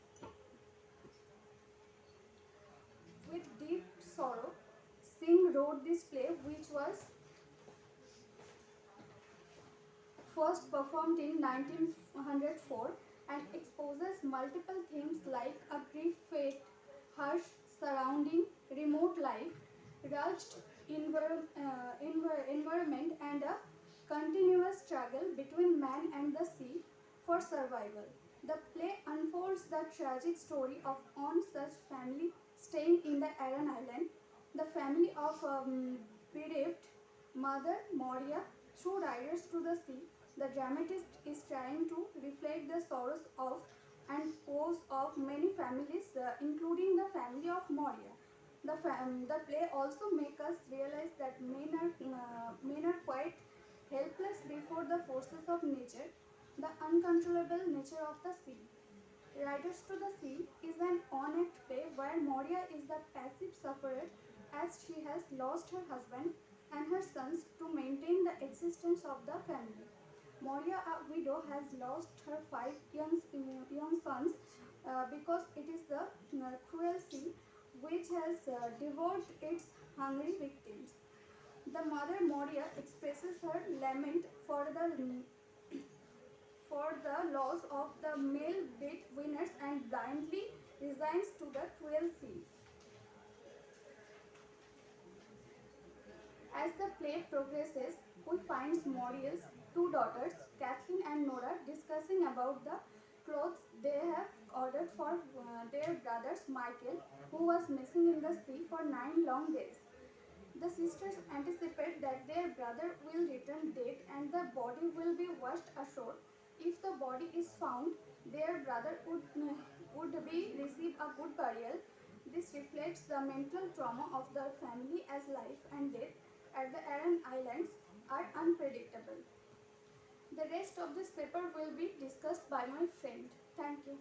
Speaker 6: With deep sorrow, Singh wrote this play, which was first performed in 1904 and exposes multiple themes like a grief fate, harsh surrounding, remote life, rugged environment, and a continuous struggle between man and the sea for survival. The play unfolds the tragic story of one such family staying in the Aran Island, the family of bereaved mother Moria. Through Riders to the Sea, the dramatist is trying to reflect the sorrows of and woes of many families, including the family of Moria. The play also makes us realize that men are quite helpless before the forces of nature, the uncontrollable nature of the sea. Riders to the Sea is an on-act play where Moria is the passive sufferer as she has lost her husband and her sons to maintain the existence of the family. Moria, a widow, has lost her five young sons because it is the cruel sea which has devoured its hungry victims. The mother Moria expresses her lament for the loss of the male breadwinners and blindly resigns to the cruel sea. As the play progresses, we find Moria's two daughters, Kathleen and Nora, discussing about the clothes they have ordered for their brothers Michael, who was missing in the sea for 9 long days. The sisters anticipate that their brother will return dead and the body will be washed ashore. If the body is found, their brother would be receive a good burial. This reflects the mental trauma of the family as life and death at the Aran Islands are unpredictable. The rest of this paper will be discussed by my friend. Thank you.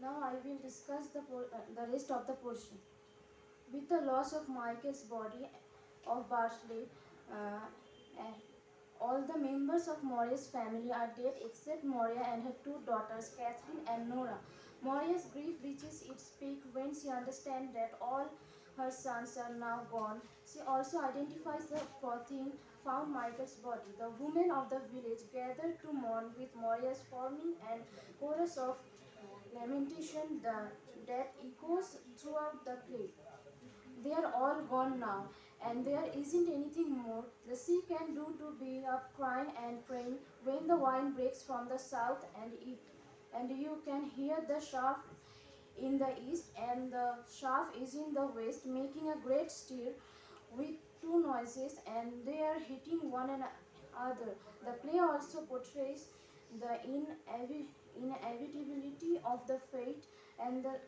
Speaker 2: Now I will discuss the rest of the portion. With the loss of Michael's body of Barsley, uh,
Speaker 6: All the members of Moria's family are dead except Moria and her two daughters, Catherine and Nora. Moria's grief reaches its peak when she understands that all her sons are now gone. She also identifies the clothing found Michael's body. The women of the village gather to mourn with Moria's forming and chorus of lamentation that echoes throughout the play. They are all gone now, and there isn't anything more the sea can do to be up crying and praying when the wind breaks from the south and you can hear the shaft in the east and the shaft is in the west, making a great stir with two noises, and they are hitting one another. The play also portrays the inevitability of the fate and the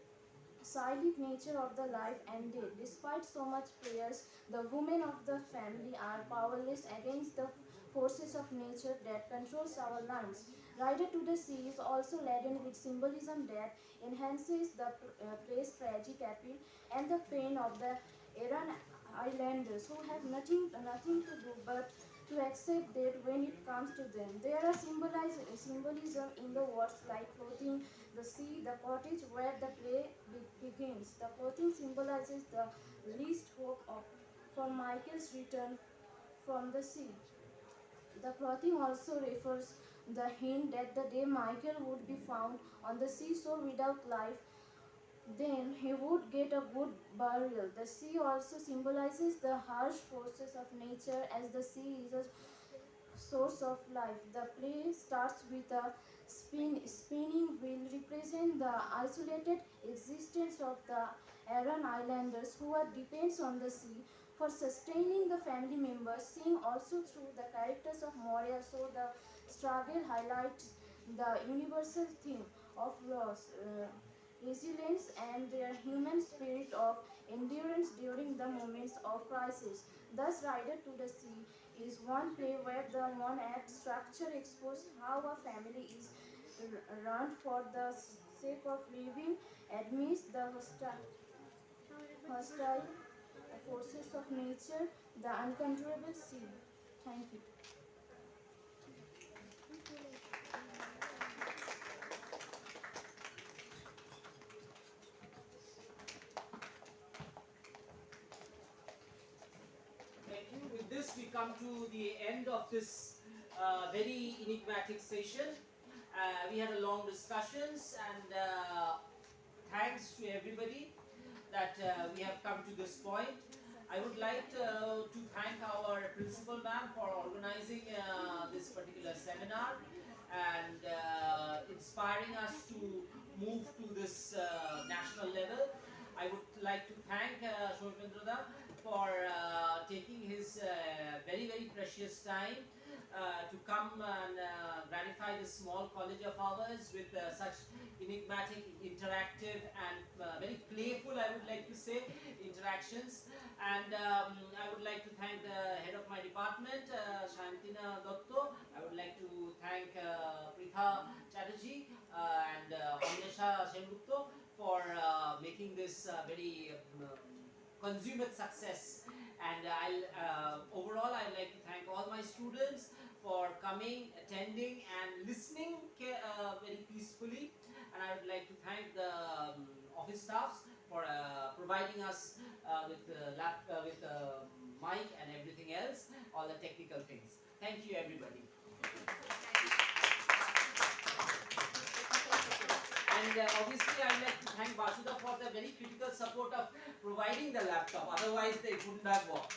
Speaker 6: cyclic nature of the life and death. Despite so much prayers, the women of the family are powerless against the forces of nature that controls our lives. Rider to the Sea is also laden with symbolism that enhances the play's tragic appeal and the pain of the errant islanders who have nothing to do but to accept that when it comes to them. There are symbolism in the words like clothing, the sea, the cottage where the play begins. The clothing symbolizes the least hope for Michael's return from the sea. The clothing also refers the hint that the day Michael would be found on the seashore without life, then he would get a good burial. The sea also symbolizes the harsh forces of nature as the sea is a source of life. The play starts with a spinning wheel represent the isolated existence of the Aran Islanders who are depends on the sea for sustaining the family members. Seeing also through the characters of Moria, so the struggle highlights the universal theme of loss, resilience, and their human spirit of endurance during the moments of crisis. Thus, Rider to the Sea is one play where the one act structure exposes how a family is run for the sake of living amidst the hostile forces of nature, the uncontrollable sea. Thank you.
Speaker 4: Thank you. With this, we come to the end of this very enigmatic session. We had a long discussions, and thanks to everybody that we have come to this point. I would like to thank our principal ma'am for organizing this particular seminar and inspiring us to move to this national level. I would like to thank Samipendra for taking his very precious time to come and gratify this small college of ours with such enigmatic, interactive, and very playful, I would like to say, interactions. And I would like to thank the head of my department, Shantina Dotto. I would like to thank Pritha Chatterjee and Amnesha Sengupta for making this very consummate success. And overall, I'd like to thank all my students for coming, attending, and listening very peacefully. And I would like to thank the office staffs for providing us with with mic and everything else, all the technical things. Thank you, everybody. And obviously, I'd like to thank Basudha for the very critical support of providing the laptop. Otherwise, they wouldn't have worked.